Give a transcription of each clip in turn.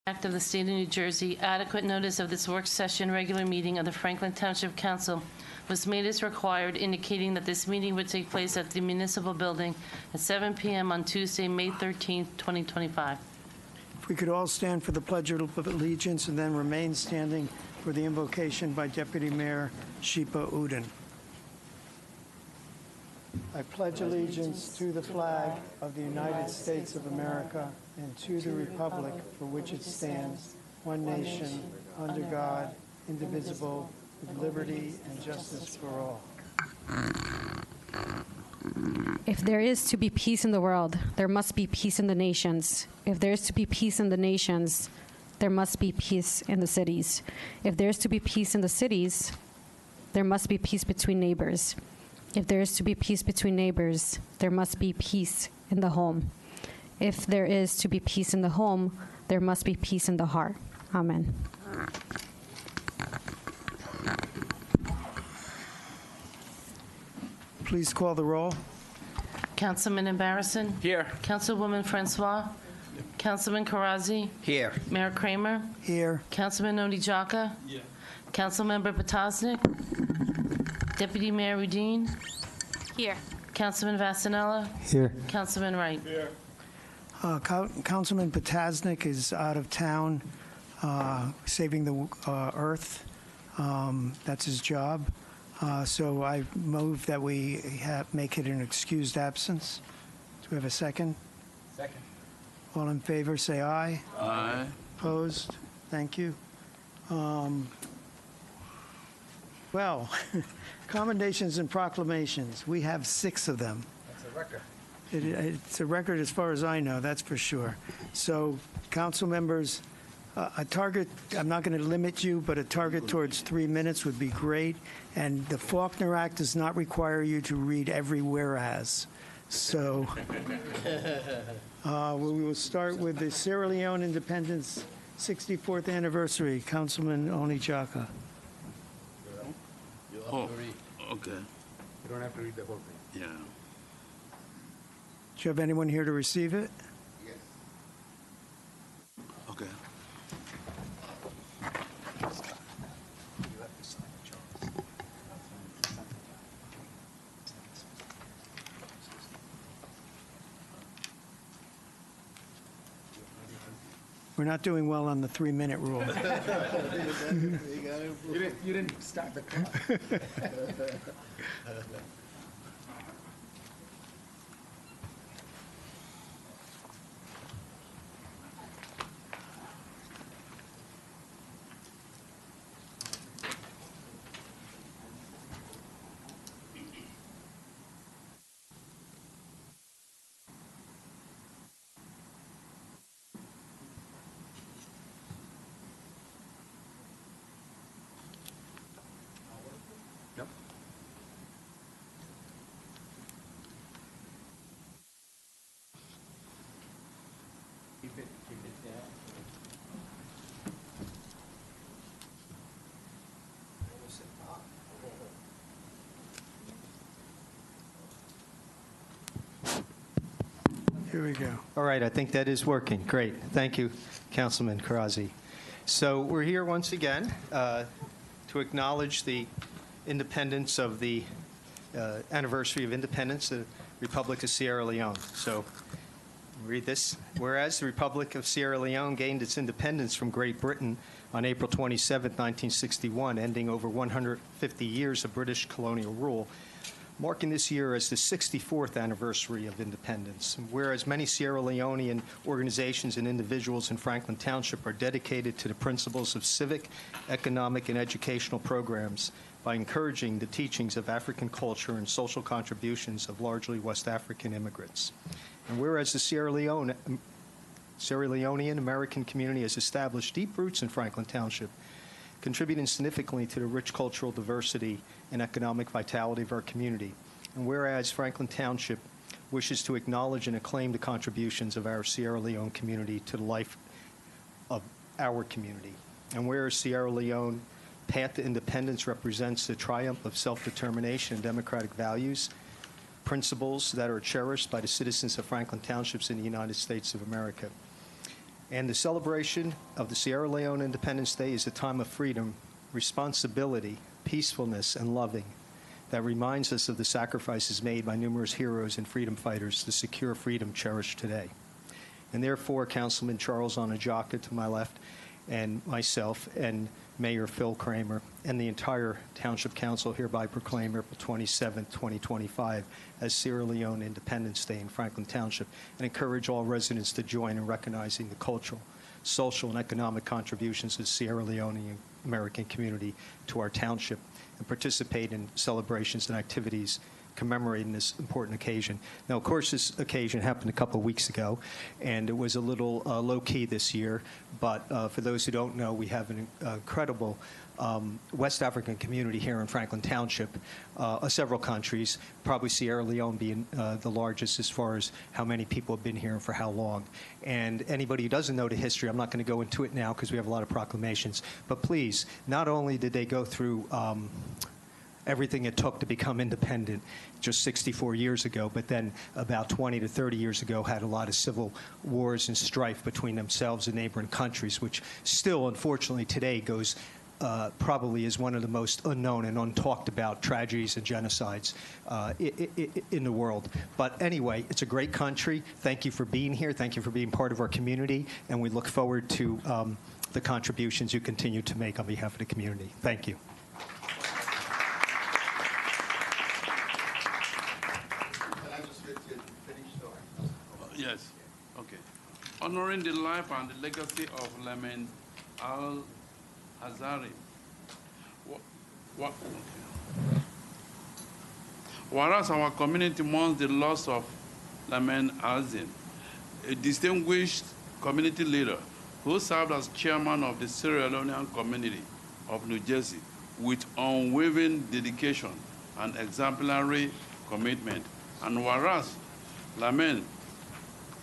Act of the State of New Jersey, adequate notice of this work session regular meeting of the Franklin Township Council was made as required, indicating that this meeting would take place at the Municipal Building at 7 p.m. on Tuesday, May 13th, 2025. If we could all stand for the Pledge of Allegiance and then remain standing for the invocation by Deputy Mayor Shipa Udin. I pledge allegiance to the flag of the United States of America and to the republic for which it stands, one nation, under God, indivisible, with liberty and justice for all. If there is to be peace in the world, there must be peace in the nations. If there is to be peace in the nations, there must be peace in the cities. If there is to be peace in the cities, there must be peace between neighbors. If there is to be peace between neighbors, there must be peace in the home. If there is to be peace in the home, there must be peace in the heart. Amen. Please call the roll. Councilman Embarrasson? Here. Councilwoman Francois? Councilman Karazi? Here. Mayor Kramer? Here. Councilman Onijaka? Yeah. Councilmember Potosnik? Deputy Mayor Udine? Here. Councilman Vasanella? Here. Councilman Wright? Here. Councilman Potosnik is out of town saving the earth. That's his job. So I move that we make it an excused absence. Do we have a second? Second. All in favor, say aye. Aye. Opposed? Thank you. Well, commendations and proclamations. We have 6 of them. That's a record. It's a record as far as I know, that's for sure. So, council members, a target, I'm not going to limit you, but a target towards 3 minutes would be great. And the Faulkner Act does not require you to read every whereas. So, we will start with the Sierra Leone Independence 64th anniversary. Councilman Onijaka. Oh, okay. You don't have to read the whole thing. Yeah. Do you have anyone here to receive it? Yes. Okay. We're not doing well on the 3-minute rule. You didn't start the clock. Here we go. All right, I think that is working. Great. Thank you, Councilman Karazi. So we're here once again to acknowledge the independence of the anniversary of independence, the Republic of Sierra Leone. So read this. Whereas the Republic of Sierra Leone gained its independence from Great Britain on April 27, 1961, ending over 150 years of British colonial rule, marking this year as the 64th anniversary of independence. Whereas many Sierra Leonean organizations and individuals in Franklin Township are dedicated to the principles of civic, economic, and educational programs by encouraging the teachings of African culture and social contributions of largely West African immigrants. And whereas the Sierra Leonean American community has established deep roots in Franklin Township, contributing significantly to the rich cultural diversity and economic vitality of our community. And whereas Franklin Township wishes to acknowledge and acclaim the contributions of our Sierra Leone community to the life of our community. And whereas Sierra Leone path to independence represents the triumph of self-determination and democratic values, principles that are cherished by the citizens of Franklin Townships in the United States of America. And the celebration of the Sierra Leone Independence Day is a time of freedom, responsibility, peacefulness, and loving that reminds us of the sacrifices made by numerous heroes and freedom fighters to secure freedom cherished today. And therefore, Councilman Charles Onajaka to my left, and myself, and Mayor Phil Kramer, and the entire Township Council hereby proclaim April 27, 2025 as Sierra Leone Independence Day in Franklin Township, and encourage all residents to join in recognizing the cultural, social, and economic contributions of the Sierra Leone American community to our township, and participate in celebrations and activities commemorating this important occasion. Now, of course, this occasion happened a couple of weeks ago, and it was a little low-key this year, but for those who don't know, we have an incredible West African community here in Franklin Township, several countries, probably Sierra Leone being the largest as far as how many people have been here and for how long. And anybody who doesn't know the history, I'm not going to go into it now because we have a lot of proclamations, but please, not only did they go through everything it took to become independent just 64 years ago, but then about 20 to 30 years ago had a lot of civil wars and strife between themselves and neighboring countries, which still, unfortunately, today goes probably is one of the most unknown and untalked about tragedies and genocides in the world. But anyway, it's a great country. Thank you for being here. Thank you for being part of our community, and we look forward to the contributions you continue to make on behalf of the community. Thank you. Yes, okay. Honoring the life and the legacy of Lamin Al-Azari. Whereas our community mourns the loss of Lamin Al-Azin, a distinguished community leader who served as chairman of the Sierra Leonean community of New Jersey with unwavering dedication and exemplary commitment. And whereas Lamin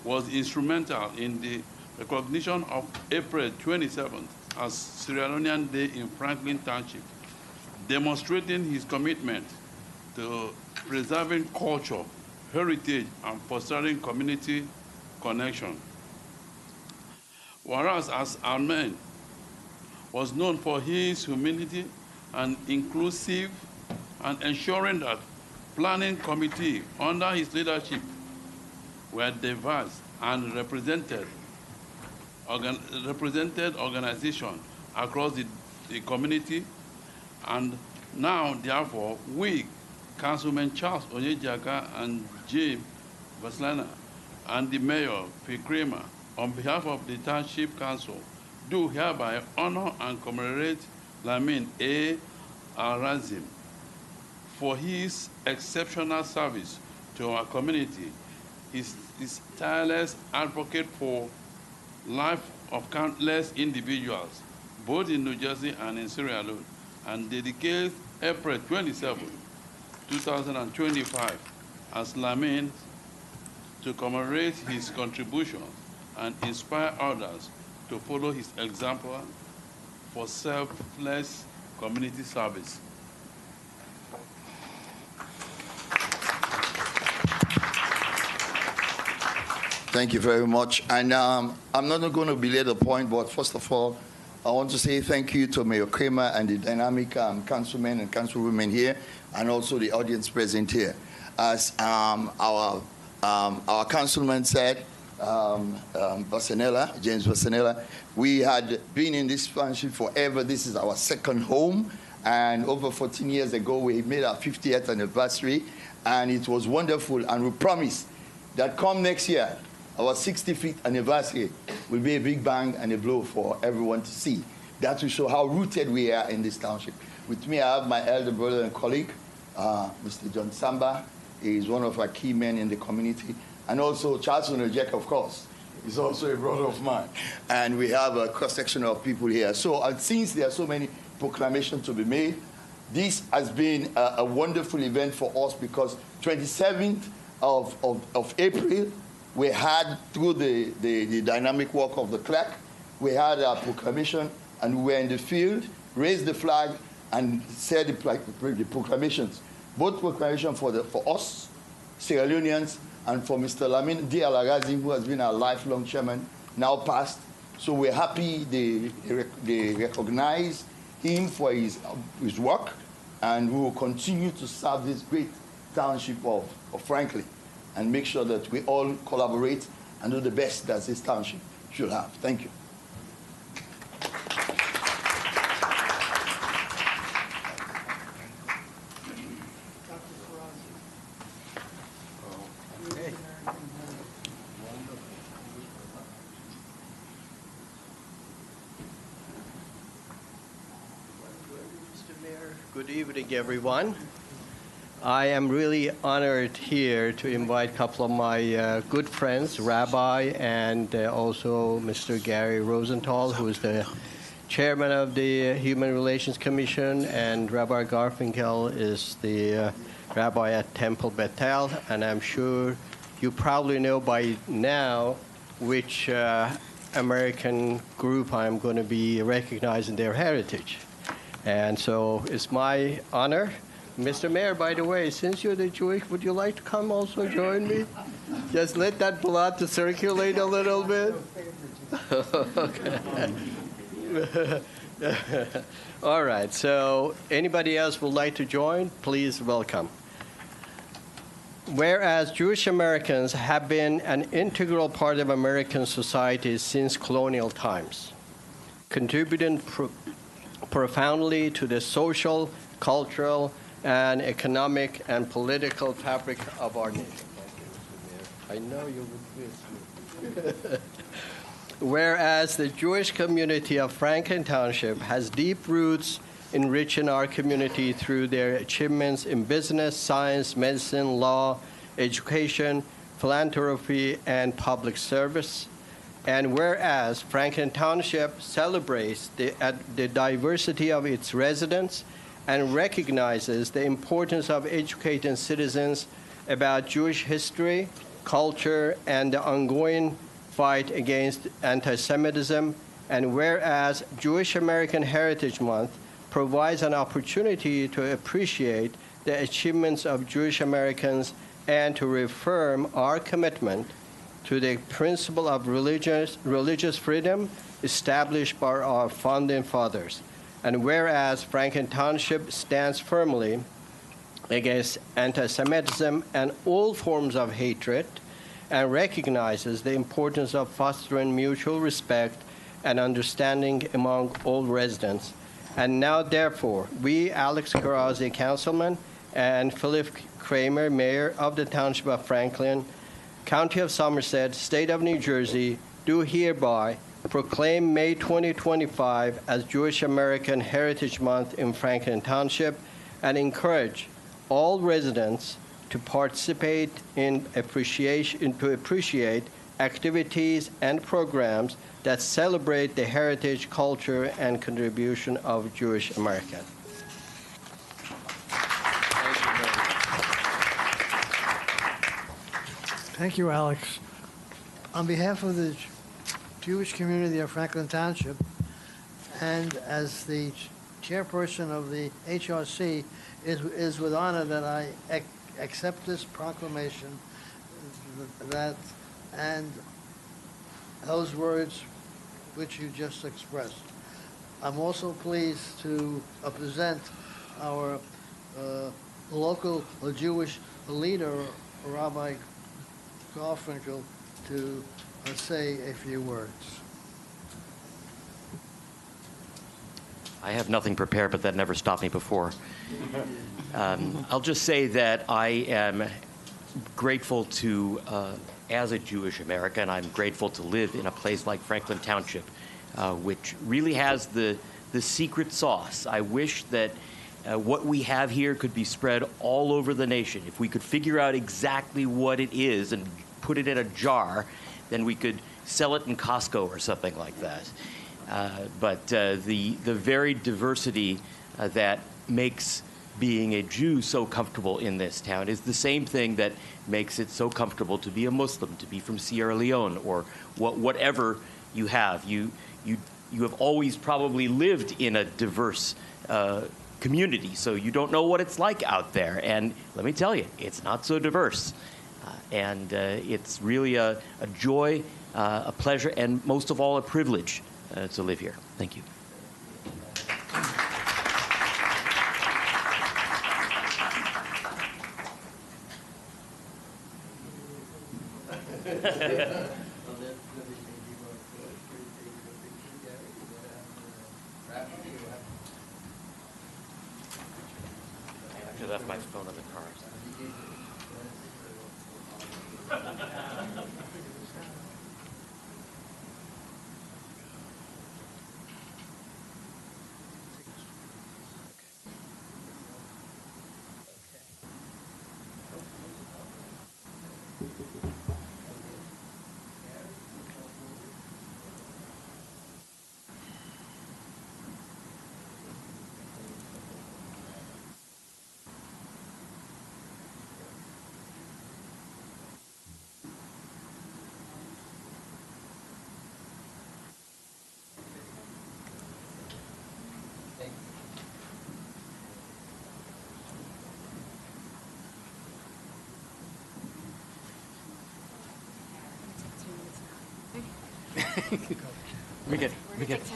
was instrumental in the recognition of April 27th as Sierra Leonean Day in Franklin Township, demonstrating his commitment to preserving culture, heritage, and fostering community connection. Whereas as Amen was known for his humility and inclusive and ensuring that planning committee under his leadership were diverse and represented organizations across the community. And now, therefore, we, Councilman Charles Onyejiaka and James Vaslana, and the Mayor, P. Kramer, on behalf of the Township Council, do hereby honor and commemorate Lamin A. Al-Azim for his exceptional service to our community, his tireless advocate for life of countless individuals, both in New Jersey and in Sierra Leone, and dedicate April 27, 2025 as Lamin to commemorate his contributions and inspire others to follow his example for selfless community service. Thank you very much. And I'm not going to belay the point, but first of all, I want to say thank you to Mayor Kramer and the dynamic councilmen and councilwomen here, and also the audience present here. As our councilman said, James Vasanella, we had been in this township forever. This is our second home. And over 14 years ago, we made our 50th anniversary. And it was wonderful. And we promised that come next year, our 65th anniversary will be a big bang and a blow for everyone to see. That will show how rooted we are in this township. With me, I have my elder brother and colleague, Mr. John Samba. He is one of our key men in the community. And also Charles Onojek, of course, is also a brother of mine. And we have a cross-section of people here. So since there are so many proclamations to be made, this has been a wonderful event for us because 27th of April, we had, through the dynamic work of the clerk, we had a proclamation, and we were in the field, raised the flag, and said the proclamations. Both proclamations for us, Sierra Leoneans, and for Mr. Lamin D. Al-Azim, who has been our lifelong chairman, now passed. So we're happy they recognize him for his work, and we will continue to serve this great township of Franklin and make sure that we all collaborate and do the best that this township should have. Thank you. Mr. Mayor, good evening, everyone. I am really honored here to invite a couple of my good friends, Rabbi and also Mr. Gary Rosenthal, who is the chairman of the Human Relations Commission, and Rabbi Garfinkel is the rabbi at Temple Bethel, and I'm sure you probably know by now which American group I'm going to be recognizing their heritage. And so it's my honor. Mr. Mayor, by the way, since you're the Jewish, would you like to come also join me? Just let that blood to circulate a little bit. Okay. All right, so anybody else would like to join, please welcome. Whereas Jewish Americans have been an integral part of American society since colonial times, contributing profoundly to the social, cultural, and economic and political fabric of our nation. I know you would miss me. Whereas the Jewish community of Franklin Township has deep roots enriching our community through their achievements in business, science, medicine, law, education, philanthropy, and public service. And whereas Franklin Township celebrates the diversity of its residents and recognizes the importance of educating citizens about Jewish history, culture, and the ongoing fight against anti-Semitism, and whereas Jewish American Heritage Month provides an opportunity to appreciate the achievements of Jewish Americans and to reaffirm our commitment to the principle of religious freedom established by our founding fathers. And whereas Franklin Township stands firmly against anti-Semitism and all forms of hatred and recognizes the importance of fostering mutual respect and understanding among all residents. And now, therefore, we, Alex Karazi, Councilman, and Philip Kramer, Mayor of the Township of Franklin, County of Somerset, State of New Jersey, do hereby proclaim May 2025 as Jewish American Heritage Month in Franklin Township and encourage all residents to participate to appreciate activities and programs that celebrate the heritage, culture, and contribution of Jewish Americans. Thank you, Alex. On behalf of the Jewish community of Franklin Township, and as the chairperson of the HRC, is with honor that I accept this proclamation and those words which you just expressed. I'm also pleased to present our local Jewish leader, Rabbi Garfinkel, to say a few words. I have nothing prepared, but that never stopped me before. I'll just say that I am grateful to, as a Jewish American, I'm grateful to live in a place like Franklin Township, which really has the secret sauce. I wish that what we have here could be spread all over the nation. If we could figure out exactly what it is and put it in a jar, then we could sell it in Costco or something like that. But the very diversity that makes being a Jew so comfortable in this town is the same thing that makes it so comfortable to be a Muslim, to be from Sierra Leone, or whatever you have. You have always probably lived in a diverse community, so you don't know what it's like out there. And let me tell you, it's not so diverse. And it's really a joy a pleasure and most of all a privilege to live here. Thank you. I left my phone in the car.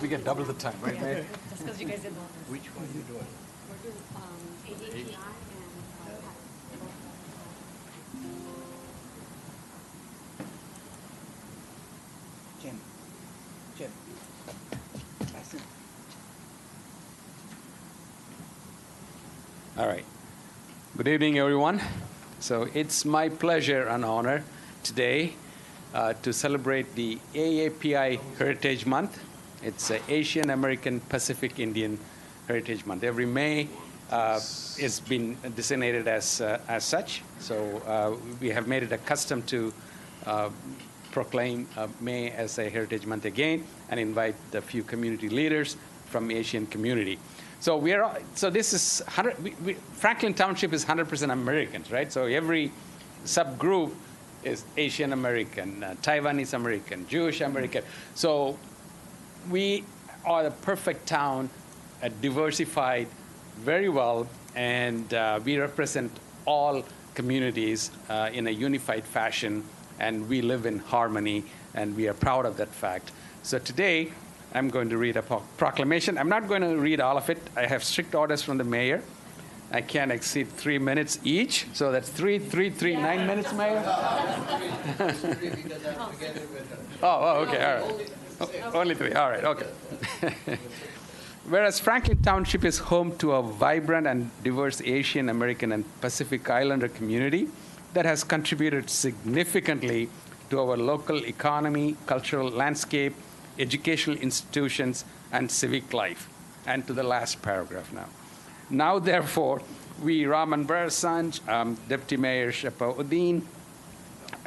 We get double the time, right, Mayor? That's because you guys did Which one are you doing? We're doing AAPI and Jim. All right. Good evening, everyone. So it's my pleasure and honor today to celebrate the AAPI Heritage Month. It's Asian American Pacific Indian Heritage Month. Every May it's been designated as such. So we have made it a custom to proclaim May as a Heritage Month again and invite the few community leaders from Asian community. So this is Franklin Township is 100% Americans, right? So every subgroup is Asian American, Taiwanese American, Jewish American. So we are the perfect town, diversified very well, and we represent all communities in a unified fashion, and we live in harmony, and we are proud of that fact. So today, I'm going to read a proclamation. I'm not going to read all of it. I have strict orders from the mayor. I can't exceed 3 minutes each. So that's 9 minutes, Mayor? Oh, okay, all right. Only 3, all right, okay. Whereas Franklin Township is home to a vibrant and diverse Asian American and Pacific Islander community that has contributed significantly to our local economy, cultural landscape, educational institutions, and civic life. And to the last paragraph now. Now, therefore, we, Raman Barasanj, Deputy Mayor Shepa Udin,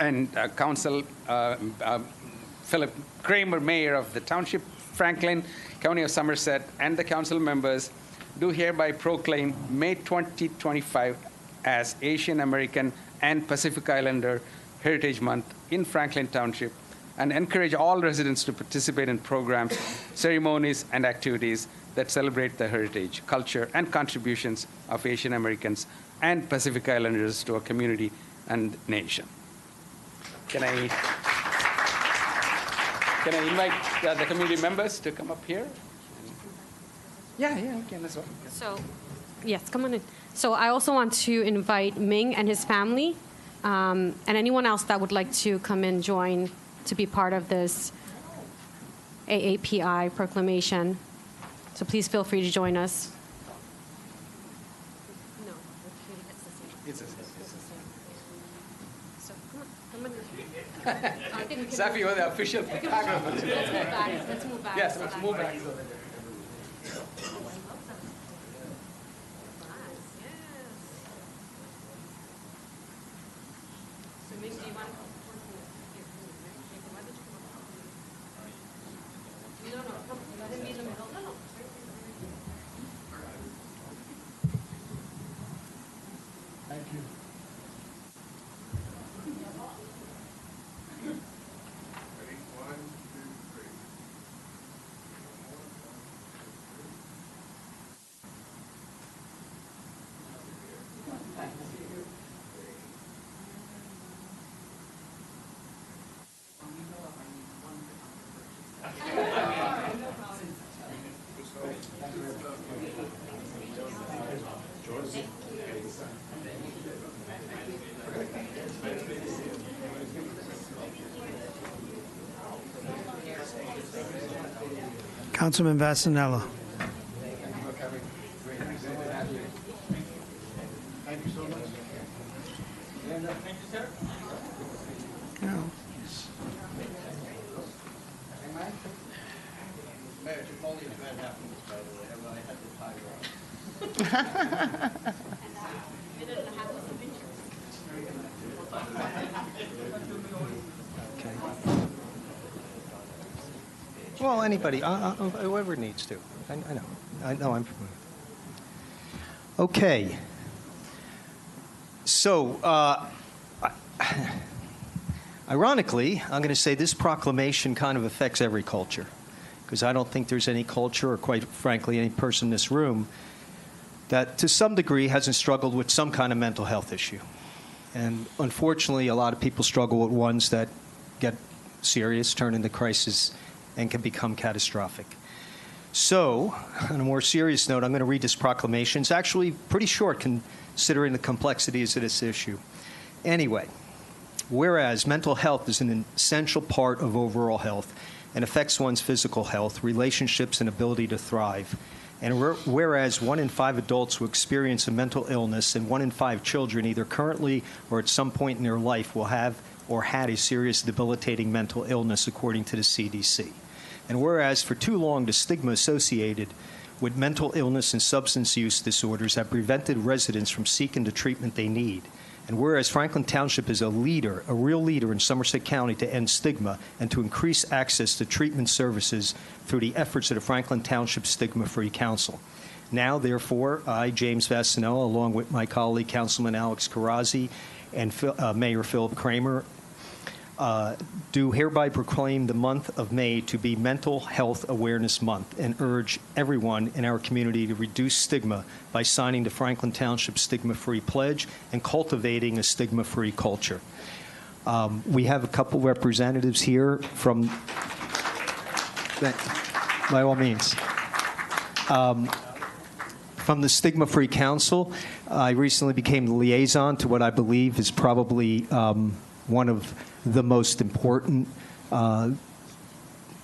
and Council Philip Kramer, Mayor of the Township, Franklin, County of Somerset, and the council members do hereby proclaim May 2025 as Asian American and Pacific Islander Heritage Month in Franklin Township, and encourage all residents to participate in programs, ceremonies, and activities that celebrate the heritage, culture, and contributions of Asian Americans and Pacific Islanders to our community and nation. Can I invite the community members to come up here? Yeah, you can as well. So, yes, come on in. So I also want to invite Ming and his family, and anyone else that would like to come and join to be part of this AAPI proclamation. So please feel free to join us. No, it's the same. So come on. Safi, you're the official photographer. Let's move back. Yes, let's move back. So Ming, do you want to come? No, come. Let him be in the middle. No. Thank you. Councilman Vasanella. Well, anybody, whoever needs to. I know I'm. Okay. So, ironically, I'm going to say this proclamation kind of affects every culture, because I don't think there's any culture, or quite frankly, any person in this room, that to some degree hasn't struggled with some kind of mental health issue. And unfortunately, a lot of people struggle with ones that get serious, turn into crisis, and can become catastrophic. So, on a more serious note, I'm going to read this proclamation. It's actually pretty short considering the complexities of this issue. Anyway, whereas mental health is an essential part of overall health and affects one's physical health, relationships, and ability to thrive. And whereas 1 in 5 adults will experience a mental illness and 1 in 5 children, either currently or at some point in their life, will have or had a serious debilitating mental illness, according to the CDC. And whereas for too long the stigma associated with mental illness and substance use disorders have prevented residents from seeking the treatment they need. And whereas Franklin Township is a real leader in Somerset County to end stigma and to increase access to treatment services through the efforts of the Franklin Township Stigma-Free Council. Now, therefore, I, James Vasanella, along with my colleague, Councilman Alex Carrazzi, and Mayor Philip Kramer, do hereby proclaim the month of May to be Mental Health Awareness Month and urge everyone in our community to reduce stigma by signing the Franklin Township Stigma-Free Pledge and cultivating a stigma-free culture. We have a couple representatives here from, by all means, from the Stigma-Free Council. I recently became the liaison to what I believe is probably one of the most important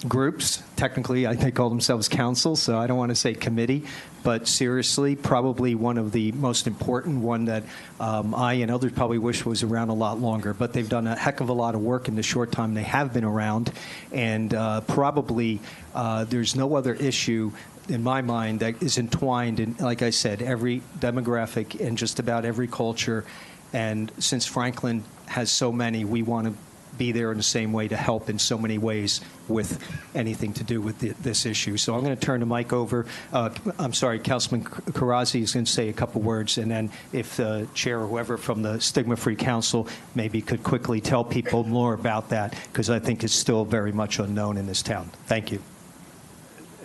groups. Technically, they call themselves council, so I don't want to say committee, but seriously, probably one of the most important, one that I and others probably wish was around a lot longer. But they've done a heck of a lot of work in the short time they have been around, and probably there's no other issue in my mind that is entwined in, like I said, every demographic and just about every culture. And since Franklin has so many, we want to be there in the same way to help in so many ways with anything to do with this issue. So I'm going to turn the mic over. I'm sorry, Councilman Carrazzi is going to say a couple words, and then if the chair or whoever from the Stigma-Free Council maybe could quickly tell people more about that, because I think it's still very much unknown in this town. Thank you.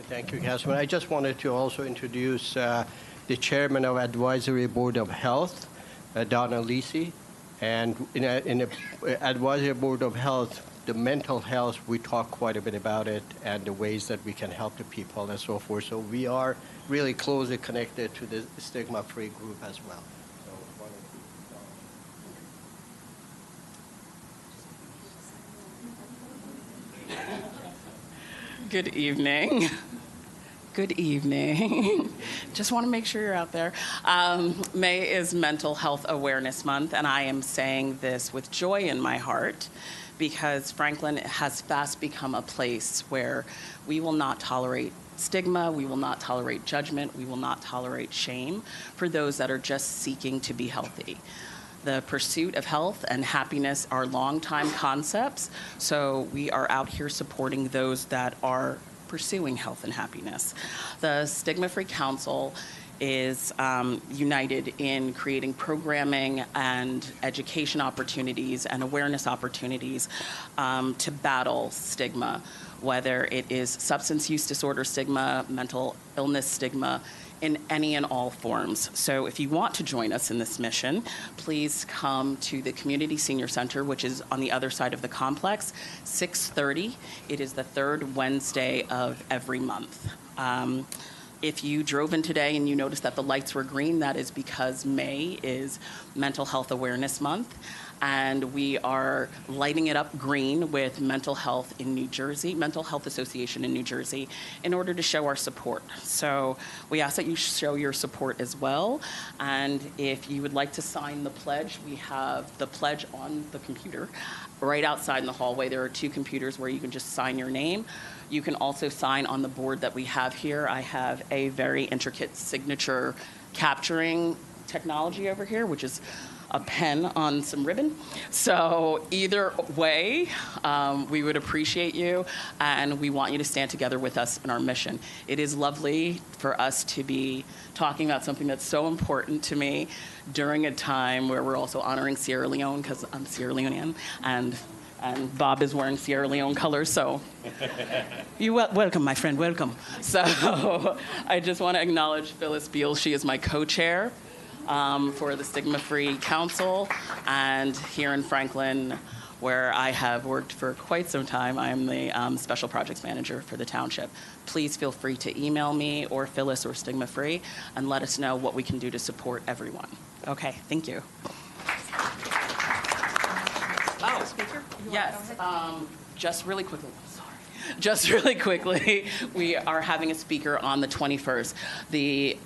Thank you, Councilman. I just wanted to also introduce the chairman of Advisory Board of Health, Donna Lisi. And in the Advisory Board of Health, the mental health, we talk quite a bit about it and the ways that we can help the people and so forth. So we are really closely connected to the stigma-free group as well. Good evening. Good evening. Just want to make sure you're out there. May is Mental Health Awareness Month, and I am saying this with joy in my heart because Franklin has fast become a place where we will not tolerate stigma, we will not tolerate judgment, we will not tolerate shame for those that are just seeking to be healthy. The pursuit of health and happiness are longtime concepts, so we are out here supporting those that are pursuing health and happiness. The Stigma-Free Council is united in creating programming and education opportunities and awareness opportunities to battle stigma, whether it is substance use disorder stigma, mental illness stigma, in any and all forms. So if you want to join us in this mission, please come to the Community Senior Center, which is on the other side of the complex, 6:30. It is the third Wednesday of every month. If you drove in today and you noticed that the lights were green, that is because May is Mental Health Awareness Month. and we are lighting it up green with Mental Health in New Jersey, Mental Health Association in New Jersey, in order to show our support. So we ask that you show your support as well. And if you would like to sign the pledge, we have the pledge on the computer right outside in the hallway. There are 2 computers where you can just sign your name. You can also sign on the board that we have here. I have a very intricate signature capturing technology over here, which is a pen on some ribbon. So either way, we would appreciate you, and we want you to stand together with us in our mission. It is lovely for us to be talking about something that's so important to me during a time where we're also honoring Sierra Leone, because I'm Sierra Leonean, and Bob is wearing Sierra Leone colors, so welcome, my friend, welcome. So I just want to acknowledge Phyllis Beal. She is my co-chair for the Stigma-Free Council, and here in Franklin, where I have worked for quite some time, I am the Special Projects Manager for the Township. Please feel free to email me or Phyllis or Stigma-Free and let us know what we can do to support everyone. Okay, thank you. Oh, speaker? Yes, just really quickly. Just really quickly, we are having a speaker on the 21st. The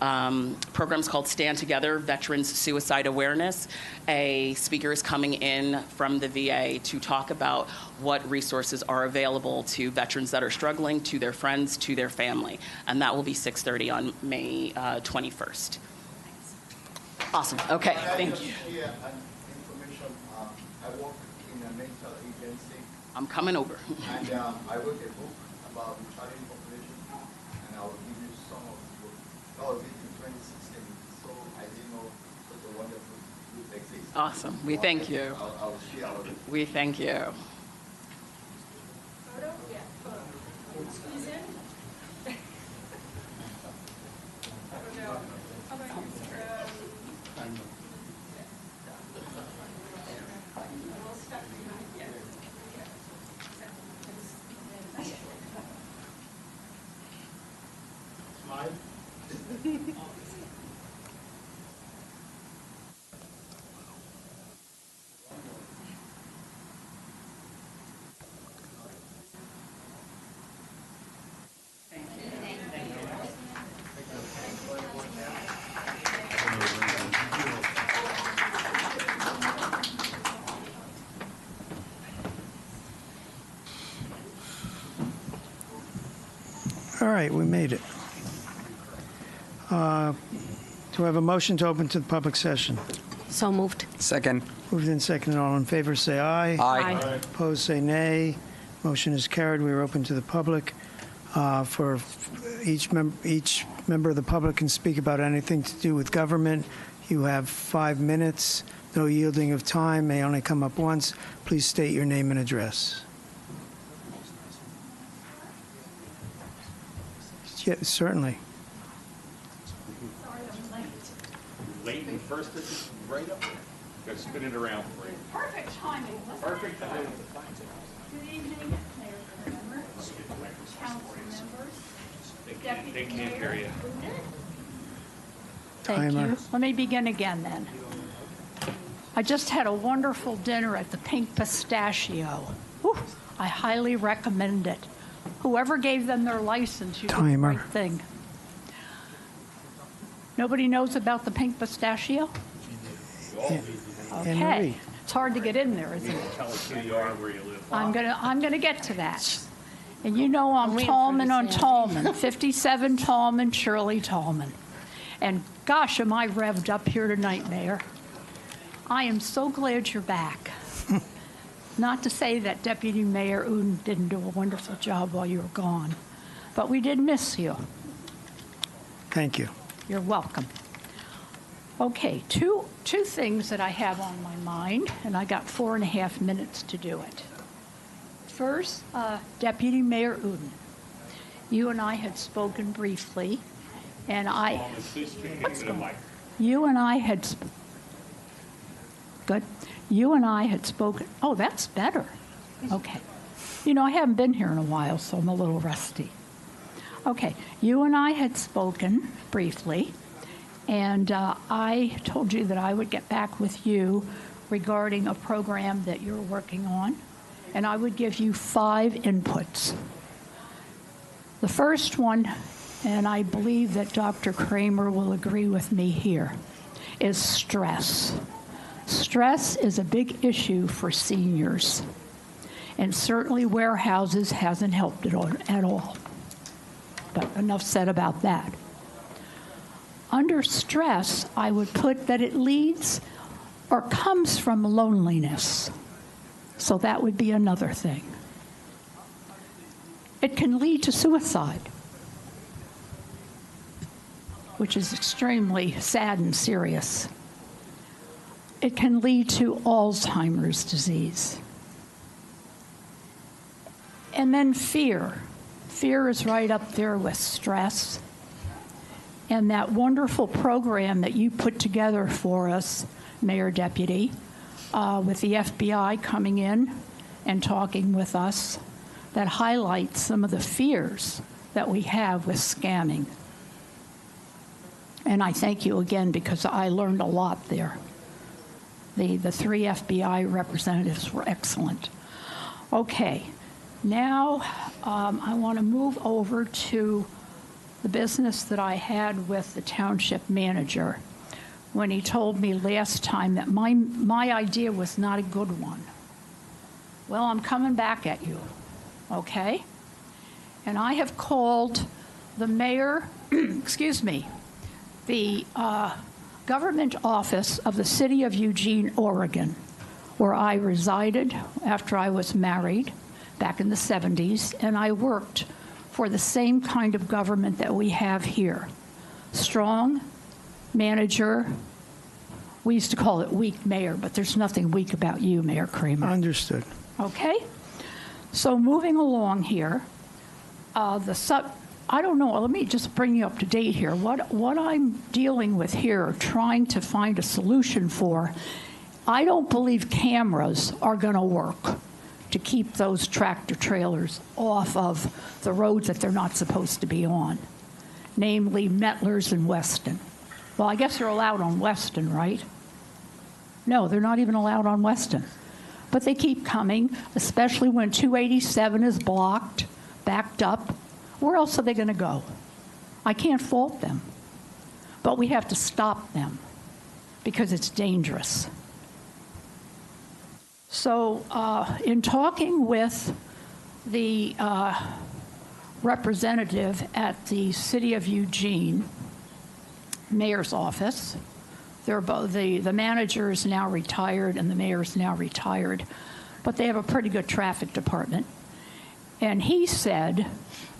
program's called Stand Together, Veterans Suicide Awareness. A speaker is coming in from the VA to talk about what resources are available to veterans that are struggling, to their friends, to their family. And that will be 6:30 on May 21st. Awesome. Okay, thank you. I'm coming over. And I wrote a book about the challenge population, and I will give you some of the book. That was it in 2016, so I didn't know such a wonderful group exists. Awesome. We thank you. I'll share all of it. We thank you. All right, we made it. Do I have a motion to open to the public session? So moved. Second. Moved and seconded. All in favor, say aye. Aye. Opposed, say nay. Motion is carried. We are open to the public. For each member of the public can speak about anything to do with government. You have 5 minutes. No yielding of time. May only come up once. Please state your name and address. Yeah, certainly. Late and first is right up there. Got to spin it around for you. Perfect timing. Perfect timing. Good evening, Mayor Kramer, council members, They can't hear you. Thank Timer. you. Let me begin again then. I just had a wonderful dinner at the Pink Pistachio. Whew, I highly recommend it. Whoever gave them their license, you did the Timer. right thing. Nobody knows about the Pink Pistachio? Anne Okay. Marie. It's hard to get in there, isn't it? Tell us who you are, where you live. I'm gonna get to that. And you know I'm waiting for Tallman the on Sam. Tallman, 57 Tallman, Shirley Tallman. And gosh, am I revved up here tonight, Mayor. I am so glad you're back. Not to say that Deputy Mayor Uden didn't do a wonderful job while you were gone, but we did miss you. Thank you. You're welcome. Okay, two things that I have on my mind, and I got 4.5 minutes to do it. First, Deputy Mayor Uden, you and I had spoken briefly, and Please speak into the mic. you and I had, good. You and I had spoken, oh, that's better. Okay. You know, I haven't been here in a while, so I'm a little rusty. Okay, you and I had spoken briefly, and I told you that I would get back with you regarding a program that you're working on, and I would give you 5 inputs. The first one, and I believe that Dr. Kramer will agree with me here, is stress. Stress is a big issue for seniors, and certainly warehouses hasn't helped it at all. But enough said about that. Under stress, I would put that it leads or comes from loneliness. So that would be another thing. It can lead to suicide, which is extremely sad and serious. It can lead to Alzheimer's disease. And then fear. Fear is right up there with stress. And that wonderful program that you put together for us, Mayor Deputy, with the FBI coming in and talking with us, that highlights some of the fears that we have with scamming. And I thank you again because I learned a lot there. The 3 FBI representatives were excellent. Okay, now I want to move over to the business that I had with the township manager when he told me last time that my idea was not a good one. Well, I'm coming back at you, okay? And I have called the mayor, excuse me, the government office of the city of Eugene, Oregon, where I resided after I was married back in the 70s, and I worked for the same kind of government that we have here. Strong manager. We used to call it weak mayor, but there's nothing weak about you, Mayor Kramer. Understood. Okay? So moving along here, I don't know, let me just bring you up to date here. What I'm dealing with here, trying to find a solution for, I don't believe cameras are going to work to keep those tractor trailers off of the roads that they're not supposed to be on, namely Metlers and Weston. Well, I guess they're allowed on Weston, right? No, they're not even allowed on Weston. But they keep coming, especially when 287 is blocked, backed up. Where else are they going to go? I can't fault them. But we have to stop them because it's dangerous. So in talking with the representative at the City of Eugene mayor's office, they're both, the manager is now retired and the mayor is now retired, but they have a pretty good traffic department. And he said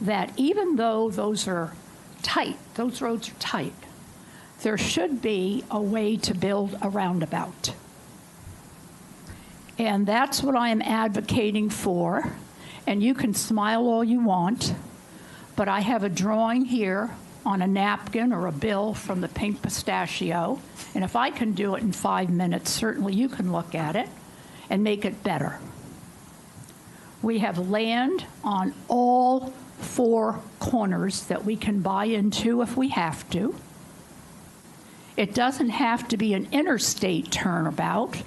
that even though those are tight, those roads are tight, there should be a way to build a roundabout. And that's what I am advocating for. And you can smile all you want, but I have a drawing here on a napkin or a bill from the Pink Pistachio. And if I can do it in 5 minutes, certainly you can look at it and make it better. We have land on all 4 corners that we can buy into if we have to. It doesn't have to be an interstate turnabout,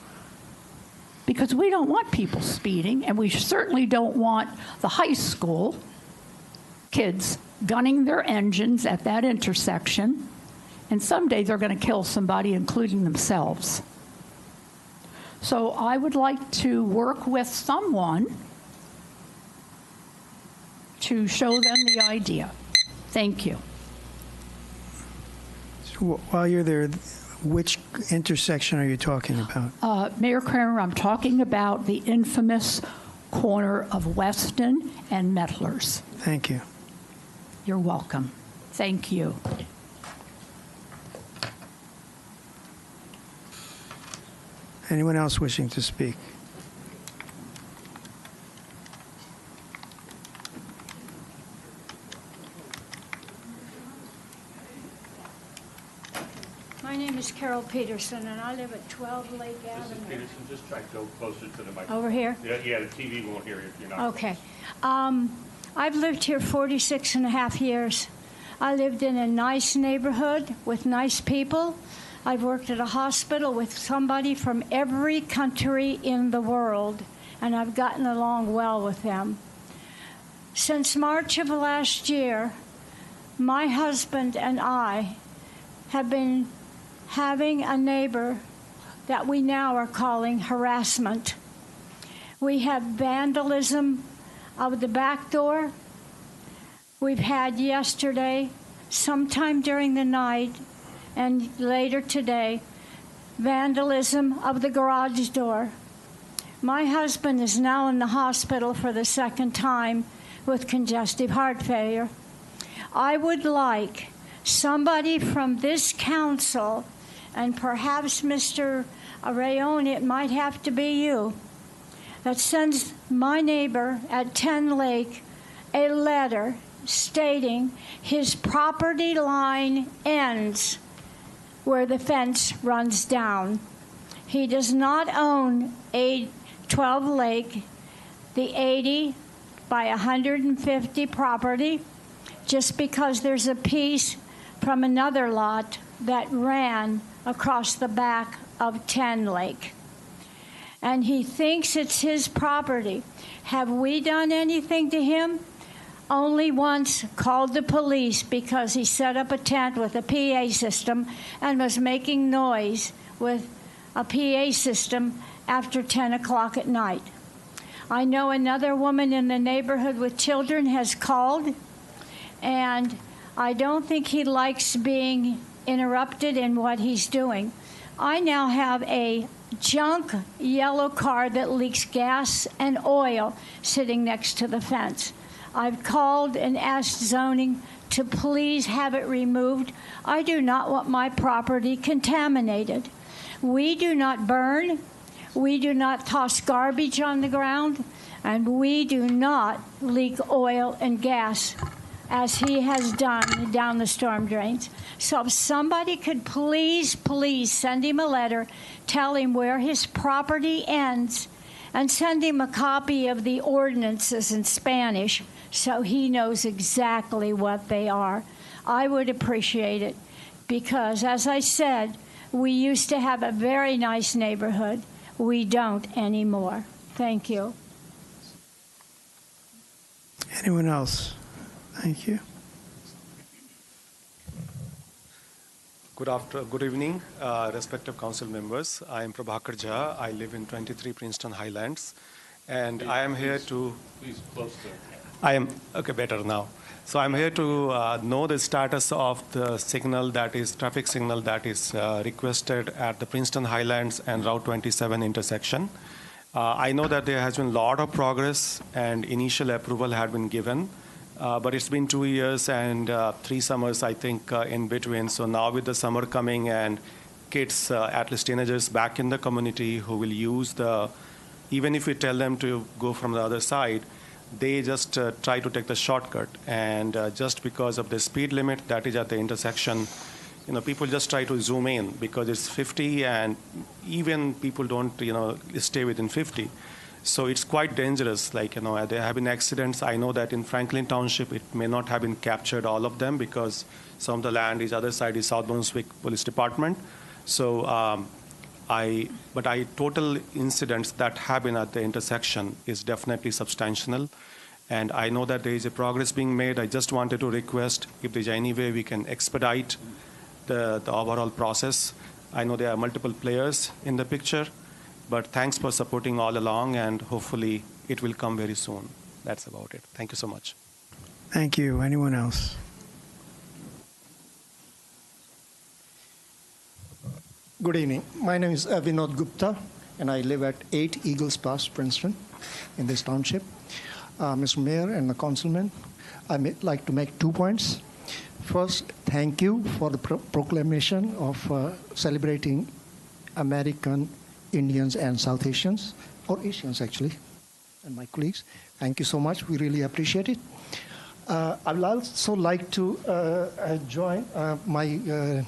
because we don't want people speeding, and we certainly don't want the high school kids gunning their engines at that intersection, and someday they're going to kill somebody, including themselves. So I would like to work with someone to show them the idea. Thank you. So while you're there, which intersection are you talking about? Mayor Kramer, I'm talking about the infamous corner of Weston and Metlers. Thank you. You're welcome. Thank you. Anyone else wishing to speak? My name is Carol Peterson, and I live at 12 Lake Avenue. Mrs. Peterson, just try to go closer to the microphone. Over here? Yeah, the TV won't hear you if you're not. Okay. I've lived here 46 and a half years. I lived in a nice neighborhood with nice people, I've worked at a hospital with somebody from every country in the world, and I've gotten along well with them. Since March of last year, my husband and I have been having a neighbor that we now are calling harassment. We have vandalism of the back door. We've had yesterday, sometime during the night, and later today, vandalism of the garage door. My husband is now in the hospital for the second time with congestive heart failure. I would like somebody from this council, and perhaps Mr. Rayon, it might have to be you, that sends my neighbor at 10 Lake a letter stating his property line ends where the fence runs down. He does not own 12 Lake, the 80 by 150 property, just because there's a piece from another lot that ran across the back of 10 Lake. And he thinks it's his property. Have we done anything to him? Only once called the police because he set up a tent with a PA system and was making noise with a PA system after 10 o'clock at night. I know another woman in the neighborhood with children has called, and I don't think he likes being interrupted in what he's doing. I now have a junk yellow car that leaks gas and oil sitting next to the fence. I've called and asked zoning to please have it removed. I do not want my property contaminated. We do not burn. We do not toss garbage on the ground. And we do not leak oil and gas as he has done down the storm drains. So if somebody could please send him a letter, tell him where his property ends, and send him a copy of the ordinances in Spanish so he knows exactly what they are. I would appreciate it because, as I said, we used to have a very nice neighborhood. We don't anymore. Thank you. Anyone else? Thank you. Good evening, respective council members. I am Prabhakar Jha. I live in 23 Princeton Highlands, and I am here to. Please close the. I am okay. Better now. So I'm here to know the status of the signal that is traffic signal that is requested at the Princeton Highlands and Route 27 intersection. I know that there has been a lot of progress and initial approval had been given. But it's been 2 years and 3 summers, I think, in between. So now with the summer coming and kids, at least teenagers, back in the community who will use even if we tell them to go from the other side, they just try to take the shortcut. And just because of the speed limit that is at the intersection, people just try to zoom in because it's 50 and even people don't, stay within 50. So it's quite dangerous. There have been accidents. I know that in Franklin Township, it may not have been captured, all of them, because some of the land is other side is South Brunswick Police Department. So total incidents that have been at the intersection is definitely substantial. And I know that there is a progress being made. I just wanted to request if there's any way we can expedite the overall process. I know there are multiple players in the picture. But thanks for supporting all along, and hopefully it will come very soon. That's about it. Thank you so much. Thank you. Anyone else? Good evening. My name is Vinod Gupta, and I live at 8 Eagles Pass, Princeton, in this township. Mr. Mayor and the councilman, I would like to make 2 points. First, thank you for the proclamation of celebrating American Indians and South Asians, or Asians actually, and my colleagues. Thank you so much. We really appreciate it. I would also like to join my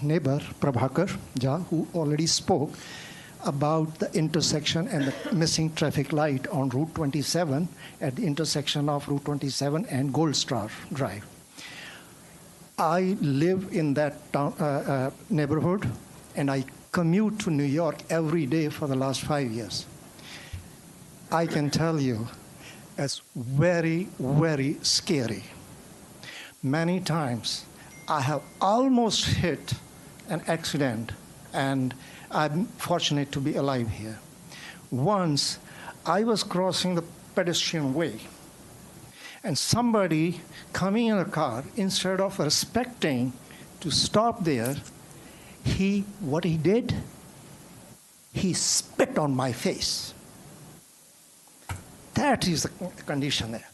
neighbor, Prabhakar Jha, who already spoke about the intersection and the missing traffic light on Route 27 at the intersection of Route 27 and Gold Star Drive. I live in that neighborhood, and I commute to New York every day for the last 5 years. I can tell you, it's very, very scary. Many times, I have almost hit an accident, and I'm fortunate to be alive here. Once, I was crossing the pedestrian way, and somebody coming in a car, instead of respecting to stop there, what he did, he spit on my face. That is the condition there.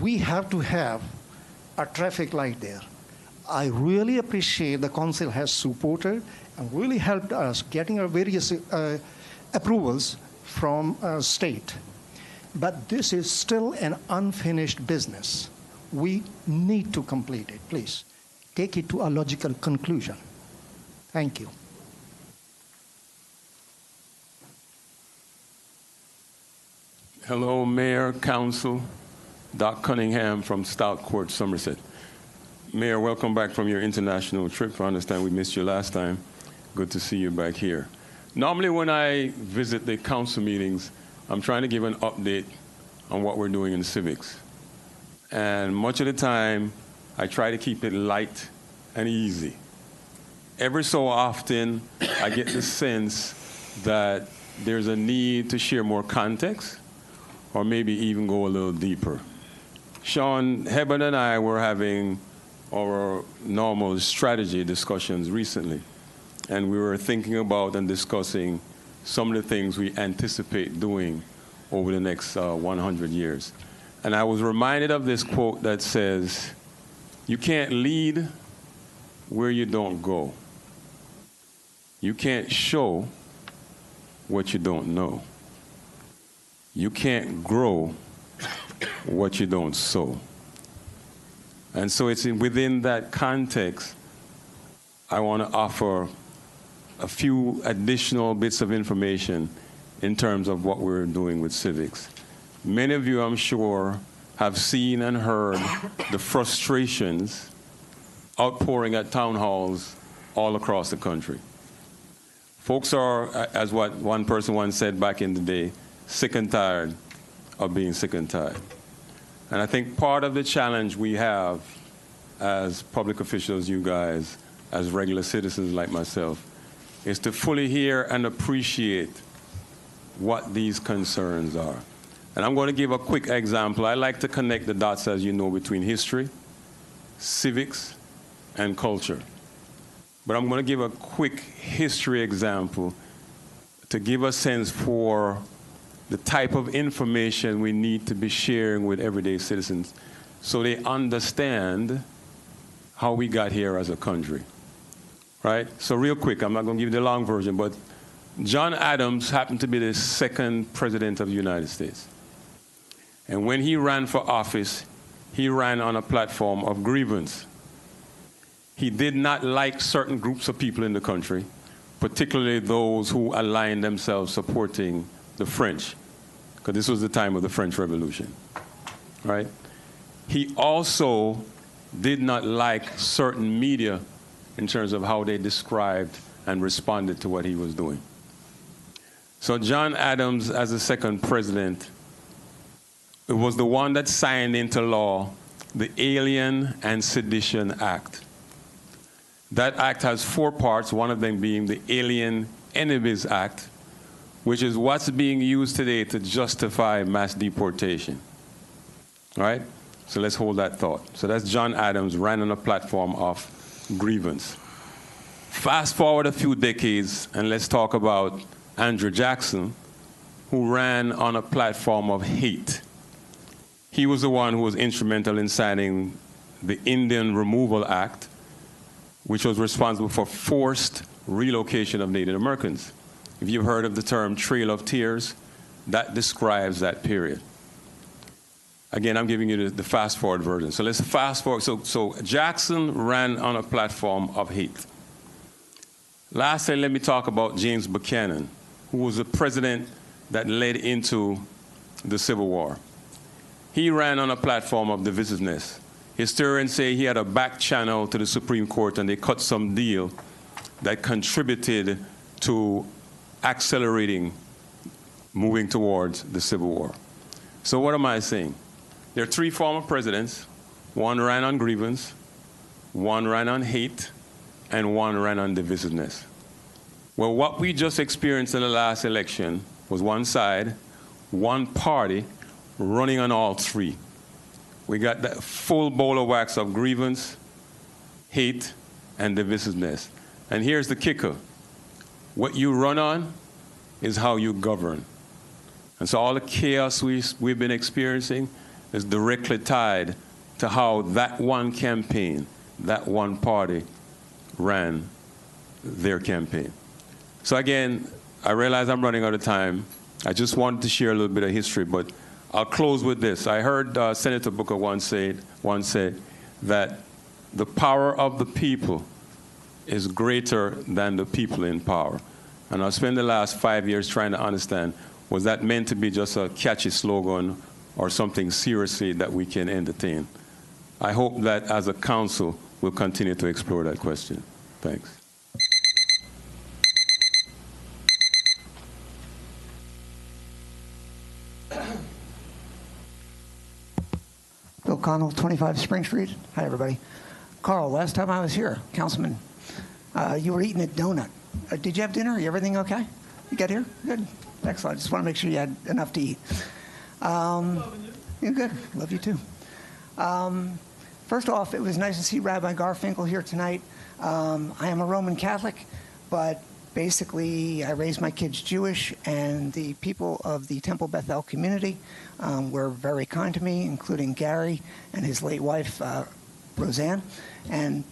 We have to have a traffic light there. I really appreciate the council has supported and really helped us getting our various approvals from state. But this is still an unfinished business. We need to complete it. Please take it to a logical conclusion. Thank you. Hello, Mayor, Council. Doc Cunningham from Stout Court, Somerset. Mayor, welcome back from your international trip. I understand we missed you last time. Good to see you back here. Normally when I visit the council meetings, I'm trying to give an update on what we're doing in civics. And much of the time, I try to keep it light and easy. Every so often, I get the sense that there's a need to share more context, or maybe even go a little deeper. Sean, Heben and I were having our normal strategy discussions recently, and we were thinking about and discussing some of the things we anticipate doing over the next 100 years. And I was reminded of this quote that says, "You can't lead where you don't go. You can't show what you don't know. You can't grow what you don't sow." And so it's within that context, I want to offer a few additional bits of information in terms of what we're doing with civics. Many of you, I'm sure, have seen and heard the frustrations outpouring at town halls all across the country. Folks are, as what one person once said back in the day, sick and tired of being sick and tired. And I think part of the challenge we have as public officials, you guys, as regular citizens like myself, is to fully hear and appreciate what these concerns are. And I'm going to give a quick example. I like to connect the dots, as you know, between history, civics, and culture. But I'm going to give a quick history example to give a sense for the type of information we need to be sharing with everyday citizens so they understand how we got here as a country, right? So real quick, I'm not going to give you the long version, but John Adams happened to be the second president of the United States. And when he ran for office, he ran on a platform of grievance. He did not like certain groups of people in the country, particularly those who aligned themselves supporting the French, because this was the time of the French Revolution, right? He also did not like certain media in terms of how they described and responded to what he was doing. So John Adams, as the second president, was the one that signed into law the Alien and Sedition Act. That act has 4 parts, one of them being the Alien Enemies Act, which is what's being used today to justify mass deportation. All right? So let's hold that thought. So that's John Adams, ran on a platform of grievance. Fast forward a few decades, and let's talk about Andrew Jackson, who ran on a platform of hate. He was the one who was instrumental in signing the Indian Removal Act, which was responsible for forced relocation of Native Americans. If you've heard of the term Trail of Tears, that describes that period. Again, I'm giving you the fast-forward version. So let's fast-forward. So Jackson ran on a platform of hate. Lastly, let me talk about James Buchanan, who was the president that led into the Civil War. He ran on a platform of divisiveness. Historians say he had a back channel to the Supreme Court and they cut some deal that contributed to accelerating moving towards the Civil War. So what am I saying? There are 3 former presidents. 1 ran on grievance, 1 ran on hate, and 1 ran on divisiveness. Well, what we just experienced in the last election was one side, one party running on all 3. We got that full bowl of wax of grievance, hate, and divisiveness. And here's the kicker. What you run on is how you govern. And so all the chaos we've been experiencing is directly tied to how that one campaign, that one party ran their campaign. So again, I realize I'm running out of time. I just wanted to share a little bit of history, but I'll close with this. I heard Senator Booker once say that the power of the people is greater than the people in power. And I spent the last 5 years trying to understand, was that meant to be just a catchy slogan or something seriously that we can entertain? I hope that as a council, we'll continue to explore that question. Thanks. Bill Connell, 25 Spring Street. Hi, everybody. Carl, last time I was here, Councilman, you were eating a donut. Did you have dinner? Everything okay? You got here? Good. Excellent. I just want to make sure you had enough to eat. You're good. Love you too. First off, it was nice to see Rabbi Garfinkel here tonight. I am a Roman Catholic, but basically I raised my kids Jewish, and the people of the Temple Bethel community were very kind to me, including Gary and his late wife, Roseanne. And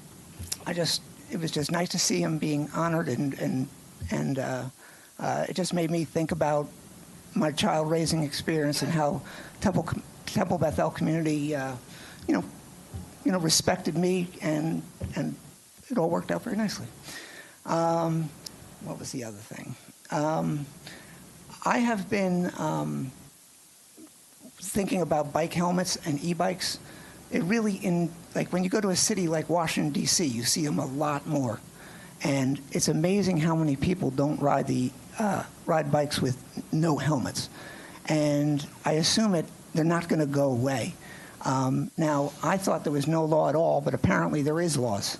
it was just nice to see him being honored, and it just made me think about my child raising experience and how Temple Bethel community, respected me, and it all worked out very nicely. What was the other thing? I have been thinking about bike helmets and e-bikes. It really, when you go to a city like Washington, D.C., you see them a lot more. And it's amazing how many people don't ride bikes with no helmets. And I assume they're not going to go away. Now, I thought there was no law at all, but apparently there is laws.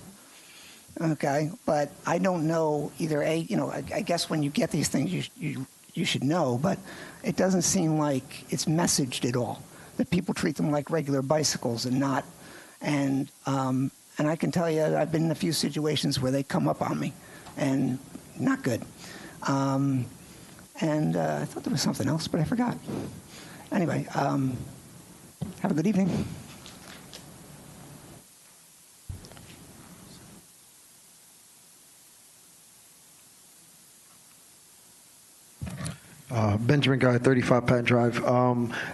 Okay, but I don't know either. I guess when you get these things, you should know, but it doesn't seem like it's messaged at all that people treat them like regular bicycles and not. And I can tell you, I've been in a few situations where they come up on me, and not good. I thought there was something else, but I forgot. Anyway, have a good evening. Benjamin Guy, 35 Pat Drive.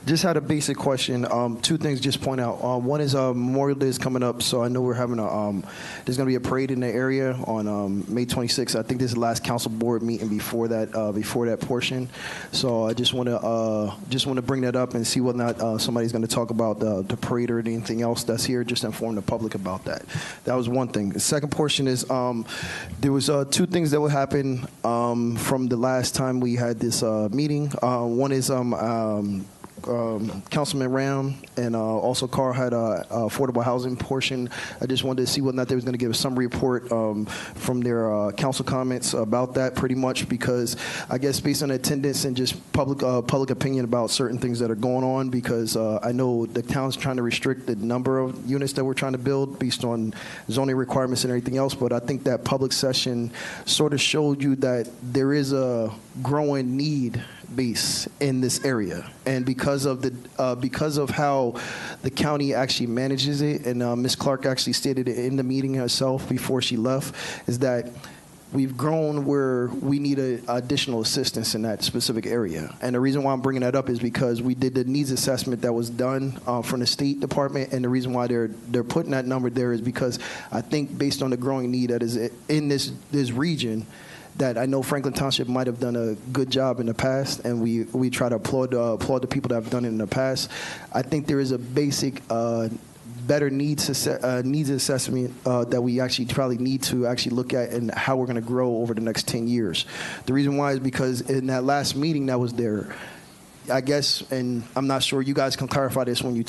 Just had a basic question. 2 things just point out. One is Memorial Day is coming up, so I know we're having there's going to be a parade in the area on May 26th. I think this is the last council board meeting before that portion. So I just want to bring that up and see whether or not somebody's going to talk about the parade or anything else that's here. Just inform the public about that. That was one thing. The second portion is there was 2 things that would happen from the last time we had this meeting. One is Councilman Ram and also Carl had a affordable housing portion. I just wanted to see whether or not they was going to give a summary report from their council comments about that, pretty much, because I guess based on attendance and just public opinion about certain things that are going on, because I know the town's trying to restrict the number of units that we're trying to build based on zoning requirements and everything else, but I think that public session sort of showed you that there is a growing need base in this area, and because of how the county actually manages it, and Ms. Clark actually stated it in the meeting herself before she left, is that we've grown where we need additional assistance in that specific area. And the reason why I'm bringing that up is because we did the needs assessment that was done from the State Department, and the reason why they're putting that number there is because I think based on the growing need that is in this region, that I know Franklin Township might have done a good job in the past, and we try to applaud the people that have done it in the past. I think there is a basic better needs assessment that we actually probably need to actually look at and how we're going to grow over the next 10 years. The reason why is because in that last meeting that was there, I guess, and I'm not sure, you guys can clarify this when you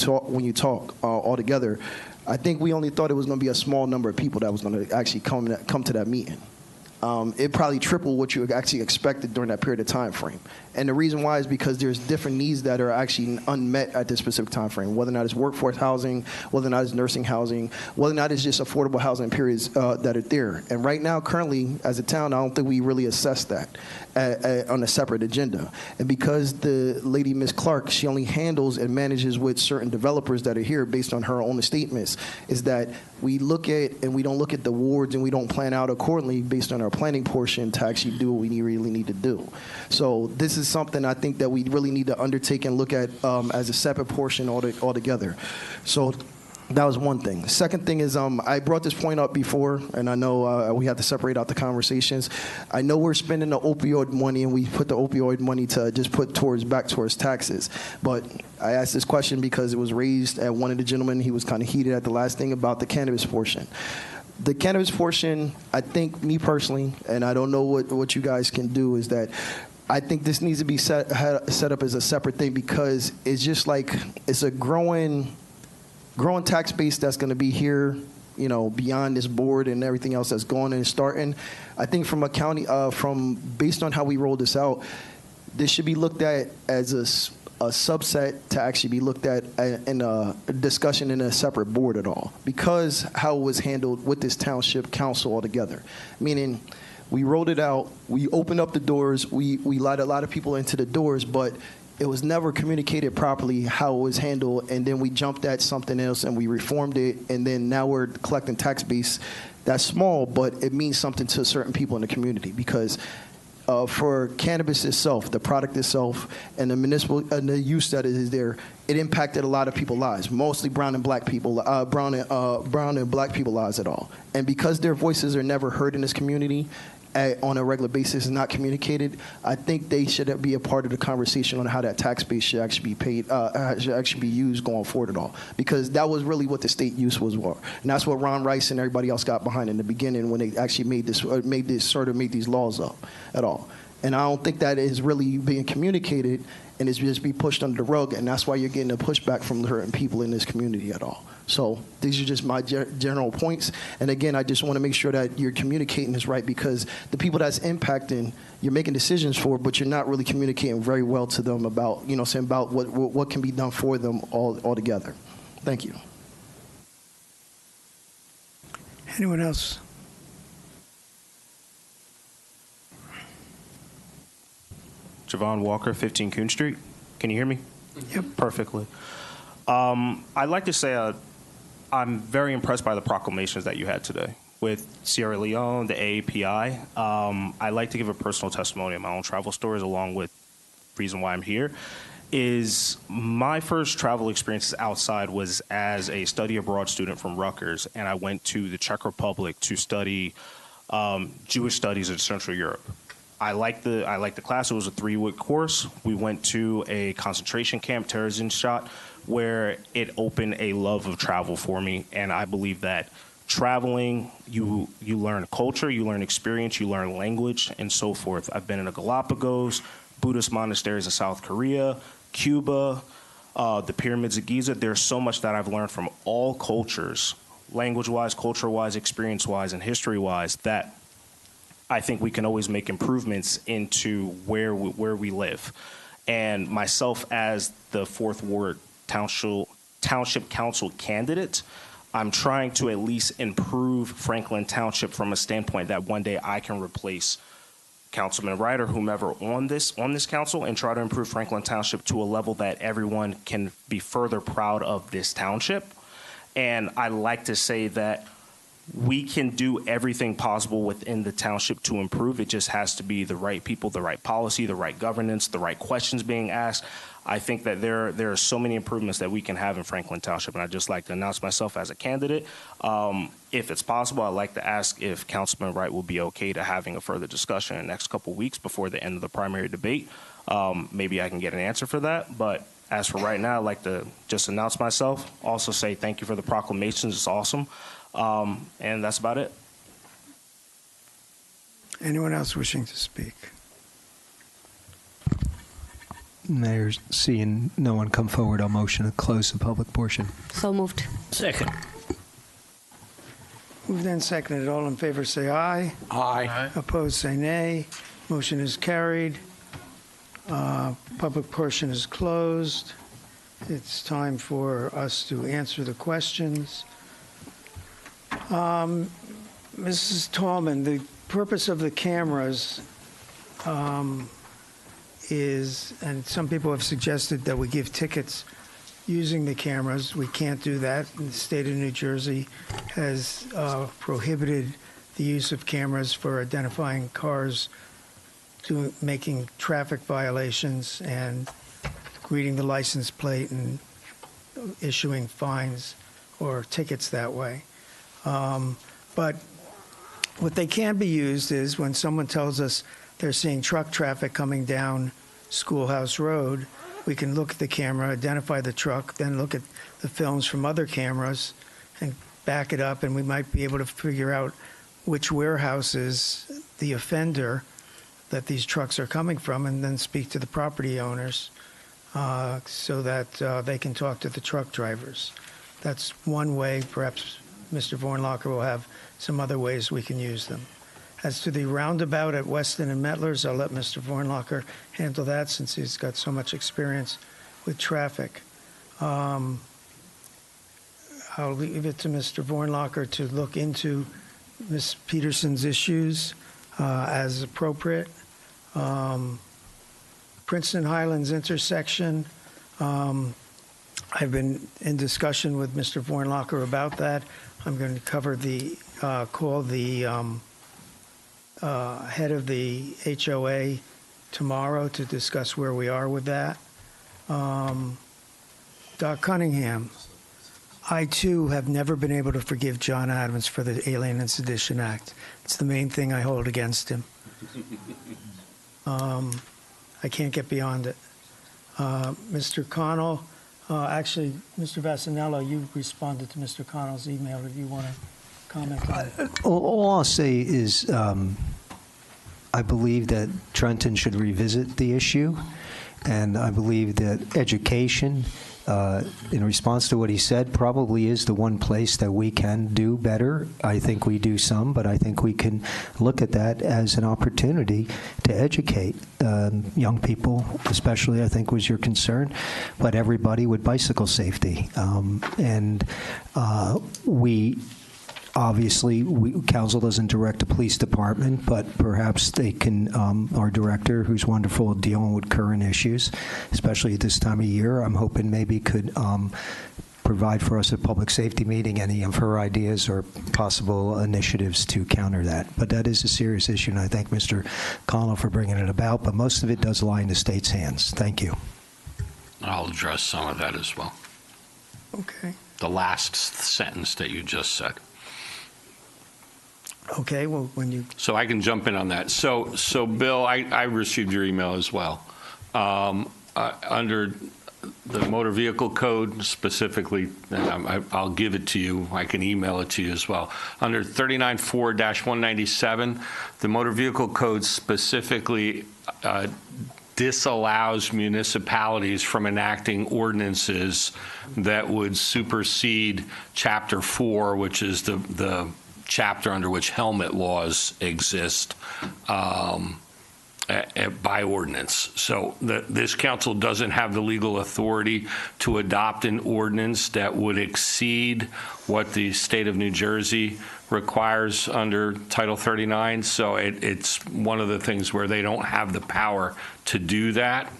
talk all together. I think we only thought it was going to be a small number of people that was going to actually come to that meeting. It probably tripled what you actually expected during that period of time frame. And the reason why is because there's different needs that are actually unmet at this specific time frame, whether or not it's workforce housing, whether or not it's nursing housing, whether or not it's just affordable housing periods that are there. And right now, currently, as a town, I don't think we really assess that on a separate agenda. And because the lady, Ms. Clark, she only handles and manages with certain developers that are here based on her own statements, is that we look at and we don't look at the wards and we don't plan out accordingly based on our planning portion to actually do what we really need to do. So this is something I think that we really need to undertake and look at as a separate portion altogether. So that was one thing. The second thing is I brought this point up before, and I know we have to separate out the conversations. I know we're spending the opioid money, and we put the opioid money to just put back towards taxes. But I asked this question because it was raised at one of the gentlemen. He was kind of heated at the last thing about the cannabis portion. The cannabis portion, I think, me personally, and I don't know what you guys can do, is that I think this needs to be set up as a separate thing because it's just like it's a growing tax base that's going to be here, you know, beyond this board and everything else that's going and starting. I think from a county, based on how we roll this out, this should be looked at as a subset to actually be looked at in a discussion in a separate board at all, because how it was handled with this township council altogether. Meaning, we rolled it out, we opened up the doors, we let a lot of people into the doors, but it was never communicated properly how it was handled, and then we jumped at something else and we reformed it, and then now we're collecting tax base that's small, but it means something to certain people in the community because for cannabis itself, the product itself, and the municipal and the use that is there, it impacted a lot of people's lives, mostly brown and black people, brown and black people lives at all. And because their voices are never heard in this community on a regular basis and not communicated, I think they should be a part of the conversation on how that tax base should actually be paid, should actually be used going forward at all. Because that was really what the state use was for. And that's what Ron Rice and everybody else got behind in the beginning when they actually made these laws up at all. And I don't think that is really being communicated and it's just be pushed under the rug, and that's why you're getting a pushback from certain people in this community at all. So these are just my general points. And again, I just want to make sure that you're communicating this right, because the people that's impacting, you're making decisions for, but you're not really communicating very well to them about, you know, saying about what can be done for them all together. Thank you. Anyone else? Javon Walker, 15 Coon Street. Can you hear me? Yep. Perfectly. I'd like to say I'm very impressed by the proclamations that you had today with Sierra Leone, the AAPI. I'd like to give a personal testimony of my own travel stories along with the reason why I'm here. Is my first travel experiences outside was as a study abroad student from Rutgers, and I went to the Czech Republic to study Jewish studies in Central Europe. I liked the class. It was a 3-week course. We went to a concentration camp, Theresienstadt, where it opened a love of travel for me. And I believe that traveling, you learn culture, you learn experience, you learn language, and so forth. I've been in the Galapagos, Buddhist monasteries in South Korea, Cuba, the pyramids of Giza. There's so much that I've learned from all cultures, language-wise, culture-wise, experience-wise, and history-wise, that I think we can always make improvements into where we live. And myself as the 4th Ward Township Council candidate, I'm trying to at least improve Franklin Township from a standpoint that one day I can replace Councilman Wright or whomever on this council and try to improve Franklin Township to a level that everyone can be further proud of this township. And I like to say that we can do everything possible within the township to improve. It just has to be the right people, the right policy, the right governance, the right questions being asked. I think that there are so many improvements that we can have in Franklin Township, and I'd just like to announce myself as a candidate. If it's possible, I'd like to ask if Councilman Wright will be okay to having a further discussion in the next couple weeks before the end of the primary debate. Maybe I can get an answer for that, but As for right now, I'd like to just announce myself, also say thank you for the proclamations. It's awesome. And that's about it. Anyone else wishing to speak? Mayor, seeing no one come forward, I'll motion to close the public portion. So moved. Second. Moved and seconded. All in favor say aye. Aye. Opposed say nay. Motion is carried. Public portion is closed. It's time for us to answer the questions. Mrs. Tallman, the purpose of the cameras is, and some people have suggested that we give tickets using the cameras. We can't do that. The state of New Jersey has prohibited the use of cameras for identifying cars, making traffic violations and reading the license plate and issuing fines or tickets that way. But what they can be used is when someone tells us they're seeing truck traffic coming down Schoolhouse Road, we can look at the camera, identify the truck, then look at the films from other cameras and back it up, and we might be able to figure out which warehouse is the offender that these trucks are coming from, and then speak to the property owners so that they can talk to the truck drivers. That's one way. Perhaps Mr. Vornlocker will have some other ways we can use them. As to the roundabout at Weston and Metlers, I'll let Mr. Vornlocker handle that since he's got so much experience with traffic. I'll leave it to Mr. Vornlocker to look into Ms. Peterson's issues as appropriate. Princeton Highlands intersection, I've been in discussion with Mr. Vornlocker about that. I'm going to cover call the head of the HOA tomorrow to discuss where we are with that. Doc Cunningham, I too have never been able to forgive John Adams for the Alien and Sedition Act. It's the main thing I hold against him. I can't get beyond it. Mr. Connell, actually, Mr. Vassanello, you responded to Mr. Connell's email. Do you want to comment on it? All I'll say is I believe that Trenton should revisit the issue, and I believe that education, in response to what he said, probably is the one place that we can do better. I think we do some, but I think we can look at that as an opportunity to educate young people, especially, I think was your concern, but everybody with bicycle safety. Obviously, council doesn't direct the police department, but perhaps they can, our director, who's wonderful at dealing with current issues, especially at this time of year, I'm hoping maybe could provide for us at public safety meeting any of her ideas or possible initiatives to counter that. But that is a serious issue, and I thank Mr. Connell for bringing it about, but most of it does lie in the state's hands. Thank you. I'll address some of that as well. Okay. The last sentence that you just said. Okay, well, when you... So I can jump in on that. So Bill, I received your email as well. Under the motor vehicle code specifically, and I'll give it to you. I can email it to you as well. Under 394-197, the motor vehicle code specifically disallows municipalities from enacting ordinances that would supersede Chapter 4, which is the chapter under which helmet laws exist by ordinance. So this council doesn't have the legal authority to adopt an ordinance that would exceed what the state of New Jersey requires under Title 39. So it's one of the things where they don't have the power to do that.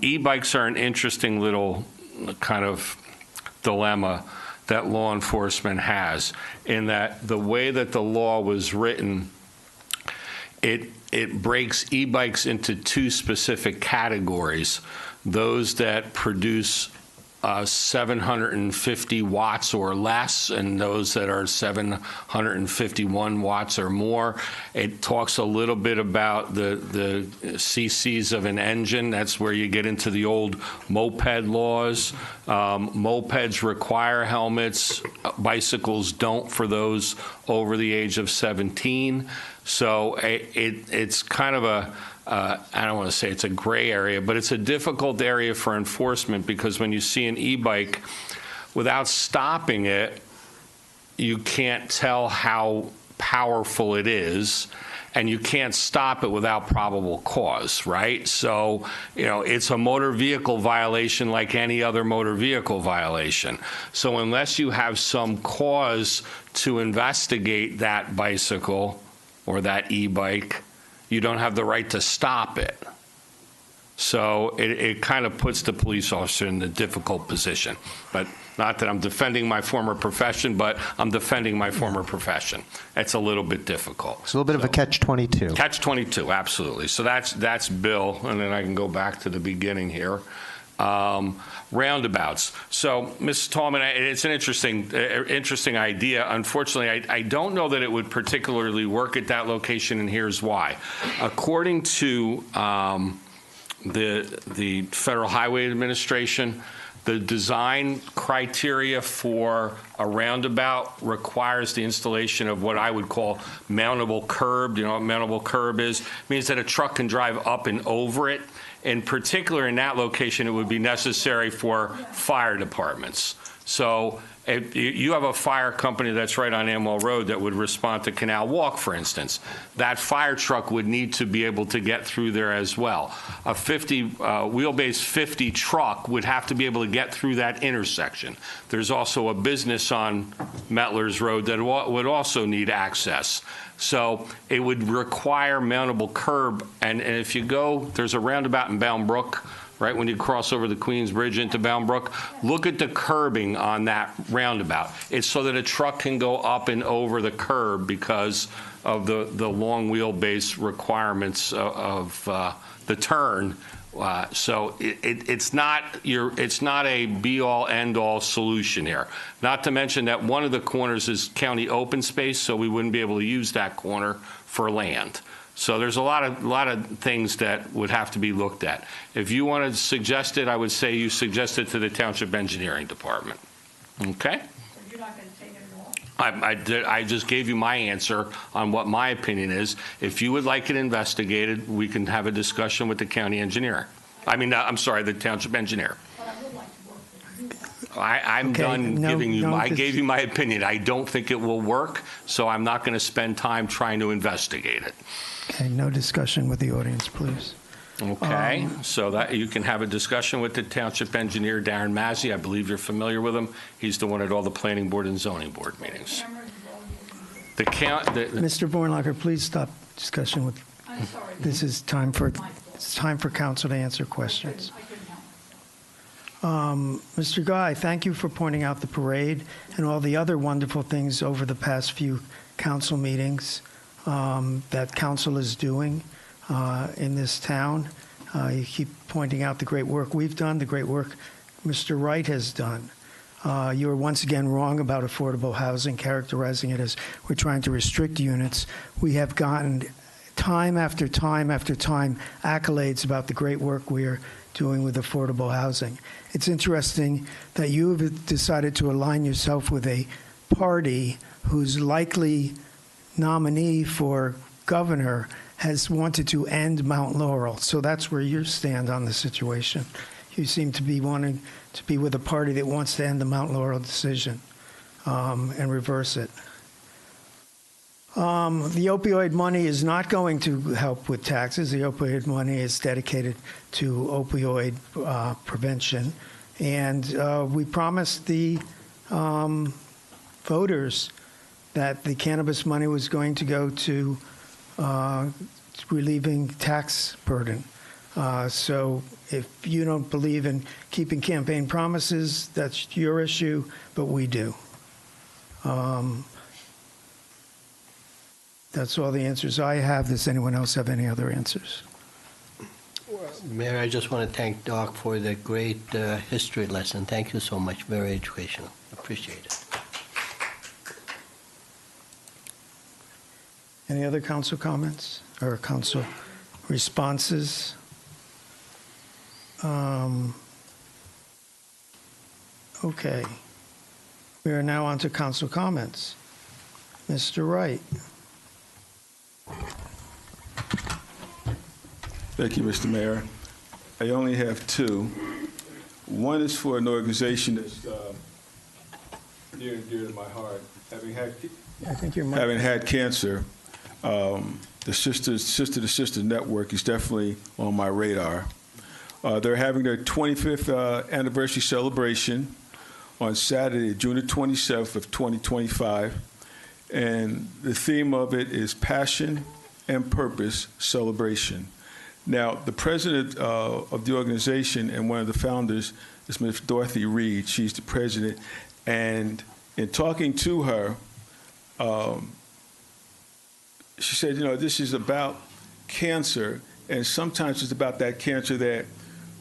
E-bikes are an interesting little kind of dilemma that law enforcement has, in that the way that the law was written, it breaks e-bikes into two specific categories: those that produce 750 watts or less, and those that are 751 watts or more. It talks a little bit about the CCs of an engine. That's where you get into the old moped laws. Mopeds require helmets. Bicycles don't for those over the age of 17. So it's kind of a I don't want to say it's a gray area, but it's a difficult area for enforcement, because when you see an e-bike, without stopping it, you can't tell how powerful it is, and you can't stop it without probable cause, right? So, it's a motor vehicle violation like any other motor vehicle violation. So unless you have some cause to investigate that bicycle or that e-bike, you don't have the right to stop it. So it kind of puts the police officer in a difficult position. But not that I'm defending my former profession, but I'm defending my former profession. It's a little bit difficult. It's a little bit of a catch-22. Catch-22, absolutely. So that's Bill, and then I can go back to the beginning here. Roundabouts. So, Ms. Tallman, it's an interesting idea. Unfortunately, I don't know that it would particularly work at that location, and here's why. According to the Federal Highway Administration, the design criteria for a roundabout requires the installation of what I would call mountable curb. You know what mountable curb is? It means that a truck can drive up and over it. In particular, in that location, it would be necessary for fire departments. So if you have a fire company that's right on Amwell Road that would respond to Canal Walk, for instance. That fire truck would need to be able to get through there as well. A wheelbase 50 truck would have to be able to get through that intersection. There's also a business on Metlers Road that would also need access. So it would require mountable curb, and if you go, there's a roundabout in Bound Brook, right when you cross over the Queens Bridge into Bound Brook, look at the curbing on that roundabout. It's so that a truck can go up and over the curb because of the long wheelbase requirements of the turn. So it's not a be-all, end-all solution here. Not to mention that one of the corners is county open space, so we wouldn't be able to use that corner for land. So there's a lot of things that would have to be looked at. If you want to suggest it, I would say you suggest it to the Township Engineering Department. Okay? So you're not going to take it at all? I just gave you my answer on what my opinion is. If you would like it investigated, we can have a discussion with the county engineer. I'm sorry, the township engineer. But I would like to work with you. I'm Okay, done no, giving you. no, I this- gave you my opinion. I don't think it will work, so I'm not going to spend time trying to investigate it. Okay, no discussion with the audience, please. Okay, so that you can have a discussion with the township engineer, Darren Mazzi. I believe you're familiar with him. He's the one at all the planning board and zoning board meetings. Mr. Bornlacher, please stop discussion with. I'm sorry. This is time for council to answer questions. Mr. Guy, thank you for pointing out the parade and all the other wonderful things over the past few council meetings that council is doing in this town. You keep pointing out the great work we've done, the great work Mr. Wright has done. You are once again wrong about affordable housing, characterizing it as we're trying to restrict units. We have gotten time after time after time accolades about the great work we are doing with affordable housing. It's interesting that you have decided to align yourself with a party whose likely nominee for governor has wanted to end Mount Laurel. So that's where you stand on the situation. You seem to be wanting to be with a party that wants to end the Mount Laurel decision and reverse it. The opioid money is not going to help with taxes. The opioid money is dedicated to opioid prevention. And we promised the voters that the cannabis money was going to go to relieving tax burden. So if you don't believe in keeping campaign promises, that's your issue, but we do. That's all the answers I have. Does anyone else have any other answers? Mayor, I just want to thank Doc for the great history lesson. Thank you so much. Very educational. Appreciate it. Any other council comments or council responses? Okay. We are now on to council comments. Mr. Wright. Thank you, Mr. Mayor. I only have two. One is for an organization that's near and dear to my heart. Having had cancer, the Sister to Sister Network is definitely on my radar. They're having their 25th anniversary celebration on Saturday, June the 27th of 2025. And the theme of it is Passion and Purpose Celebration. Now, the president of the organization and one of the founders is Ms. Dorothy Reed. She's the president. And in talking to her, she said, you know, this is about cancer, and sometimes it's about that cancer that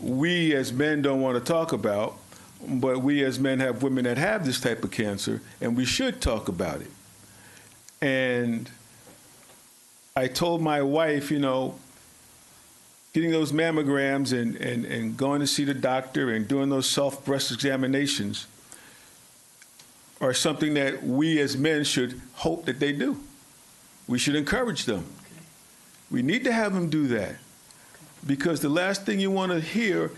we as men don't want to talk about, but we as men have women that have this type of cancer, and we should talk about it. And I told my wife, you know, getting those mammograms and going to see the doctor and doing those self-breast examinations are something that we as men should hope that they do. We should encourage them. We need to have them do that, because the last thing you want to hear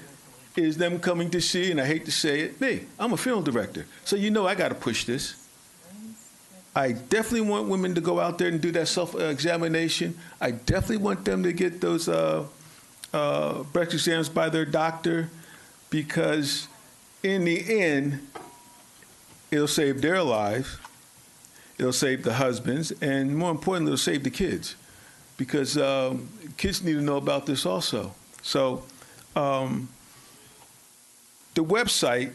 is them coming to see, and I hate to say it, me, I'm a funeral director, so you know I got to push this. I definitely want women to go out there and do that self-examination. I definitely want them to get those breast exams by their doctor, because in the end, it'll save their lives, it'll save the husbands, and more importantly, it'll save the kids, because kids need to know about this also. So the website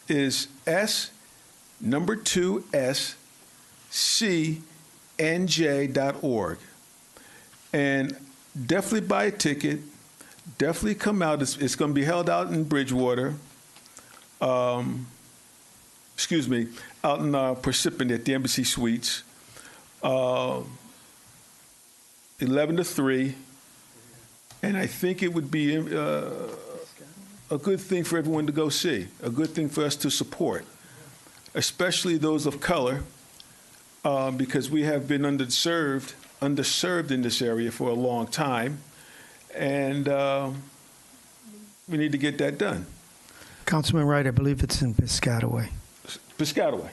is s2scnj.org. And definitely buy a ticket. Definitely come out. It's going to be held out in Bridgewater. Out in Parsippany at the Embassy Suites. 11 to 3. And I think it would be a good thing for everyone to go see, a good thing for us to support, especially those of color, because we have been underserved in this area for a long time, and we need to get that done. Councilman Wright, I believe it's in Piscataway. Piscataway.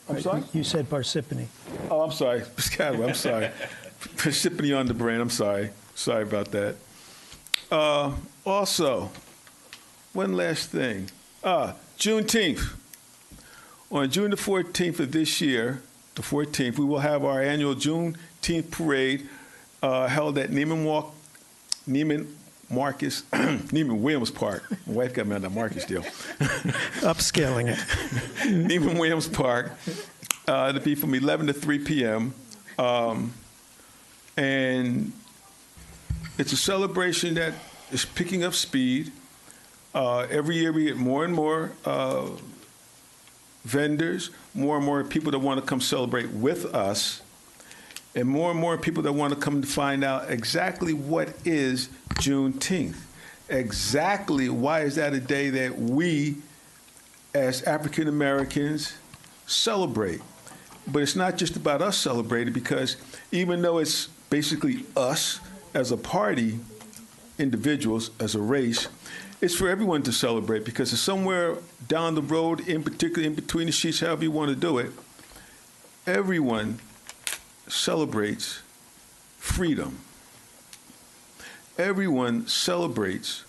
I'm sorry? You said Parsippany. Oh, I'm sorry. Piscataway, I'm sorry. Parsippany on the brain, I'm sorry. Sorry about that. Also, one last thing. Juneteenth. On June the 14th of this year, the 14th, we will have our annual Juneteenth parade held at Neiman Williams Park. My wife got me on that Marcus deal. Upscaling it. Neiman Williams Park. It'll be from 11 to 3 p.m. And it's a celebration that is picking up speed. Every year we get more and more vendors, more and more people that want to come celebrate with us, and more people that want to come to find out exactly what is Juneteenth. Exactly why is that a day that we, as African Americans, celebrate. But it's not just about us celebrating, because even though it's basically us as a party, individuals, as a race, it's for everyone to celebrate, because it's somewhere down the road, in particular in between the sheets, however you want to do it, everyone celebrates freedom. Everyone celebrates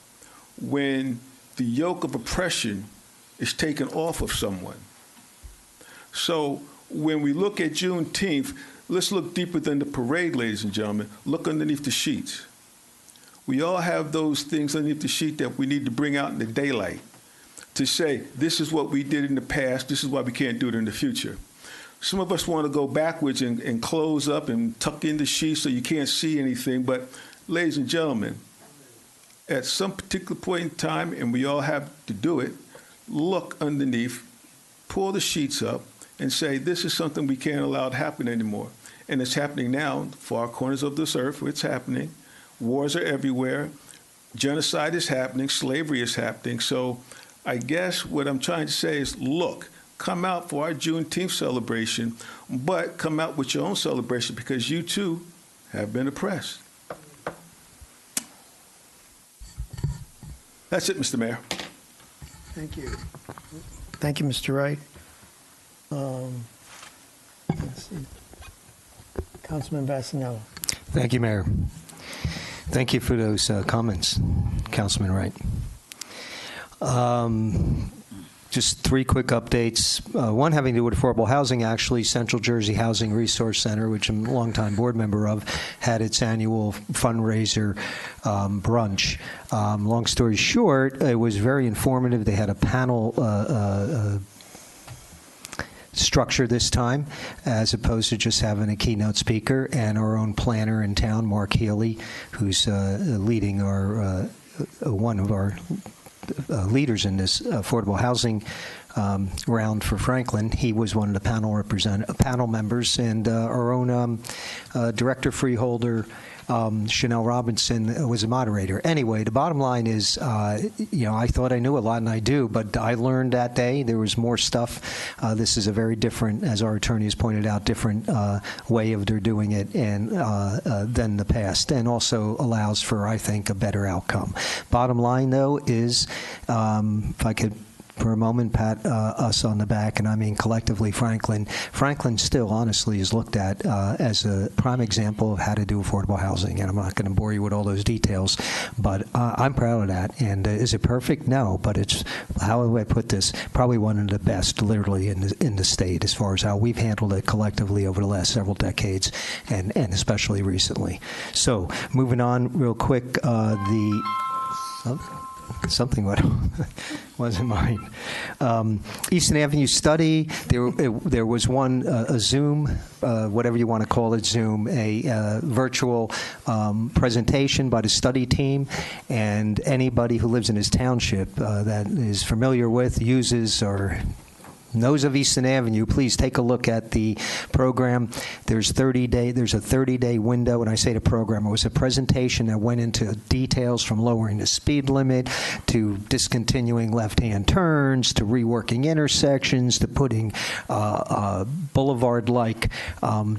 when the yoke of oppression is taken off of someone. So when we look at Juneteenth, let's look deeper than the parade, ladies and gentlemen. Look underneath the sheets. We all have those things underneath the sheet that we need to bring out in the daylight to say, this is what we did in the past, this is why we can't do it in the future. Some of us want to go backwards and close up and tuck in the sheets so you can't see anything, but ladies and gentlemen, at some particular point in time, and we all have to do it, look underneath, pull the sheets up, and say, this is something we can't allow to happen anymore. And it's happening now, far corners of this earth, it's happening. Wars are everywhere. Genocide is happening. Slavery is happening. So I guess what I'm trying to say is, look, come out for our Juneteenth celebration, but come out with your own celebration because you too have been oppressed. That's it, Mr. Mayor. Thank you. Thank you, Mr. Wright. Let's see. Councilman Vassanello. Thank you, Mayor. Thank you for those comments, Councilman Wright. Just three quick updates. One having to do with affordable housing, actually. Central Jersey Housing Resource Center, which I'm a longtime board member of, had its annual fundraiser brunch. Long story short, it was very informative. They had a panel structure this time, as opposed to just having a keynote speaker, and our own planner in town, Mark Healy, who's leading our one of our leaders in this affordable housing round for Franklin. He was one of the panel members, and our own director freeholder, Chanel Robinson, was a moderator. Anyway, the bottom line is, I thought I knew a lot, and I do, but I learned that day there was more stuff. This is a very different, as our attorney has pointed out, different way of their doing it and than the past, and also allows for, I think, a better outcome. Bottom line, though, is if I could for a moment pat us on the back, and I mean collectively Franklin. Franklin still, honestly, is looked at as a prime example of how to do affordable housing, and I'm not going to bore you with all those details, but I'm proud of that. And is it perfect? No, but it's, how do I put this, probably one of the best, literally, in the state as far as how we've handled it collectively over the last several decades, and especially recently. So, moving on real quick, something wasn't mine. Eastern Avenue study. There was one a Zoom, whatever you want to call it, Zoom, a virtual presentation by the study team, and anybody who lives in this township that is familiar with, uses, or knows of Eastern Avenue, please take a look at the program. There's a 30-day window, and I say the program, it was a presentation that went into details from lowering the speed limit to discontinuing left-hand turns to reworking intersections to putting boulevard-like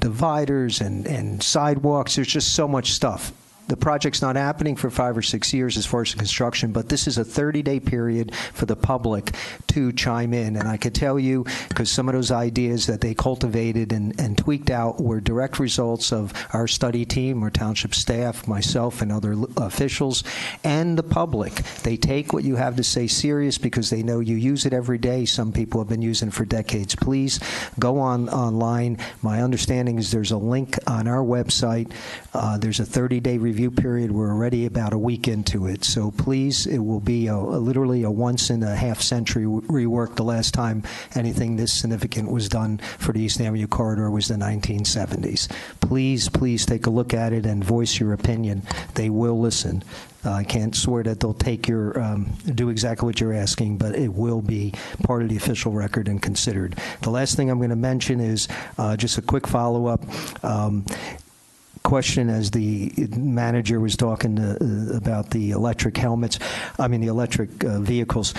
dividers and sidewalks. There's just so much stuff. The project's not happening for 5 or 6 years as far as construction, but this is a 30-day period for the public to chime in. And I could tell you, because some of those ideas that they cultivated and tweaked out were direct results of our study team, our township staff, myself, and other officials, and the public. They take what you have to say serious because they know you use it every day. Some people have been using it for decades. Please go online. My understanding is there's a link on our website. There's a 30-day review period. We're already about a week into it. So please, it will be literally a once-in-a-half-century rework. The last time anything this significant was done for the Eastern Avenue corridor was the 1970s. Please take a look at it and voice your opinion. They will listen. I can't swear that they'll take your, do exactly what you're asking, but it will be part of the official record and considered. The last thing I'm going to mention is just a quick follow-up. Question as the manager was talking about the electric vehicles.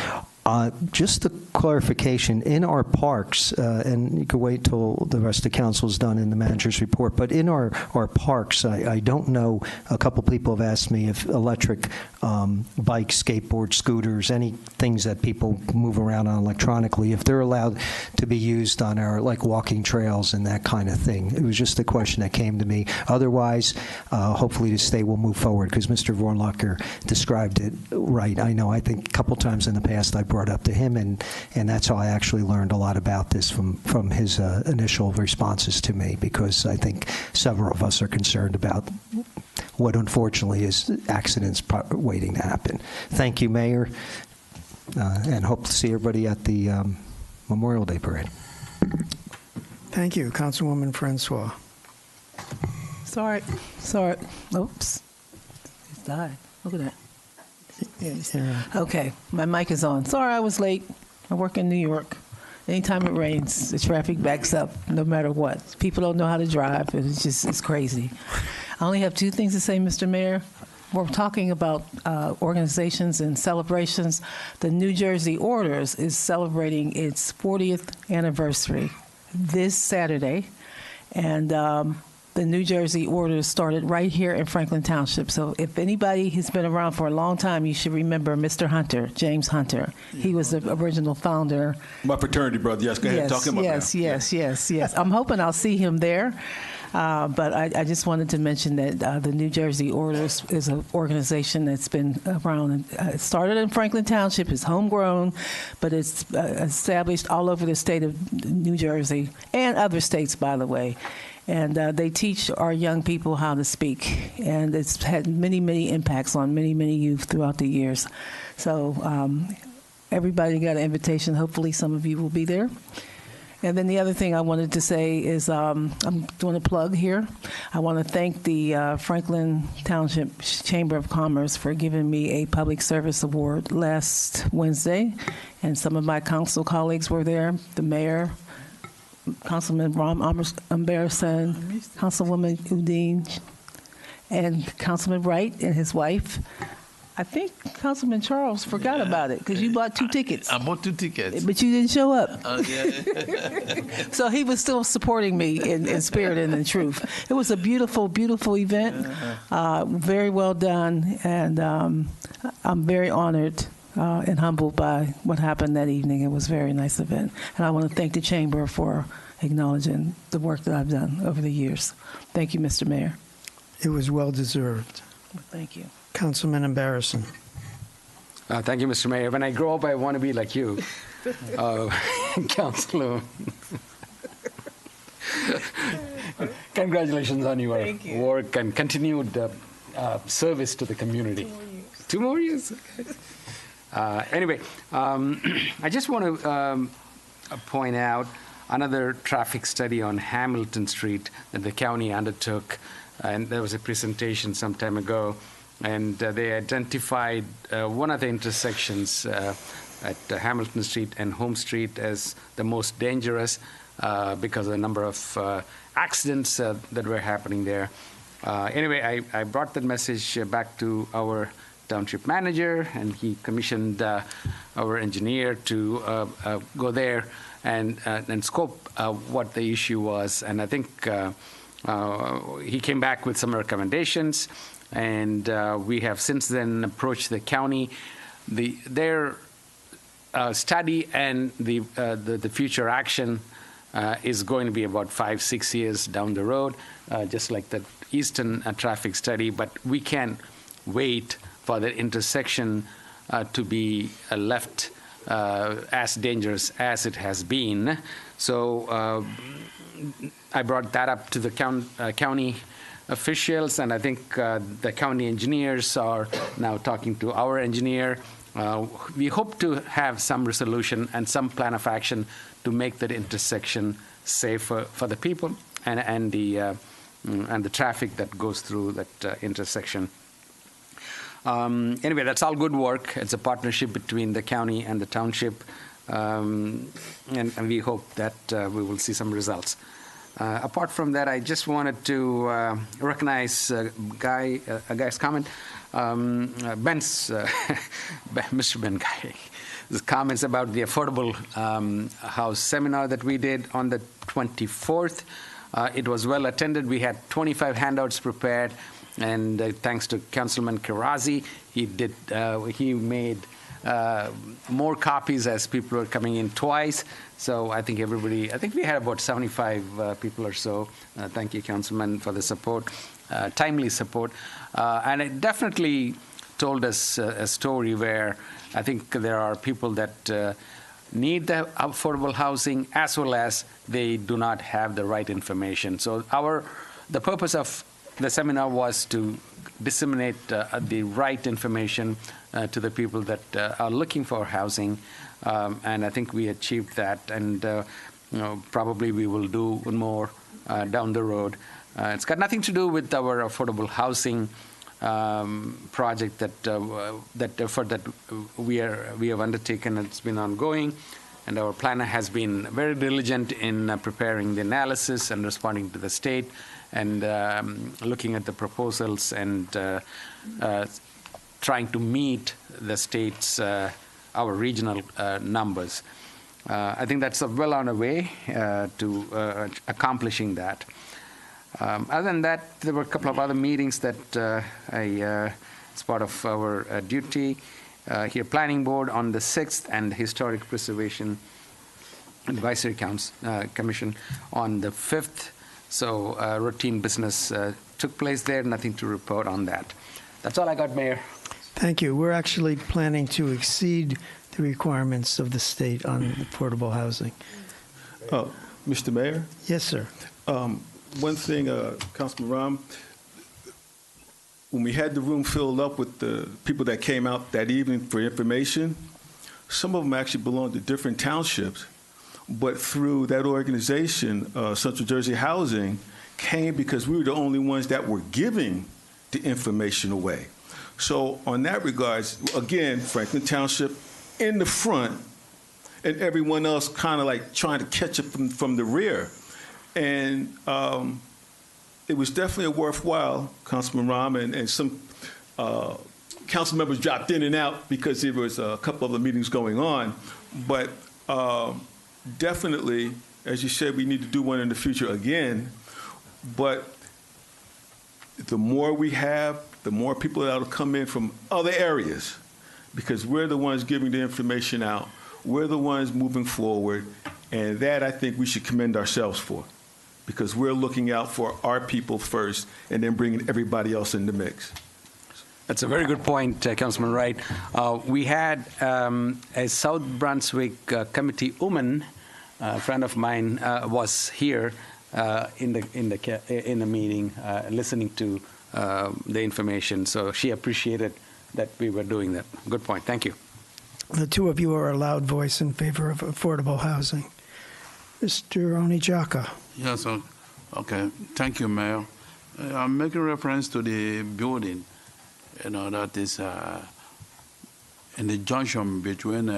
Just a clarification, in our parks, and you can wait till the rest of the council is done in the manager's report, but in our parks, I don't know, a couple people have asked me if electric bikes, skateboards, scooters, any things that people move around on electronically, if they're allowed to be used on our, like, walking trails and that kind of thing. It was just a question that came to me. Otherwise, hopefully the state will move forward, because Mr. Vornlacher described it right. I think a couple times in the past I brought up to him, and that's how I actually learned a lot about this from his initial responses to me, because I think several of us are concerned about what unfortunately is accidents waiting to happen. Thank you, Mayor, and hope to see everybody at the Memorial Day parade. Thank you, Councilwoman Francois. Sorry. Oops. He's died. Look at that. Yeah. Okay, my mic is on. Sorry I was late. I work in New York. Anytime it rains, the traffic backs up no matter what. People don't know how to drive, and it's crazy. I only have two things to say, Mr. Mayor. We're talking about organizations and celebrations. The New Jersey Orders is celebrating its 40th anniversary this Saturday, and the New Jersey Orders started right here in Franklin Township. So if anybody has been around for a long time, you should remember Mr. Hunter, James Hunter. He was the original founder. My fraternity brother. Yes, go ahead. Talk him up. Yes. I'm hoping I'll see him there. But I just wanted to mention that the New Jersey Orders is an organization that's been around. It started in Franklin Township. It's homegrown, but it's established all over the state of New Jersey and other states, by the way. And they teach our young people how to speak. And it's had many, many impacts on many, many youth throughout the years. So everybody got an invitation. Hopefully some of you will be there. And then the other thing I wanted to say is I'm doing a plug here. I want to thank the Franklin Township Chamber of Commerce for giving me a public service award last Wednesday. And some of my council colleagues were there, the mayor, Councilman Ram Amberson, Councilwoman Udine, and Councilman Wright and his wife. I think Councilman Charles forgot about it because you bought 2 tickets. I bought 2 tickets. But you didn't show up. Yeah. So he was still supporting me in spirit and in truth. It was a beautiful, beautiful event, very well done, and I'm very honored and humbled by what happened that evening. It was a very nice event. And I want to thank the Chamber for acknowledging the work that I've done over the years. Thank you, Mr. Mayor. It was well deserved. Thank you. Councilman Embarrasson. Thank you, Mr. Mayor. When I grow up, I want to be like you, Councilor. Congratulations on your work and continued service to the community. 2 more years. Anyway, I just want to point out another traffic study on Hamilton Street that the county undertook, and there was a presentation some time ago, and they identified one of the intersections at Hamilton Street and Home Street as the most dangerous because of the number of accidents that were happening there. Anyway, I brought that message back to our township manager, and he commissioned our engineer to go there and scope what the issue was. And I think he came back with some recommendations, and we have since then approached the county. Their study and the future action is going to be about 5-6 years down the road, just like the Eastern traffic study, but we can't wait for the intersection to be left as dangerous as it has been. So I brought that up to the county officials, and I think the county engineers are now talking to our engineer. We hope to have some resolution and some plan of action to make that intersection safer for the people and the traffic that goes through that intersection. Anyway, that's all good work. It's a partnership between the county and the township, and we hope that we will see some results. Apart from that, I just wanted to recognize a guy's comment. Ben's, Mr. Ben Guy, his comments about the affordable house seminar that we did on the 24th. It was well attended. We had 25 handouts prepared, and thanks to Councilman Kirazi, he made more copies as people were coming in twice. So I think we had about 75 people or so. Thank you, Councilman, for the support, timely support. And it definitely told us a story where I think there are people that need the affordable housing as well as they do not have the right information. So the purpose of the seminar was to disseminate the right information to the people that are looking for housing, and I think we achieved that, and probably we will do one more down the road. It's got nothing to do with our affordable housing project that effort that we have undertaken. It's been ongoing, and our planner has been very diligent in preparing the analysis and responding to the state, and looking at the proposals and trying to meet the state's our regional numbers. I think that's well on our way to accomplishing that. Other than that, there were a couple of other meetings that as part of our duty here, Planning Board on the 6th and Historic Preservation Advisory Commission on the 5th. So routine business took place there, nothing to report on that. That's all I got, Mayor. Thank you. We're actually planning to exceed the requirements of the state on affordable housing. Mr. Mayor? Yes, sir. One thing, Councilman Ram, when we had the room filled up with the people that came out that evening for information, some of them actually belonged to different townships, but through that organization, Central Jersey Housing, came because we were the only ones that were giving the information away. So on that regards, again, Franklin Township in the front, and everyone else kind of like trying to catch up from the rear. And it was definitely a worthwhile, Councilman Ram, and some council members dropped in and out because there was a couple of the meetings going on. But definitely, as you said, we need to do one in the future again. But the more we have, the more people that will come in from other areas, because we're the ones giving the information out. We're the ones moving forward, and that I think we should commend ourselves for, because we're looking out for our people first and then bringing everybody else in the mix. That's a very good point, Councilman Wright. We had a South Brunswick committee woman, a friend of mine, was here in the meeting, listening to the information. So she appreciated that we were doing that. Good point. Thank you. The two of you are a loud voice in favor of affordable housing. Mr. Onijaka. Yes, okay. Thank you, Mayor. I'm making reference to the building, that is in the junction between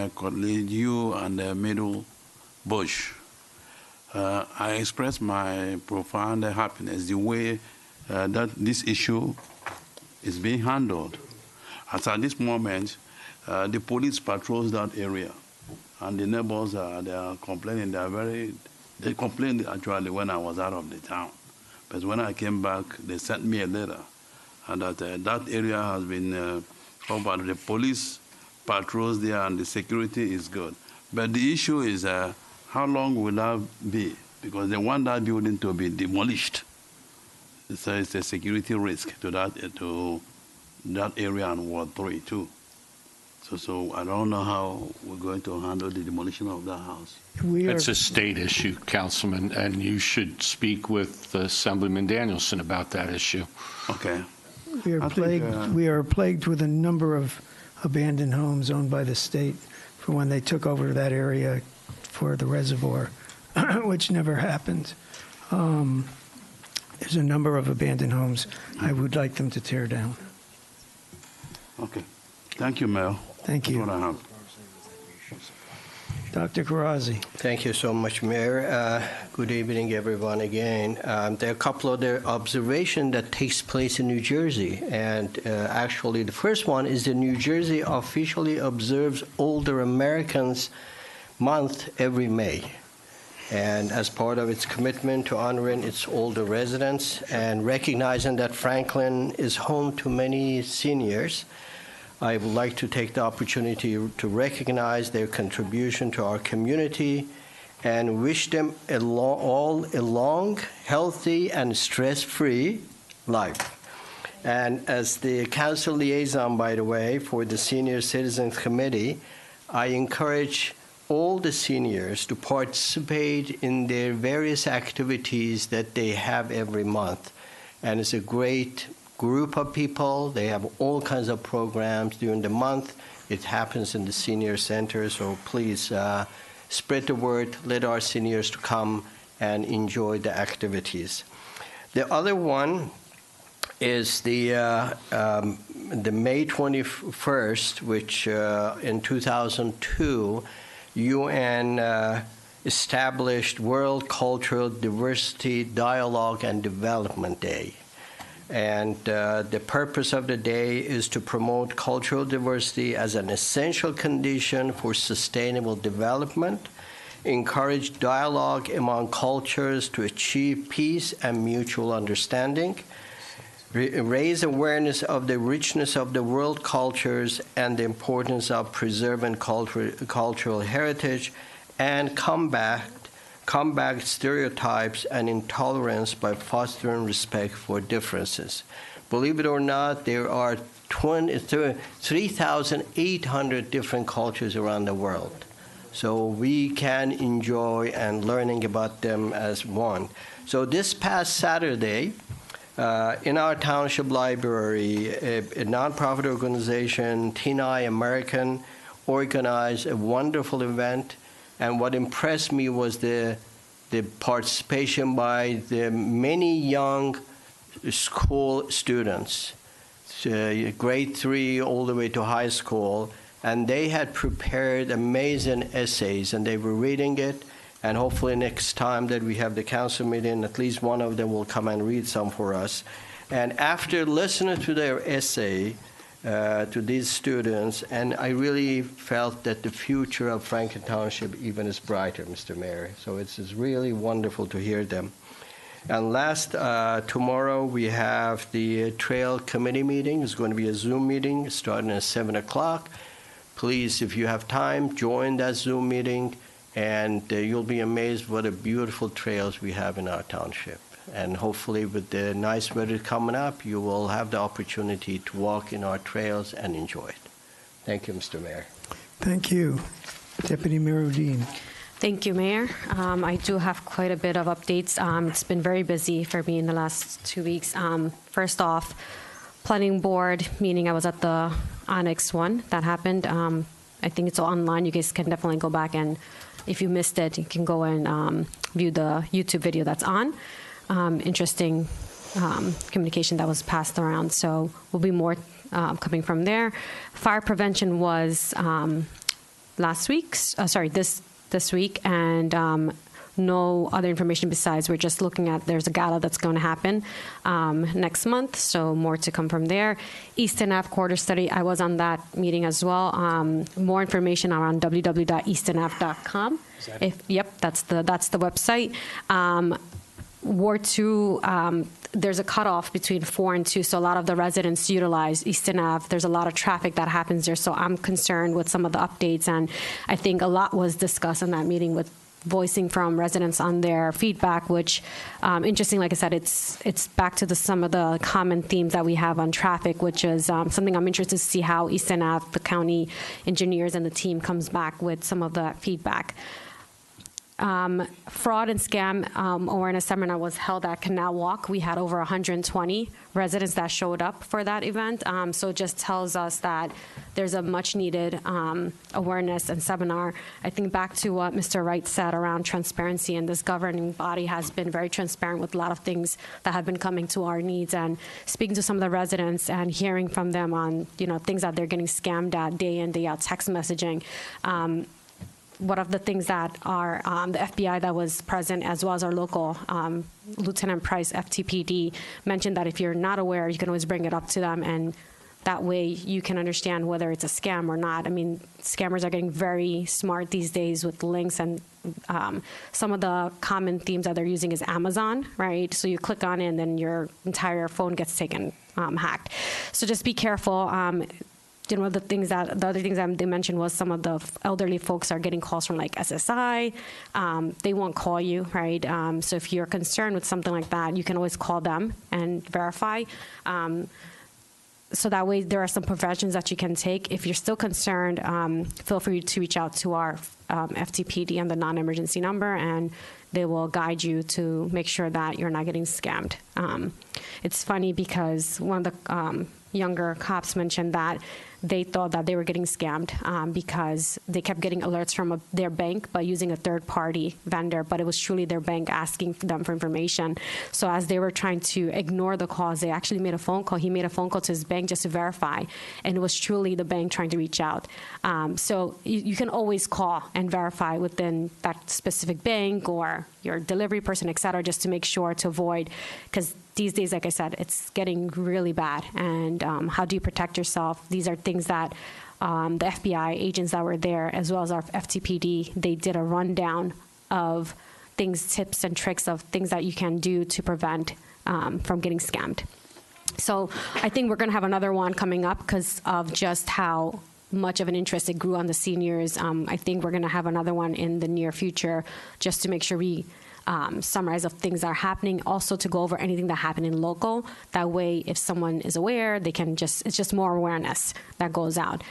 you and the Middle Bush. I express my profound happiness the way that this issue is being handled. As at this moment, the police patrols that area, and the neighbors they are complaining. They complained actually when I was out of the town, but when I came back, they sent me a letter, and that area has been covered. The police patrols there, and the security is good. But the issue is how long will that be? Because they want that building to be demolished. So it's a security risk to that area and Ward 3 too. So I don't know how we're going to handle the demolition of that house. It's a state issue, Councilman, and you should speak with Assemblyman Danielson about that issue. Okay. We are plagued with a number of abandoned homes owned by the state for when they took over that area for the reservoir, which never happened. There's a number of abandoned homes I would like them to tear down. Okay. Thank you, Mayor. Thank you. That's what I have. Dr. Karazi. Thank you so much, Mayor. Good evening, everyone, again. There are a couple of other observations that takes place in New Jersey. And actually, the first one is that New Jersey officially observes Older Americans Month every May. And as part of its commitment to honoring its older residents and recognizing that Franklin is home to many seniors, I would like to take the opportunity to recognize their contribution to our community and wish them all a long, healthy, and stress-free life. And as the council liaison, by the way, for the Senior Citizens Committee, I encourage all the seniors to participate in their various activities that they have every month. And it's a great group of people. They have all kinds of programs during the month. It happens in the senior center, so please spread the word. Let our seniors come and enjoy the activities. The other one is the May 21st, which in 2002, UN established World Cultural Diversity Dialogue and Development Day. And the purpose of the day is to promote cultural diversity as an essential condition for sustainable development, encourage dialogue among cultures to achieve peace and mutual understanding, raise awareness of the richness of the world cultures and the importance of preserving cultural heritage, and combat stereotypes and intolerance by fostering respect for differences. Believe it or not, there are 3,800 different cultures around the world. So we can enjoy and learning about them as one. So this past Saturday, in our township library, a nonprofit organization, TNI American, organized a wonderful event. And what impressed me was the participation by the many young school students, grade 3 all the way to high school, and they had prepared amazing essays, and they were reading it, and hopefully next time that we have the council meeting, at least one of them will come and read some for us. And after listening to their essay, to these students, and I really felt that the future of Franklin Township even is brighter, Mr. Mayor. So it's really wonderful to hear them. And tomorrow we have the Trail Committee meeting. It's going to be a Zoom meeting starting at 7 o'clock. Please, if you have time, join that Zoom meeting, and you'll be amazed what a beautiful trails we have in our township. And hopefully with the nice weather coming up, you will have the opportunity to walk in our trails and enjoy it. Thank you, Mr. Mayor. Thank you. Deputy Mayor Udine. Thank you, Mayor. I do have quite a bit of updates. It's been very busy for me in the last 2 weeks. First off, planning board meeting, I was at the Onyx one that happened. I think it's online. You guys can definitely go back, and if you missed it, you can go and view the YouTube video that's on. Interesting communication that was passed around. So will be more coming from there. Fire prevention was this week, and no other information besides we're just looking at there's a gala that's going to happen next month, so more to come from there. Easton Ave quarter study, I was on that meeting as well. More information around www.eastonave.com. Yep, that's the website. Ward 2, there's a cutoff between 4 and 2, so a lot of the residents utilize Easton Ave. There's a lot of traffic that happens there, so I'm concerned with some of the updates, and I think a lot was discussed in that meeting with voicing from residents on their feedback, which, interesting, like I said, it's back to some of the common themes that we have on traffic, which is something I'm interested to see how Easton Ave, the county engineers and the team comes back with some of the feedback. Fraud and scam awareness seminar was held at Canal Walk. We had over 120 residents that showed up for that event. So it just tells us that there's a much needed awareness and seminar. I think back to what Mr. Wright said around transparency, and this governing body has been very transparent with a lot of things that have been coming to our needs, and speaking to some of the residents and hearing from them on, things that they're getting scammed at day in, day out, text messaging. One of the things that are the FBI that was present, as well as our local Lieutenant Price, FTPD, mentioned that if you're not aware, you can always bring it up to them, and that way you can understand whether it's a scam or not. I mean, scammers are getting very smart these days with links, and some of the common themes that they're using is Amazon, right? So you click on it, and then your entire phone gets taken, hacked. So just be careful. The other things that they mentioned was some of the elderly folks are getting calls from like SSI. They won't call you, right? So if you're concerned with something like that, you can always call them and verify. So that way there are some preventions that you can take. If you're still concerned, feel free to reach out to our FTPD on the non-emergency number, and they will guide you to make sure that you're not getting scammed. It's funny because one of the younger cops mentioned that they thought that they were getting scammed because they kept getting alerts from their bank by using a third-party vendor, but it was truly their bank asking them for information. So as they were trying to ignore the calls, they actually made a phone call. He made a phone call to his bank just to verify, and it was truly the bank trying to reach out. So you can always call and verify within that specific bank or your delivery person, et cetera, just to make sure to avoid, because these days, like I said, it's getting really bad. And how do you protect yourself? These are things that the FBI agents that were there, as well as our FTPD, they did a rundown of things, tips and tricks of things that you can do to prevent from getting scammed. So I think we're going to have another one coming up because of just how much of an interest it grew on the seniors. I think we're going to have another one in the near future just to make sure we summarize of things that are happening, also to go over anything that happened in local. That way, if someone is aware, they can it's just more awareness that goes out.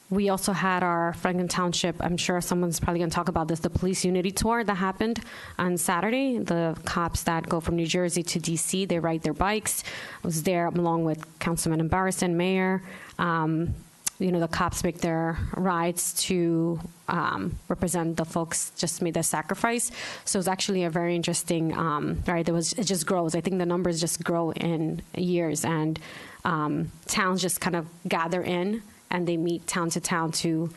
We also had our Franklin Township, I'm sure someone's probably going to talk about this, the police unity tour that happened on Saturday. The cops that go from New Jersey to DC, they ride their bikes. I was there along with Councilman Barrison, Mayor. The cops make their rides to represent the folks just made the sacrifice. So it's actually a very interesting ride. It just grows. I think the numbers just grow in years, and towns just kind of gather in, and they meet town to town to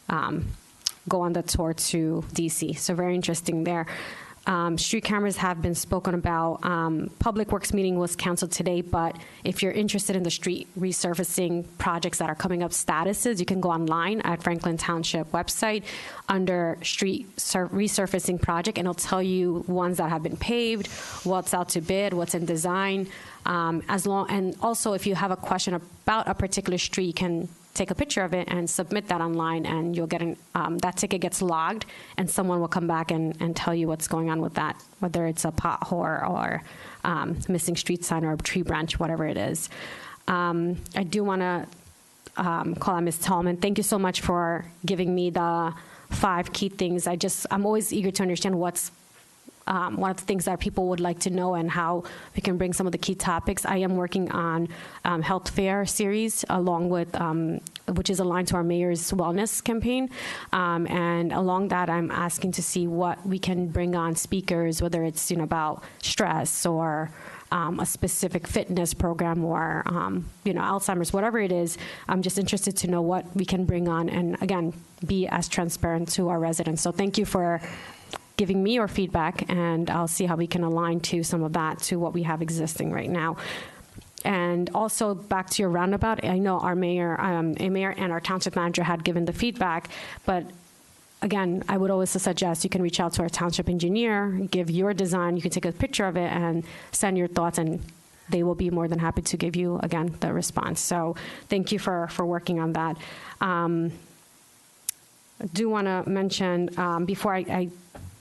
go on the tour to DC. So very interesting there. Street cameras have been spoken about. Public Works meeting was canceled today, but if you're interested in the street resurfacing projects that are coming up statuses, you can go online at Franklin Township website under street resurfacing project, and it'll tell you ones that have been paved, what's out to bid, what's in design. And also, if you have a question about a particular street, you can take a picture of it and submit that online, and you'll get that ticket gets logged, and someone will come back and tell you what's going on with that, whether it's a pothole or missing street sign or a tree branch, whatever it is. I do want to call on Ms. Tallman. Thank you so much for giving me the 5 key things. I'm always eager to understand what's one of the things that people would like to know and how we can bring some of the key topics. I am working on health fair series along with, which is aligned to our mayor's wellness campaign. And along that, I'm asking to see what we can bring on speakers, whether it's about stress or a specific fitness program or Alzheimer's, whatever it is. I'm just interested to know what we can bring on and, again, be as transparent to our residents. So thank you for giving me your feedback, and I'll see how we can align to some of that to what we have existing right now. And also back to your roundabout, I know our mayor and our township manager had given the feedback, but again, I would always suggest you can reach out to our township engineer, give your design, you can take a picture of it and send your thoughts, and they will be more than happy to give you, again, the response. So thank you for working on that. I do want to mention, before I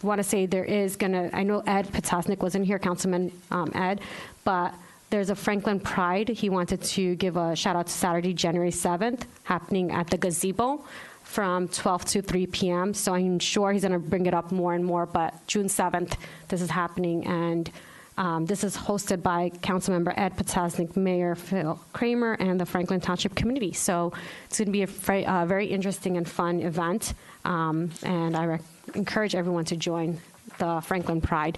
want to say there is I know Ed Potasnik wasn't here, Councilman Ed, but there's a Franklin Pride. He wanted to give a shout out to Saturday, January 7th, happening at the gazebo from 12 to 3 p.m. So I'm sure he's going to bring it up more and more, but June 7th, this is happening, and this is hosted by Councilmember Ed Potasnik, Mayor Phil Kramer, and the Franklin Township community. So it's going to be a very interesting and fun event, and I encourage everyone to join the Franklin Pride.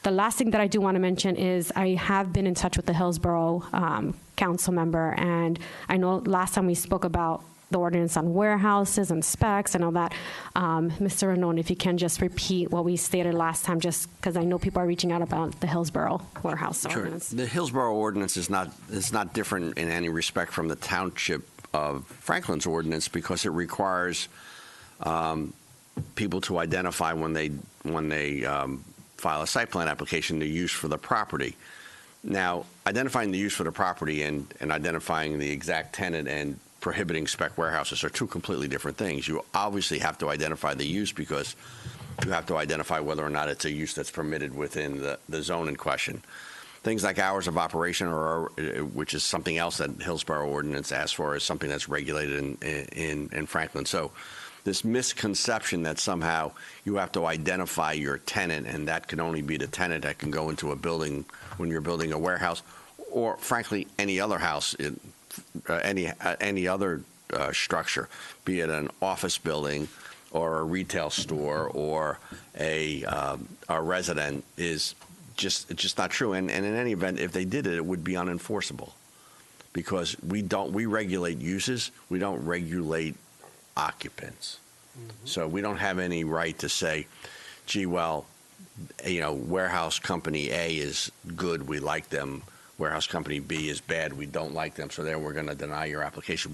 The last thing that I do want to mention is I have been in touch with the Hillsborough council member, and I know last time we spoke about the ordinance on warehouses and specs and all that. Mr. Ranon, if you can just repeat what we stated last time, just because I know people are reaching out about the Hillsborough warehouse ordinance. The Hillsborough ordinance is not different in any respect from the Township of Franklin's ordinance, because it requires people to identify when they file a site plan application the use for the property. Now, identifying the use for the property and identifying the exact tenant and prohibiting spec warehouses are two completely different things. You obviously have to identify the use because you have to identify whether or not it's a use that's permitted within the zone in question. Things like hours of operation, which is something else that Hillsborough ordinance asks for, is something that's regulated in Franklin. So this misconception that somehow you have to identify your tenant, and that can only be the tenant that can go into a building when you're building a warehouse, or frankly any other house any other structure, be it an office building or a retail store or a resident, is just not true. And in any event, if they did it, it would be unenforceable, because we regulate uses, we don't regulate occupants. So we don't have any right to say, gee, well, warehouse company A is good, we like them. Warehouse company B is bad, we don't like them, so then we're going to deny your application.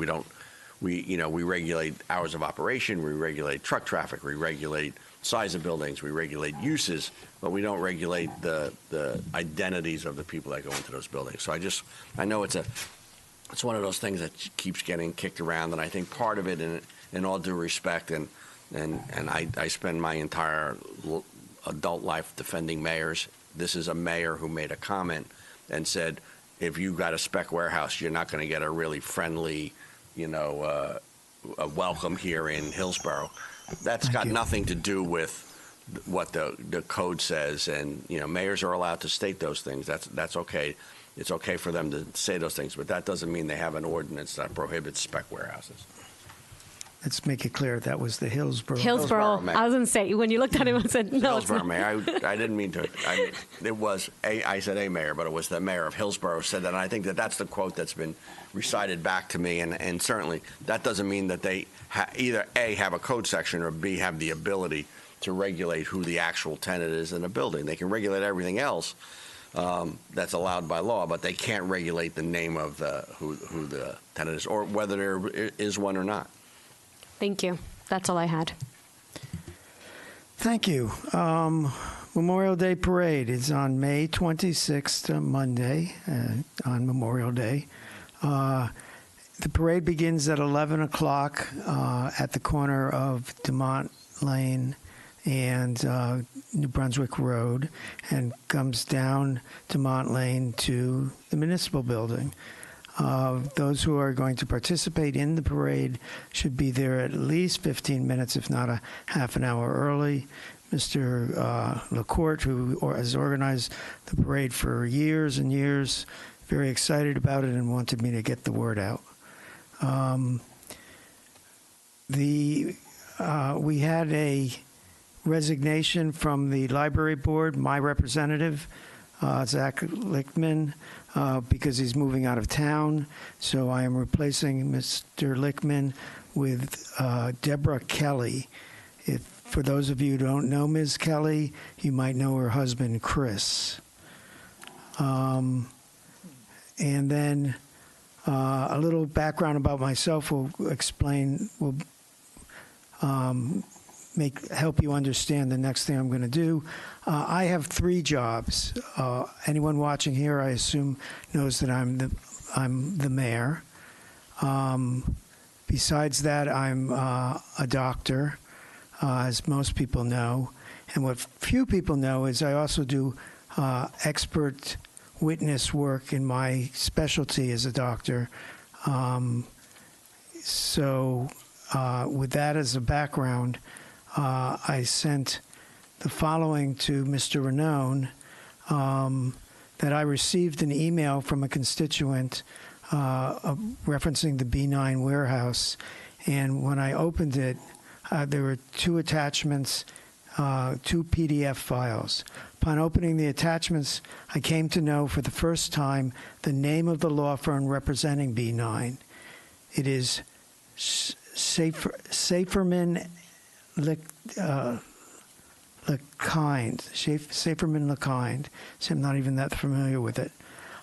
We regulate hours of operation, we regulate truck traffic, we regulate size of buildings, we regulate uses, but we don't regulate the identities of the people that go into those buildings. So I know it's one of those things that keeps getting kicked around, and I think part of it, in all due respect, and I spend my entire adult life defending mayors. This is a mayor who made a comment and said, if you got a spec warehouse, you're not going to get a really friendly, a welcome here in Hillsborough. That's got nothing to do with what the code says, and mayors are allowed to state those things. That's okay. It's okay for them to say those things, but that doesn't mean they have an ordinance that prohibits spec warehouses. Let's make it clear that was the Hillsborough. Hillsborough. I was going to say, when you looked at him, I said, no, it's Hillsborough not. mayor. I didn't mean to. I said a mayor, but it was the mayor of Hillsborough said that. And I think that's the quote that's been recited back to me. And certainly that doesn't mean that they either A, have a code section, or B, have the ability to regulate who the actual tenant is in a building. They can regulate everything else that's allowed by law, but they can't regulate the name of who the tenant is, or whether there is one or not. Thank you. That's all I had. Thank you. Memorial Day Parade is on May 26th, Monday, on Memorial Day. The parade begins at 11 o'clock at the corner of Demont Lane and New Brunswick Road, and comes down Demont Lane to the Municipal Building. Those who are going to participate in the parade should be there at least 15 minutes, if not a half an hour early. Mr. LaCourte, who has organized the parade for years and years, very excited about it and wanted me to get the word out. We had a resignation from the library board, my representative, Zach Lichtman, because he's moving out of town. So I am replacing Mr. Lichtman with Deborah Kelly. For those of you who don't know Ms. Kelly, you might know her husband, Chris. And then a little background about myself will help you understand the next thing I'm going to do. I have 3 jobs. Anyone watching here, I assume, knows that I'm the mayor. Besides that, I'm a doctor, as most people know. And what few people know is I also do expert witness work in my specialty as a doctor. So with that as a background, I sent the following to Mr. Ranone, that I received an email from a constituent referencing the B9 warehouse. And when I opened it, there were 2 attachments, 2 PDF files. Upon opening the attachments, I came to know for the first time the name of the law firm representing B9. It is Saferman Saferman-LeKind. So I'm not even that familiar with it.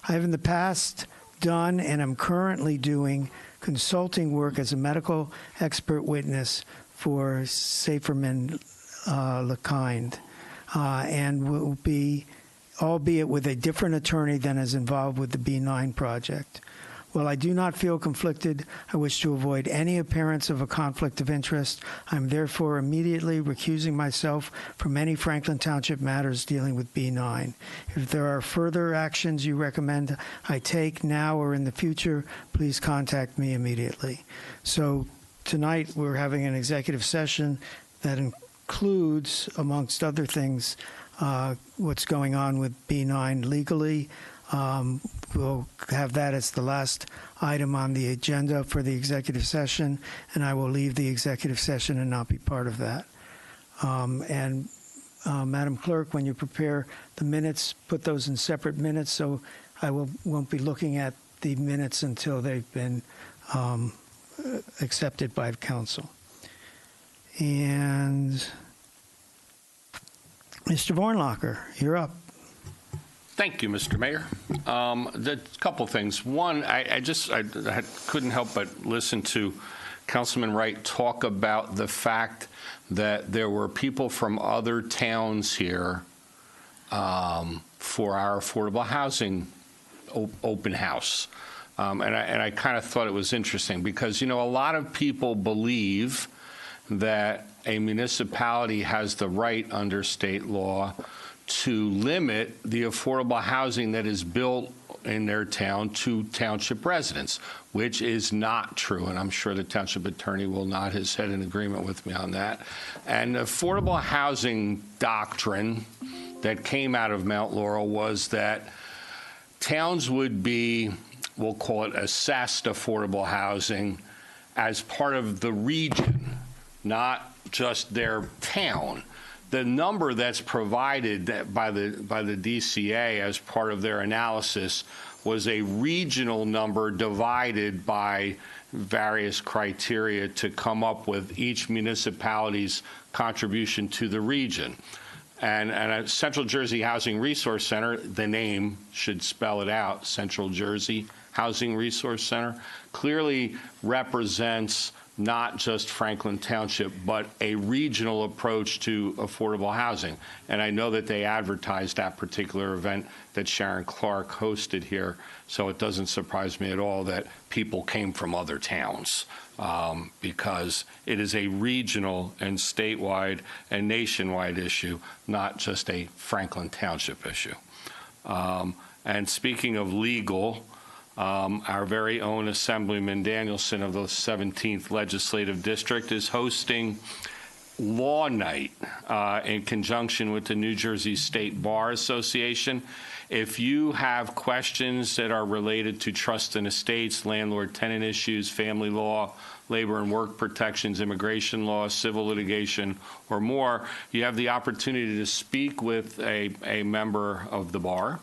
I have in the past done and am currently doing consulting work as a medical expert witness for Saferman-LeKind, and will be, albeit with a different attorney than is involved with the B9 project. While I do not feel conflicted, I wish to avoid any appearance of a conflict of interest. I'm therefore immediately recusing myself from any Franklin Township matters dealing with B9. If there are further actions you recommend I take now or in the future, please contact me immediately. So tonight we're having an executive session that includes, amongst other things, what's going on with B9 legally. We'll have that as the last item on the agenda for the executive session, and I will leave the executive session and not be part of that. Madam Clerk, when you prepare the minutes, put those in separate minutes, so I won't be looking at the minutes until they've been accepted by the council. And Mr. Vornlacher, you're up. Thank you, Mr. Mayor. A couple things. One, I couldn't help but listen to Councilman Wright talk about the fact that there were people from other towns here for our affordable housing open house. And I kind of thought it was interesting because, a lot of people believe that a municipality has the right under state law to limit the affordable housing that is built in their town to township residents, which is not true. And I'm sure the township attorney will nod his head in agreement with me on that. And the affordable housing doctrine that came out of Mount Laurel was that towns would be, we'll call it assessed affordable housing as part of the region, not just their town. The number that's provided by the DCA as part of their analysis was a regional number divided by various criteria to come up with each municipality's contribution to the region. And a Central Jersey Housing Resource Center, the name should spell it out, Central Jersey Housing Resource Center, clearly represents not just Franklin Township, but a regional approach to affordable housing. And I know that they advertised that particular event that Sharon Clark hosted here, so it doesn't surprise me at all that people came from other towns because it is a regional and statewide and nationwide issue, not just a Franklin Township issue. And speaking of legal, our very own Assemblyman Danielson of the 17th Legislative District is hosting Law Night in conjunction with the New Jersey State Bar Association. If you have questions that are related to trust and estates, landlord-tenant issues, family law, labor and work protections, immigration law, civil litigation, or more, you have the opportunity to speak with a member of the bar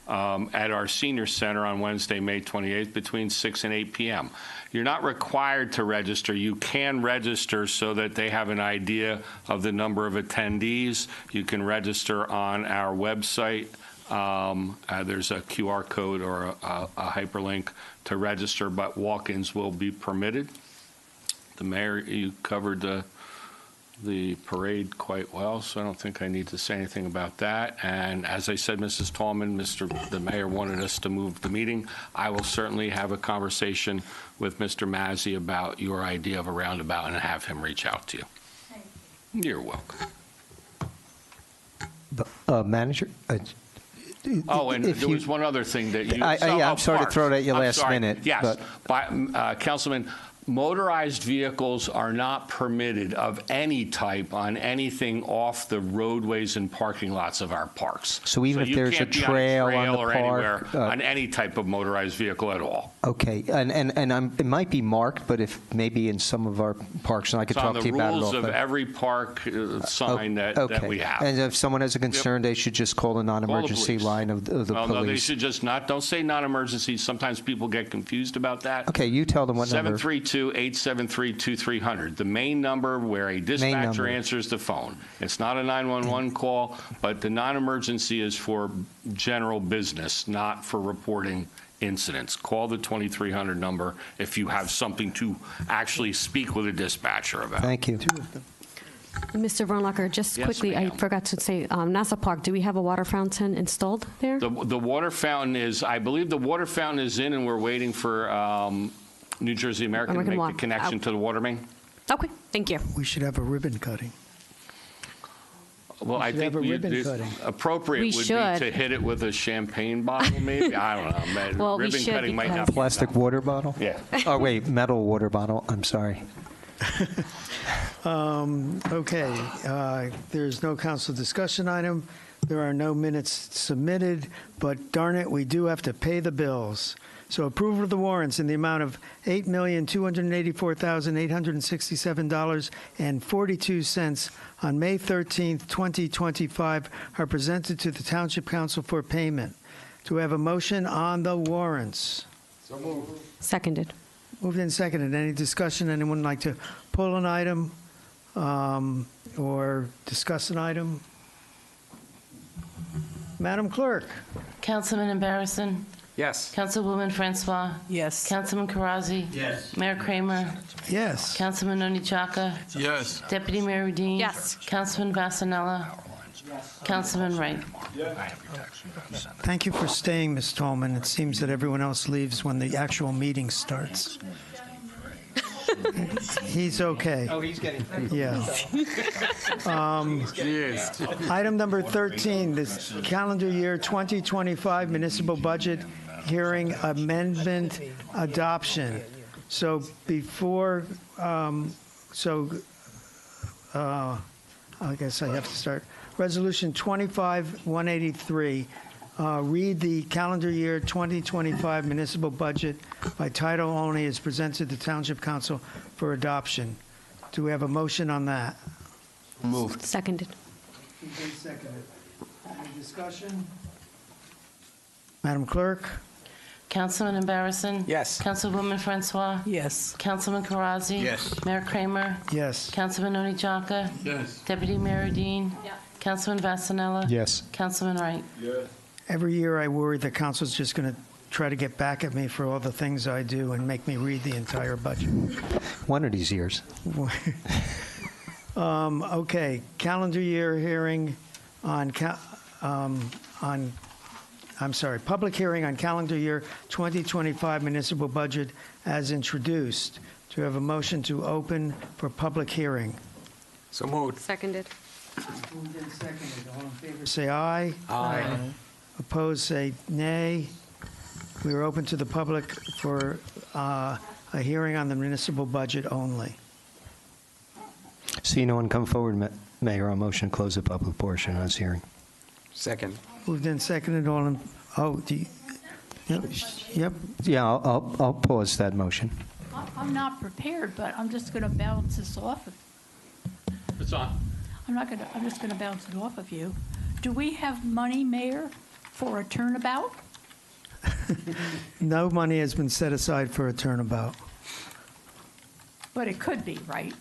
at our senior center on Wednesday, May 28th, between 6 and 8 p.m. You're not required to register. You can register so that they have an idea of the number of attendees. You can register on our website. There's a QR code or a hyperlink to register, but walk-ins will be permitted. The mayor, you covered the parade quite well, so I don't think I need to say anything about that. And as I said, Mrs. Tallman, the mayor wanted us to move the meeting. I will certainly have a conversation with Mr. Mazzi about your idea of a roundabout and have him reach out to you. You're welcome. Manager? And there was one other thing that you... I'm sorry to throw it at you last minute. Yes, Councilman, motorized vehicles are not permitted of any type on anything off the roadways and parking lots of our parks. So even if there's a trail on the or park, anywhere on any type of motorized vehicle at all. Okay, and it might be marked, but if maybe in some of our parks, and I could talk to you about it. It's on the rules of every park sign that we have. And if someone has a concern, they should just call the non-emergency line of the police. No, they should just not. Don't say non-emergency. Sometimes people get confused about that. Okay, you tell them what number. 732-873-2300, the main number where a dispatcher answers the phone. It's not a 911 call, but the non-emergency is for general business, not for reporting incidents. Call the 2300 number if you have something to actually speak with a dispatcher about. Thank you. Mr. Vornlacher, just Yes, quickly, I forgot to say, Nassau Park, do we have a water fountain installed there? The water fountain is, I believe the water fountain is in, and we're waiting for New Jersey American to make the connection to the water main. Okay, thank you. We should have a ribbon cutting. Well, I think appropriate would be to hit it with a champagne bottle, maybe. I don't know. Well, ribbon cutting might not be plastic water bottle? Yeah. Oh, wait, metal water bottle. I'm sorry. Okay, there's no council discussion item. There are no minutes submitted, but darn it, we do have to pay the bills. So approval of the warrants in the amount of $8,284,867.42 on May 13th, 2025 are presented to the Township Council for payment. Do we have a motion on the warrants? So moved. Seconded. Moved and seconded. Any discussion? Anyone like to pull an item or discuss an item? Madam Clerk. Councilman Embarrasson? Yes. Councilwoman Francois? Yes. Councilman Karazi? Yes. Mayor Kramer? Yes. Councilman Onichaka? Yes. Deputy Mayor Udine? Yes. Councilman Vasanella? Councilman Wright? Thank you for staying, Ms. Tolman. It seems that everyone else leaves when the actual meeting starts. He's okay. Oh, he's getting paid. Yeah. Item number 13, this calendar year 2025 municipal budget hearing amendment adoption. So before, I guess I have to start. Resolution 25-183. Read the calendar year 2025 municipal budget by title only is presented to Township Council for adoption. Do we have a motion on that? Moved. Seconded. Seconded. Any discussion? Madam Clerk? Councilman Embarrasson? Yes. Councilwoman Francois? Yes. Councilman Karazi? Yes. Mayor Kramer? Yes. Councilman Onichaka? Yes. Deputy Mayor Udine? Councilman Vasanella? Yes. Councilman Wright? Every year I worry the council's just going to try to get back at me for all the things I do and make me read the entire budget. One of these years. Okay, calendar year hearing public hearing on calendar year 2025 municipal budget as introduced. Do you have a motion to open for public hearing? So moved. Seconded. Moved and seconded. All in favor, say aye. Aye. Opposed, say nay. We are open to the public for a hearing on the municipal budget only. See no one come forward, Mayor, on motion to close the public portion of this hearing. Second. Moved and seconded. All in, do you, yep. Yeah, I'll pause that motion. I'm not prepared, but I'm just going to bounce this off of. It's on. I'm just going to bounce it off of you. Do we have money, Mayor, for a turnabout? No money has been set aside for a turnabout. But it could be, right?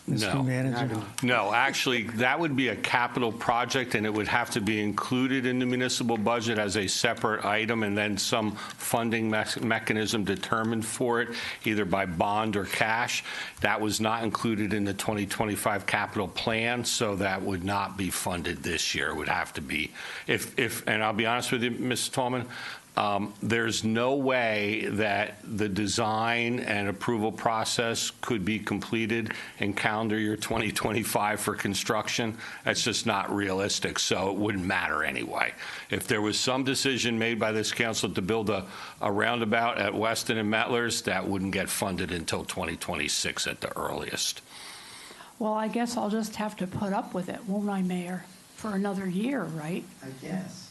Mr. Manager. No, actually, that would be a capital project, and it would have to be included in the municipal budget as a separate item, and then some funding mechanism determined for it, either by bond or cash. That was not included in the 2025 capital plan, so that would not be funded this year. It would have to be, and I'll be honest with you, Ms. Tallman, there's no way that the design and approval process could be completed in calendar year 2025 for construction. That's just not realistic, so it wouldn't matter anyway. If there was some decision made by this council to build a roundabout at Weston and Metlers, that wouldn't get funded until 2026 at the earliest. Well, I guess I'll just have to put up with it, won't I, Mayor? For another year, right? I guess.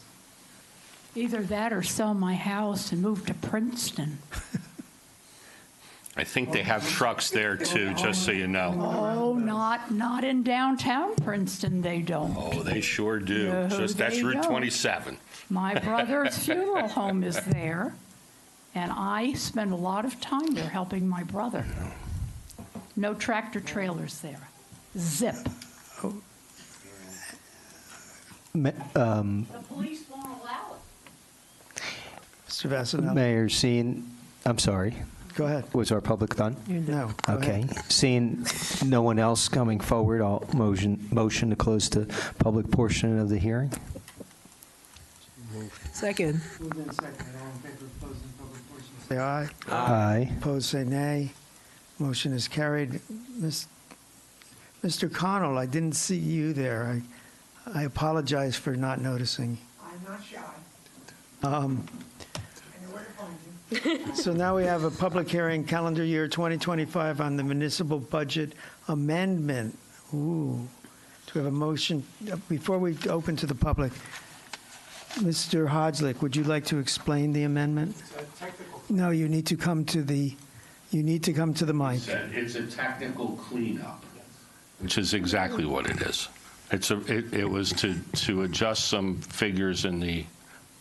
Either that or sell my house and move to Princeton. I think they have trucks there too, just so you know. Oh, not in downtown Princeton, they don't. Oh, they sure do. No, That's they Route don't. 27. My brother's funeral home is there, and I spend a lot of time there helping my brother. No tractor trailers there. Zip. Ma- The police won't allow it. Mr. Vasanella. Mayor, I'm sorry. Go ahead. Was our public done? No. Go Okay. ahead. Seeing no one else coming forward, I'll motion to close the public portion of the hearing. Second. Moved and seconded. All in favor of closing the public portion, say aye. Aye. Opposed, say nay. Motion is carried. Mr. Connell, I didn't see you there. I apologize for not noticing. I'm not shy. So now we have a public hearing, calendar year 2025, on the municipal budget amendment. Ooh. Do we have a motion? Before we open to the public, Mr. Hodgelick, would you like to explain the amendment? No, you need to come to the mic. It's a technical cleanup, which is exactly what it is. It was to adjust some figures in the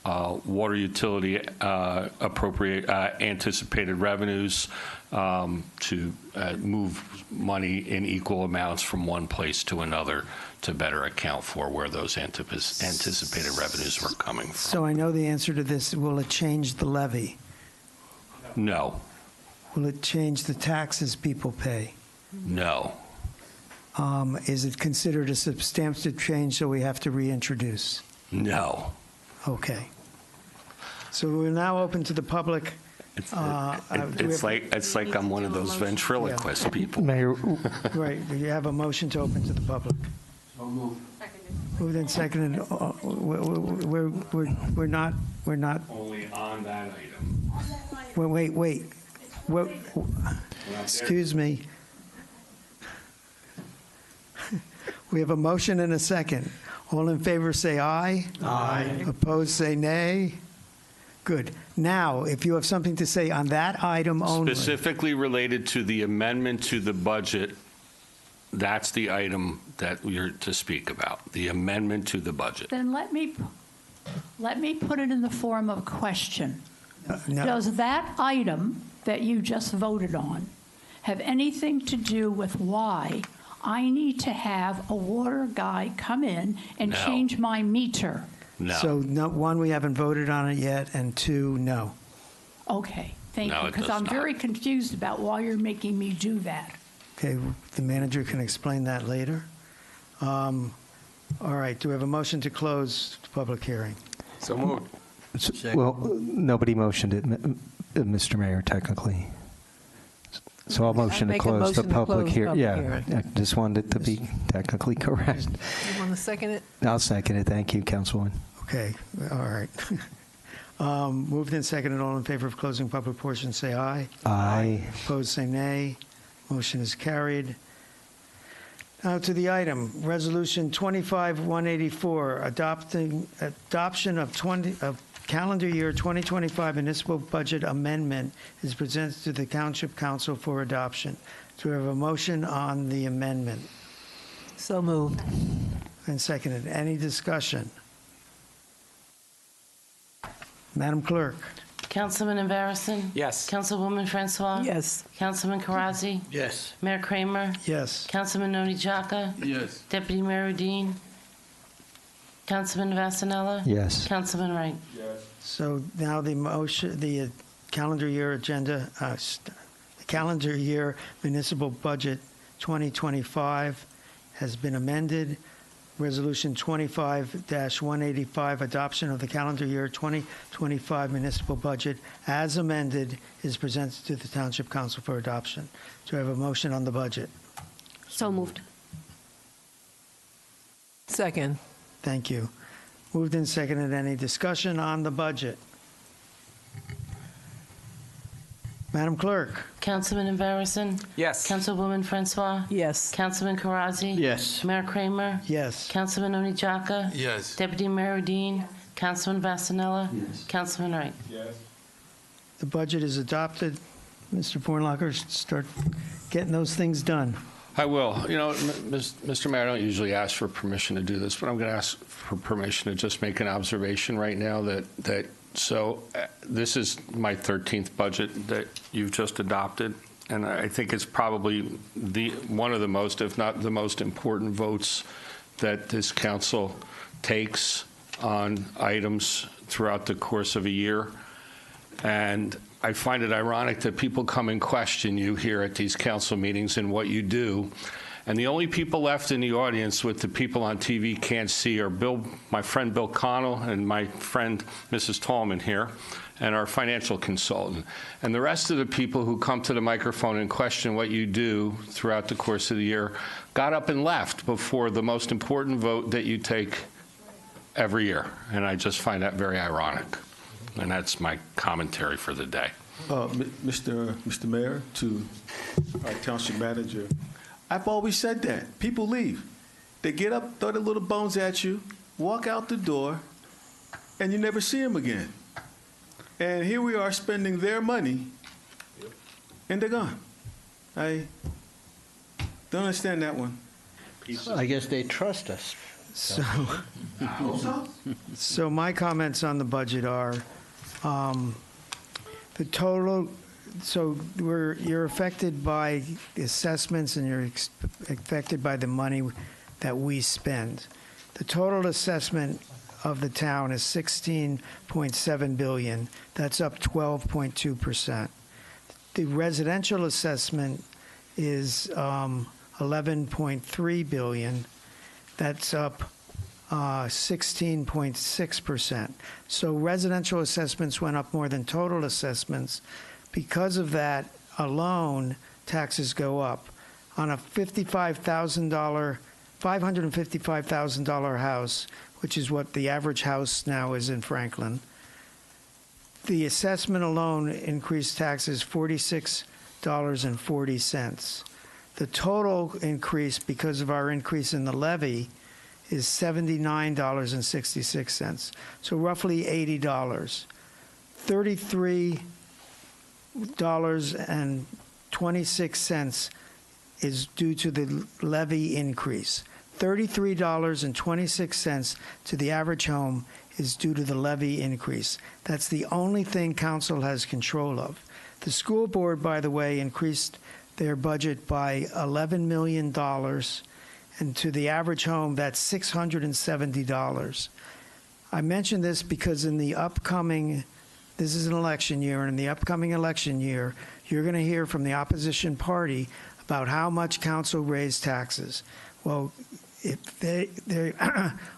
water utility appropriate anticipated revenues to move money in equal amounts from one place to another to better account for where those anticipated revenues were coming from. So I know the answer to this. Will it change the levy? No. Will it change the taxes people pay? No. Is it considered a substantive change, so we have to reintroduce? No. Okay. So we're now open to the public. It's like I'm one of those ventriloquist people. Mayor, Right, you have a motion to open to the public. Moved and seconded. We're not. Only on that item. Wait. Excuse me. We have a motion and a second. All in favor say aye. Aye. Opposed say nay. Good. Now, if you have something to say on that item only. Specifically related to the amendment to the budget, that's the item that we're to speak about, the amendment to the budget. Then let me put it in the form of a question. No. Does that item that you just voted on have anything to do with why I need to have a water guy come in and No. change my meter? No. So, one, we haven't voted on it yet, and two, no. Okay, thank No, you, it because does I'm not. very confused about why you're making me do that. Okay, the manager can explain that later. All right, do we have a motion to close the public hearing? So moved. well, nobody motioned it, Mr. Mayor, technically. So I'll motion to make a close the motion to public close hearing. public Yeah, hearing. I just wanted it to be technically correct. You want to second it? I'll second it. Thank you, Councilwoman. Okay, all right. Moved and seconded, all in favor of closing public portion, say aye. Aye. Opposed, say nay. Motion is carried. Now to the item, Resolution 25-184, adoption of calendar year 2025 municipal budget amendment is presented to the Township Council for adoption. Do we have a motion on the amendment? So moved. And seconded. Any discussion? Madam Clerk. Councilman Embarrasson? Yes. Councilwoman Francois? Yes. Councilman Karazi? Yes. Mayor Kramer? Yes. Councilman Noni Jaka? Yes. Deputy Mayor Udine? Councilman Vasanella? Yes. Councilman Wright? So now the motion, the calendar year agenda, the calendar year municipal budget 2025 has been amended. Resolution 25-185, adoption of the calendar year 2025 municipal budget as amended is presented to the Township Council for adoption. Do I have a motion on the budget? So moved. Second. Thank you. Moved and seconded. Any discussion on the budget? Madam Clerk. Councilman Embarrasson? Yes. Councilwoman Francois? Yes. Councilman Karazi? Yes. Mayor Kramer? Yes. Councilman Noni Jaka? Yes. Deputy Mayor Udine? Councilman Vasanella? Yes. Councilman Wright? The budget is adopted. Mr. Bornlacher, start getting those things done. I will. You know, Mr. Mayor, I don't usually ask for permission to do this, but I'm going to ask for permission to just make an observation right now so this is my 13th budget that you've just adopted, and I think it's probably one of the most, if not the most important votes that this council takes on items throughout the course of a year. And I find it ironic that people come and question you here at these council meetings and what you do. And the only people left in the audience with the people on TV can't see are my friend Bill Connell and my friend Mrs. Tallman here, and our financial consultant. And the rest of the people who come to the microphone and question what you do throughout the course of the year got up and left before the most important vote that you take every year. And I just find that very ironic. And that's my commentary for the day. Mr. Mayor, to our township manager, I've always said that. People leave. They get up, throw their little bones at you, walk out the door, and you never see them again. And here we are spending their money, and they're gone. I don't understand that one. I guess they trust us. So my comments on the budget are, the total, so you're affected by the assessments and you're affected by the money that we spend. The total assessment of the town is $16.7 billion. That's up 12.2%. The residential assessment is $11.3 billion. That's up 16.6%. So residential assessments went up more than total assessments. Because of that alone, taxes go up. On a $555,000 house, which is what the average house now is in Franklin, the assessment alone increased taxes $46.40. The total increase, because of our increase in the levy, is $79.66, so roughly $80. $33.26 is due to the levy increase. $33.26 to the average home is due to the levy increase. That's the only thing council has control of. The school board, by the way, increased their budget by $11 million, and to the average home, that's $670. I mention this because in the upcoming, this is an election year, and in the upcoming election year, you're going to hear from the opposition party about how much council raised taxes. Well, if they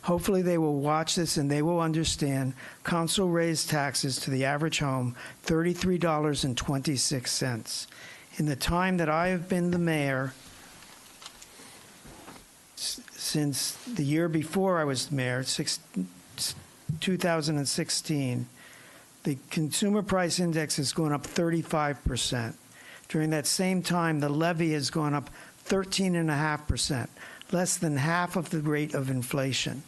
hopefully they will watch this and they will understand council raised taxes to the average home $33.26. In the time that I have been the mayor, since the year before I was mayor, 2016, the consumer price index has gone up 35%. During that same time, the levy has gone up 13.5%, less than half of the rate of inflation.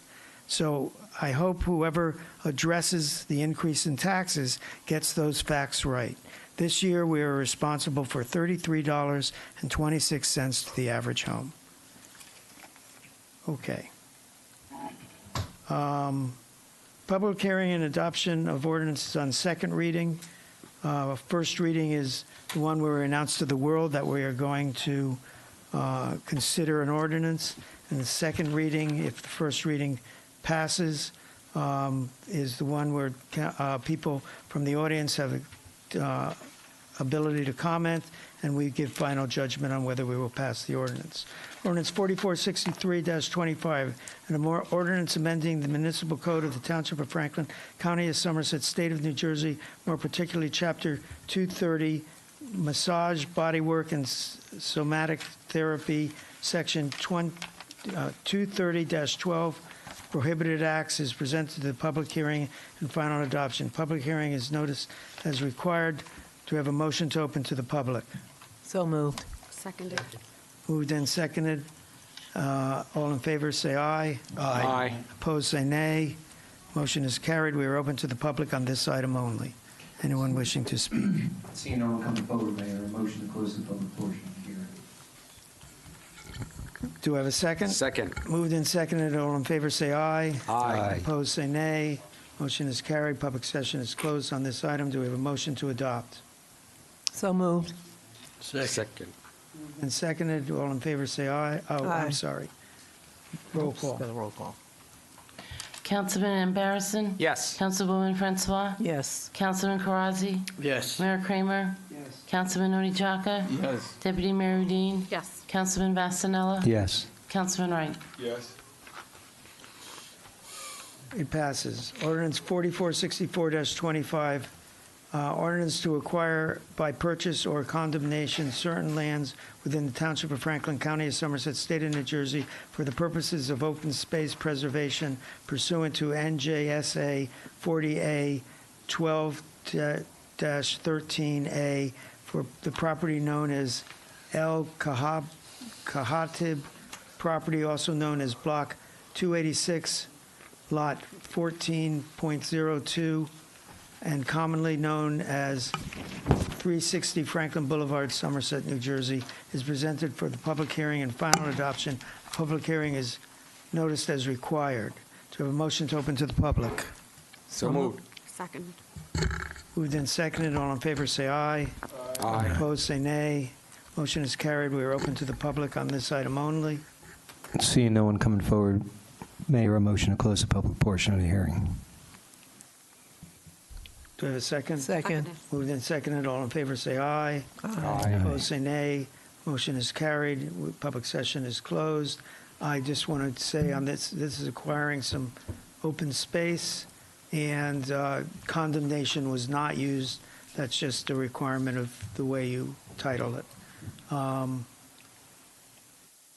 So I hope whoever addresses the increase in taxes gets those facts right. This year, we are responsible for $33.26 to the average home. Okay. Public hearing and adoption of ordinances on second reading. First reading is the one where we announced to the world that we are going to consider an ordinance. And the second reading, if the first reading passes, is the one where people from the audience have ability to comment, and we give final judgment on whether we will pass the ordinance. Ordinance 4463-25, and a more ordinance amending the municipal code of the Township of Franklin, County of Somerset, State of New Jersey, more particularly Chapter 230, Massage, Bodywork, and Somatic Therapy, Section 230-12, Prohibited Acts, is presented to the public hearing and final adoption. Public hearing is noticed as required. Do we have a motion to open to the public? So moved. Seconded. Moved and seconded. All in favor, say aye. Aye. Opposed, say nay. Motion is carried. We are open to the public on this item only. Anyone wishing to speak? Seeing no one coming forward, Mayor, a motion to close the public portion of the hearing. Do I have a second? Second. Moved and seconded. All in favor, say aye. Aye. Opposed, say nay. Motion is carried. Public session is closed on this item. Do we have a motion to adopt? So moved. Second. And seconded. All in favor, say aye. Oh, Aye. I'm sorry. Roll call. Got a roll call. Councilman Barrison? Yes. Councilwoman Francois? Yes. Councilman Karazi? Yes. Mayor Kramer? Yes. Councilman Onijaka? Yes. Deputy Mayor Udine? Yes. Councilman Vasanella? Yes. Councilman Wright? Yes. It passes. Ordinance 4464-25, ordinance to acquire by purchase or condemnation certain lands within the Township of Franklin, County of Somerset, State of New Jersey, for the purposes of open space preservation pursuant to NJSA 40A 12-13A for the property known as El Kahatib property, also known as Block 286, Lot 14.02, and commonly known as 360 Franklin Boulevard, Somerset, New Jersey, is presented for the public hearing and final adoption. Public hearing is noticed as required. Do you have a motion to open to the public? So moved. Second. Moved and seconded. All in favor, say aye. Aye. Opposed, say nay. Motion is carried. We are open to the public on this item only. Seeing no one coming forward, Mayor, a motion to close the public portion of the hearing. Do I have a second? Second. Moved and seconded. All in favor, say aye. Aye. Opposed, say nay. Motion is carried. Public session is closed. I just want to say on this is acquiring some open space, and condemnation was not used. That's just a requirement of the way you title it.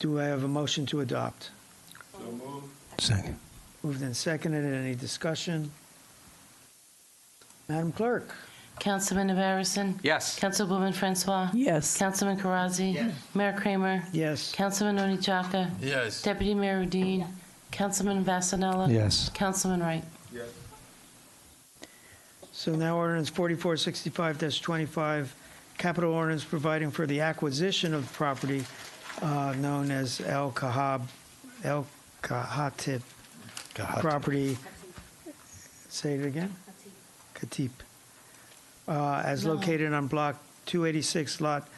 Do I have a motion to adopt? So moved. Second. Moved and seconded. Any discussion? Madam Clerk? Councilman Navarison? Yes. Councilwoman Francois? Yes. Councilman Karazi? Yes. Mayor Kramer? Yes. Councilman Onijaka? Yes. Deputy Mayor Udine? Councilman Vasanella? Yes. Councilman Wright? Yes. So now ordinance 4465-25, capital ordinance providing for the acquisition of property known as El Kahatib property. Say it again? Khatib. As located on block 286, lot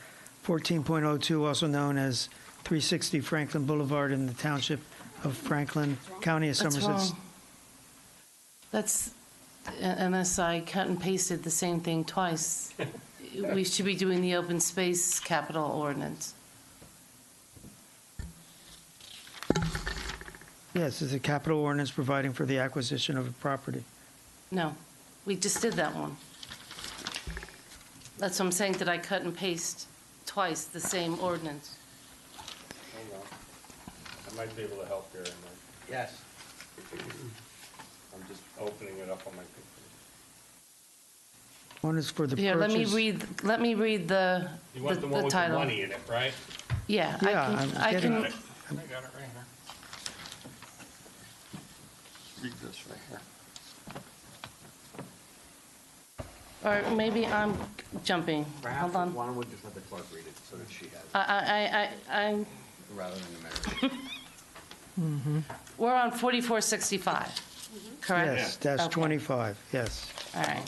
14.02, also known as 360 Franklin Boulevard in the Township of Franklin, County of That's Somerset. wrong. That's, unless I cut and pasted the same thing twice. We should be doing the open space capital ordinance. Yes, it's a capital ordinance providing for the acquisition of a property. No, we just did that one. That's what I'm saying, did I cut and paste twice the same ordinance? Hold on. I might be able to help here. Yes. I'm just opening it up on my computer. One is for the Here, purchase. let me read the You want the one with the title. money in it, right? Yeah, Yeah, I I'm can, getting I got it. it right here. Read this right here. or maybe I'm jumping. Hold on. Why don't we just let the clerk read it so that she has, I'm, rather than the mayor? we're on 4465, correct? Yes, dash Okay. 25, yes. All right.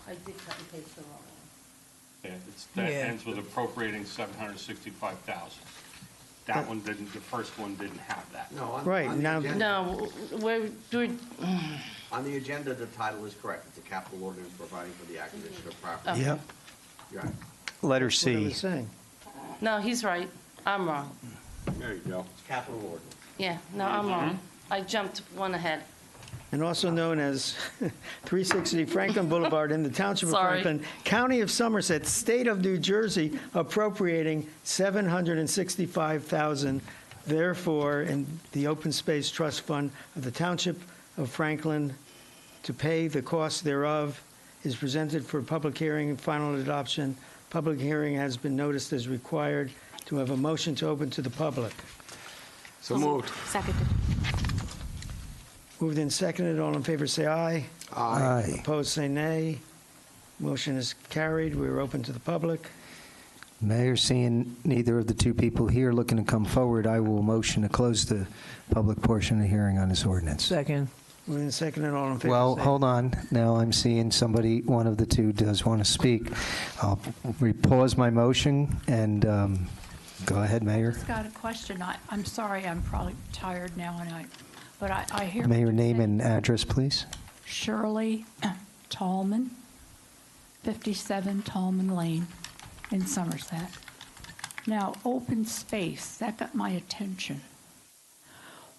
I did cut and paste the wrong one. That Yeah. ends with appropriating 765,000. That one didn't, the first one didn't have that. No, Right, on the now- agenda- No, we're, On the agenda, the title is correct. It's a capital ordinance providing for the acquisition of property. Okay. Yep. You're right. Letter That's what I C. was saying. no, he's right. I'm wrong. There you go. It's capital ordinance. Yeah, no, I'm wrong. I jumped one ahead. And also known as 360 Franklin Boulevard in the Township of Sorry. Franklin, County of Somerset, State of New Jersey, appropriating $765,000, therefore, in the Open Space Trust Fund of the Township of Franklin to pay the cost thereof, is presented for public hearing and final adoption. Public hearing has been noticed as required. To have a motion to open to the public. So moved. Seconded. Moved and seconded. All in favor, say aye. Aye. Opposed, say nay. Motion is carried. We are open to the public. Mayor, seeing neither of the two people here looking to come forward, I will motion to close the public portion of the hearing on this ordinance. Second. Moved and seconded. All in favor, Well, say hold on. Now I'm seeing somebody, one of the two does want to speak. I'll pause my motion and go ahead, Mayor. I've got a question. I'm sorry, I'm probably tired now, but I hear. what Mayor, you're name saying. and address, please. Shirley Tallman, 57 Tallman Lane in Somerset. Now, open space, that got my attention.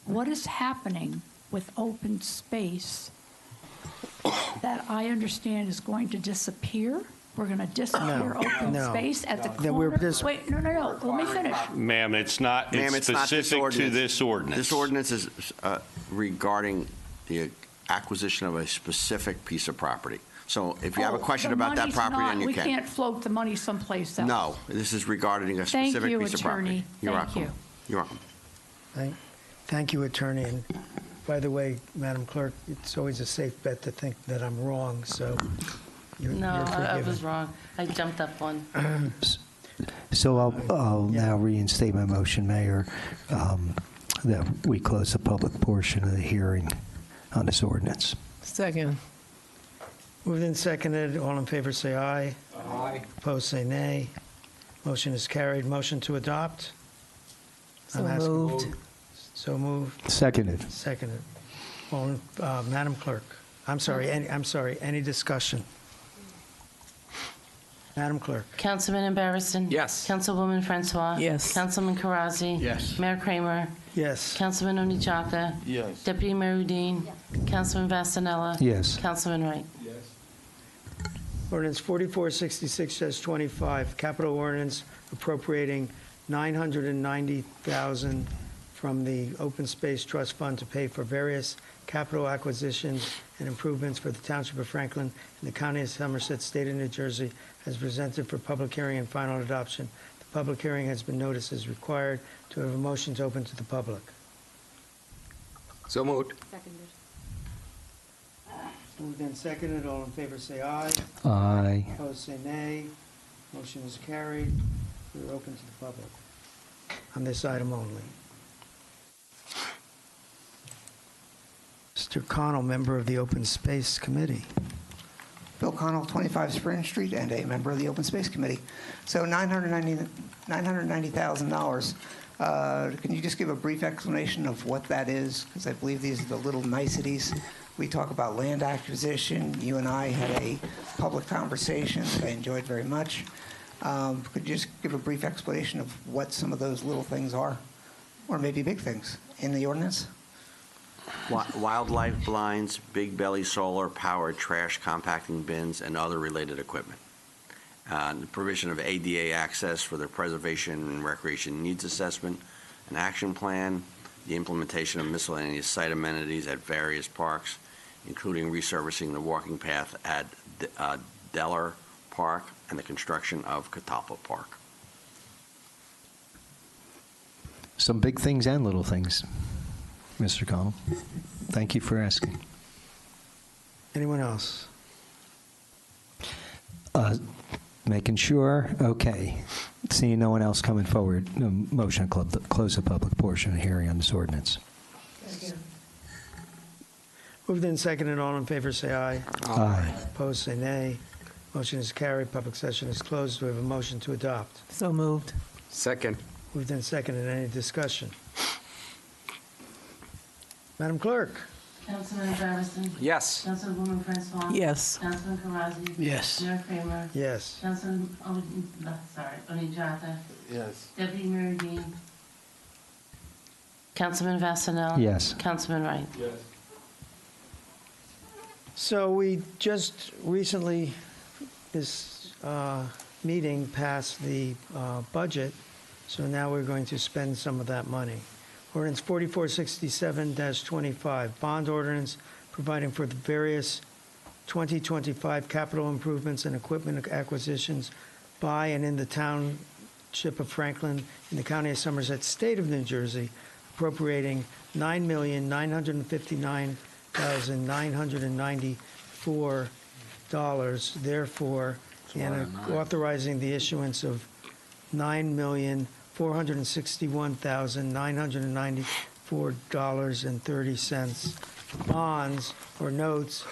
What is happening with open space that I understand is going to disappear? We're going to disappear open no. space at the Then we're corner? just- Wait, no, let me finish. Ma'am, it's not, Ma'am, it's not this specific to ordinance. this ordinance. This ordinance is regarding the acquisition of a specific piece of property. So if you have a Oh, question the about that money's property, not- then you We can. can't float the money someplace else. No, this is regarding a Thank specific you, piece of property. attorney. You're Thank welcome. you. You're welcome. Thank you, Attorney. And by the way, Madam Clerk, it's always a safe bet to think that I'm wrong, so you're No, I forgiven. was wrong. I jumped up one. So I'll now reinstate my motion, Mayor, that we close the public portion of the hearing on this ordinance. Second. Moved and seconded. All in favor, say aye. Aye. Opposed, say nay. Motion is carried. Motion to adopt? So I'm asking- moved. So moved. Seconded. Seconded. Madam Clerk, I'm sorry, any discussion? Madam Clerk? Councilman Barriston? Yes. Councilwoman Francois? Yes. Councilman Karazi? Yes. Mayor Kramer? Yes. Councilman Onijaka? Yes. Deputy Mayor Udine? Councilman Vasanella? Yes. Councilman Wright? Ordinance 4466-25, capital ordinance appropriating $990,000 from the Open Space Trust Fund to pay for various capital acquisitions and improvements for the Township of Franklin in the County of Somerset, State of New Jersey, as presented for public hearing and final adoption. The public hearing has been noticed as required. To have a motion to open to the public. So moved. Moved and seconded. All in favor, say aye. Aye. Opposed, say nay. Motion is carried. We're open to the public on this item only. Mr. Connell, member of the Open Space Committee. Bill Connell, 25 Spring Street, and a member of the Open Space Committee. So $990,000. Can you just give a brief explanation of what that is? Because I believe these are the little niceties. We talk about land acquisition. You and I had a public conversation that I enjoyed very much. Could you just give a brief explanation of what some of those little things are, or maybe big things, in the ordinance? Wildlife blinds, big belly solar powered trash compacting bins, and other related equipment. The provision of ADA access for the preservation and recreation needs assessment, an action plan, the implementation of miscellaneous site amenities at various parks, including resurfacing the walking path at Deller Park and the construction of Catalpa Park. Some big things and little things, Mr. Connell. Thank you for asking. Anyone else? Making sure, okay. Seeing no one else coming forward, motion to close the public portion of the hearing on this ordinance. Moved and seconded. All in favor, say aye. Aye. Opposed, say nay. Motion is carried. Public session is closed. Do we have a motion to adopt? So moved. Second. Moved and seconded. Any discussion? Madam Clerk? Councilman Barriston? Yes. Councilwoman Francois? Yes. Councilman Karazi? Yes. Mayor Kramer? Yes. Councilman Onijaka? Yes. Deputy Mayor Udine? Councilman Vasanella? Yes. Councilman Wright? Yes. So we just recently, this meeting passed the budget, so now we're going to spend some of that money. Ordinance 4467-25, bond ordinance providing for the various 2025 capital improvements and equipment acquisitions by and in the Township of Franklin in the County of Somerset, State of New Jersey, appropriating $9,959,994, therefore, and authorizing the issuance of $9,461,994.30 bonds or notes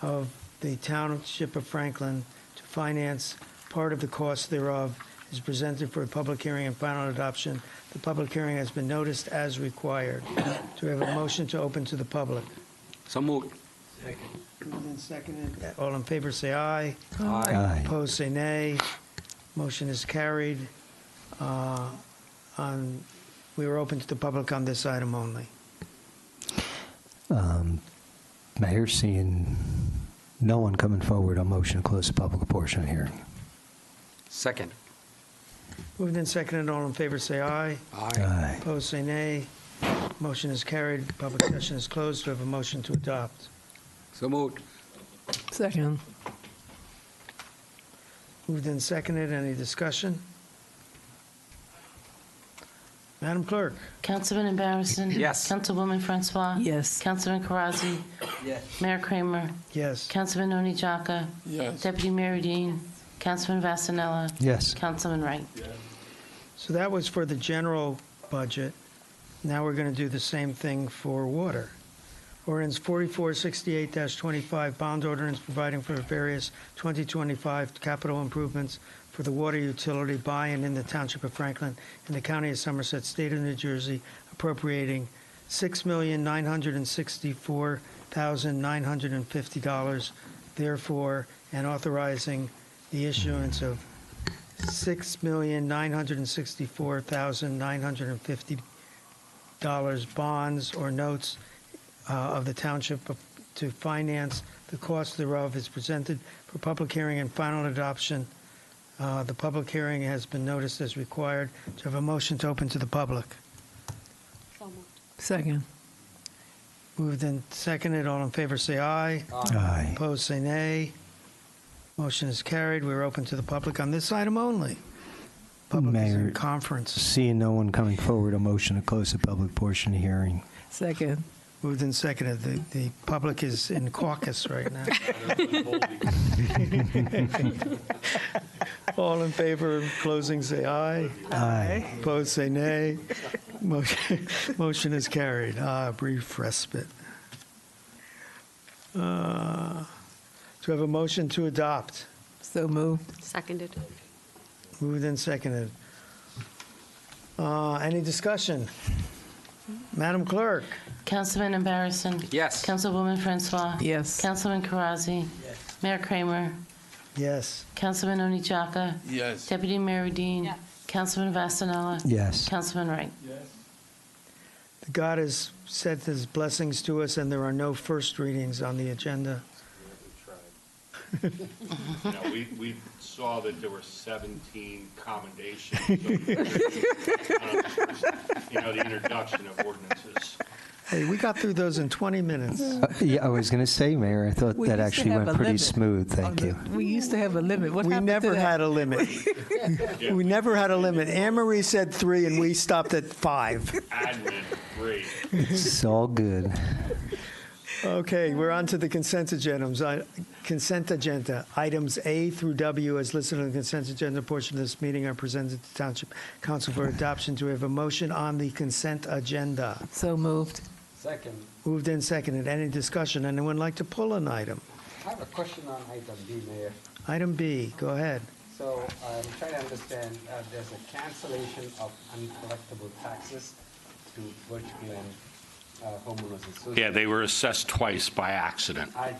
of the Township of Franklin to finance part of the cost thereof is presented for a public hearing and final adoption. The public hearing has been noticed as required. Do we have a motion to open to the public? So moved. Moved and seconded. All in favor, say aye. Aye. Opposed, say nay. Motion is carried. We are open to the public on this item only. Mayor, seeing no one coming forward, I'll motion to close the public portion of the hearing. Second. Moved and seconded. All in favor, say aye. Aye. Opposed, say nay. Motion is carried. Public session is closed. Do we have a motion to adopt? So moved. Second. Moved and seconded. Any discussion? Madam Clerk? Councilman Barrison? Yes. Councilwoman Francois? Yes. Councilman Karazi? Yes. Mayor Kramer? Yes. Councilman Oni Jaka? Yes. Deputy Mayor Dean? Councilman Vasanella? Yes. Councilman Wright? So that was for the general budget. Now we're going to do the same thing for water. Ordinance 4468-25, bond ordinance providing for various 2025 capital improvements for the water utility by and in the Township of Franklin in the County of Somerset, State of New Jersey, appropriating $6,964,950, therefore, and authorizing the issuance of $6,964,950 bonds or notes of the Township to finance the cost thereof is presented for public hearing and final adoption. The public hearing has been noticed as required. To have a motion to open to the public. Second. Moved and seconded. All in favor say aye. Aye. Opposed say nay. Motion is carried. We're open to the public on this item only. Public is in Mayor, conference. seeing no one coming forward, a motion to close the public portion of the hearing. Second. Moved and seconded. The public is in caucus right now. All in favor of closing, say aye. Aye. Opposed, say nay. Motion is carried. Brief respite. To have a motion to adopt. So moved. Seconded. Moved and seconded. Any discussion? Madam Clerk? Councilman Barrison? Yes. Councilwoman Francois? Yes. Councilman Karazi? Mayor Kramer? Yes. Councilman Oni Jaka? Yes. Deputy Mayor Dean? Councilman Vasanella? Yes. Councilman Wright? God has sent his blessings to us, and there are no first readings on the agenda. You know, we saw that there were 17 commendations. The introduction of ordinances. Hey, we got through those in 20 minutes. Yeah, I was going to say, Mayor, I thought We that used to actually have went a pretty limit smooth. Thank you. We used to have a limit. What We happened to never that? had a limit. We never had a limit. Anne Marie said 3, and we stopped at 5. Admin, great. It's all good. Okay, we're on to the consent agenda. Items A through W, as listed on the consent agenda portion of this meeting, are presented to Township Council for adoption. Do we have a motion on the consent agenda? So moved. Second. Moved and seconded. Any discussion? Anyone like to pull an item? I have a question on item B, Mayor. Item B, go ahead. So I'm trying to understand, there's a cancellation of uncollectible taxes to Birch Glen homeowners association. Yeah, they were assessed twice by accident. I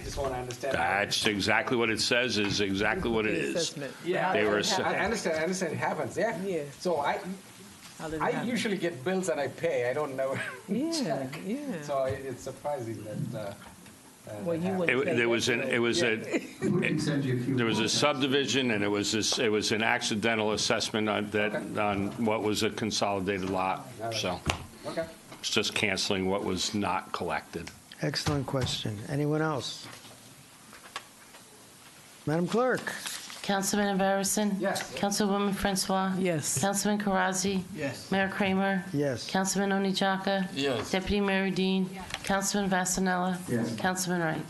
just want to understand. That's exactly what it says, is exactly what it is. Yeah, They were I understand it happens, yeah? Yeah. So I happen? usually get bills and I pay, I don't know. Yeah, yeah. So it's surprising that. Well, you wouldn't say There was that, there was a subdivision, and it was an accidental assessment on what was a consolidated lot. So Okay. it's just canceling what was not collected. Excellent question. Anyone else? Madam Clerk? Councilman Barrison? Yes. Councilwoman Francois? Yes. Councilman Karazi? Yes. Mayor Kramer? Yes. Councilman Oni Jaka? Yes. Deputy Mayor Dean? Councilman Vasanella? Yes. Councilman Wright?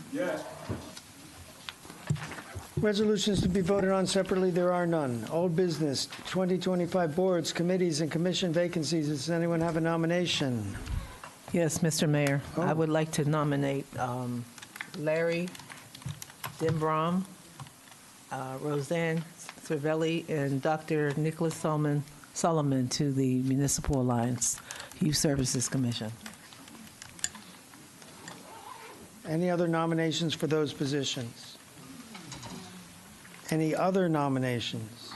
Resolutions to be voted on separately, there are none. Old business, 2025 boards, committees, and commission vacancies. Does anyone have a nomination? Yes, Mr. Mayor. Oh. I would like to nominate Larry Denbrom, Roseanne Cervelli, and Dr. Nicholas Solomon to the Municipal Alliance Youth Services Commission. Any other nominations for those positions? Any other nominations?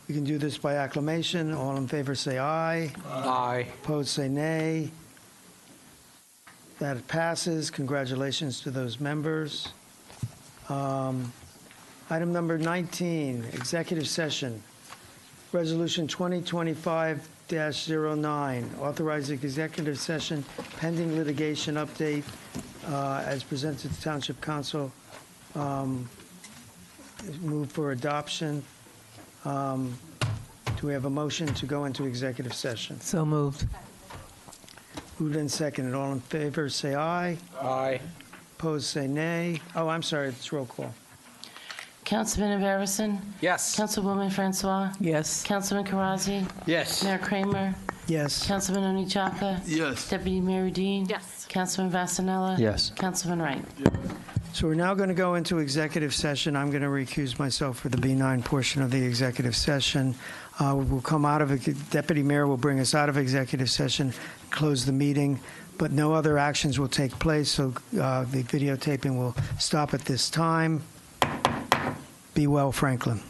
We can do this by acclamation. All in favor say aye. Aye. Opposed say nay. That passes. Congratulations to those members. Item number 19, executive session. Resolution 2025-09, authorizing executive session pending litigation update as presented to Township Council. Move for adoption. Do Do we have a motion to go into executive session? So moved. Moved and seconded. All in favor, say aye. Aye. Opposed, say nay. Oh, I'm sorry, it's roll call. Councilman Everson? Yes. Councilwoman Francois? Yes. Councilman Karazi? Yes. Mayor Kramer? Yes. Councilman Onechaka? Yes. Deputy Mayor Dean? Yes. Councilman Vasanella? Yes. Councilman Wright? So we're now going to go into executive session. I'm going to recuse myself for the B9 portion of the executive session. We'll come out of it. Deputy Mayor will bring us out of executive session, close the meeting, but no other actions will take place, so the videotaping will stop at this time. Be well, Franklin.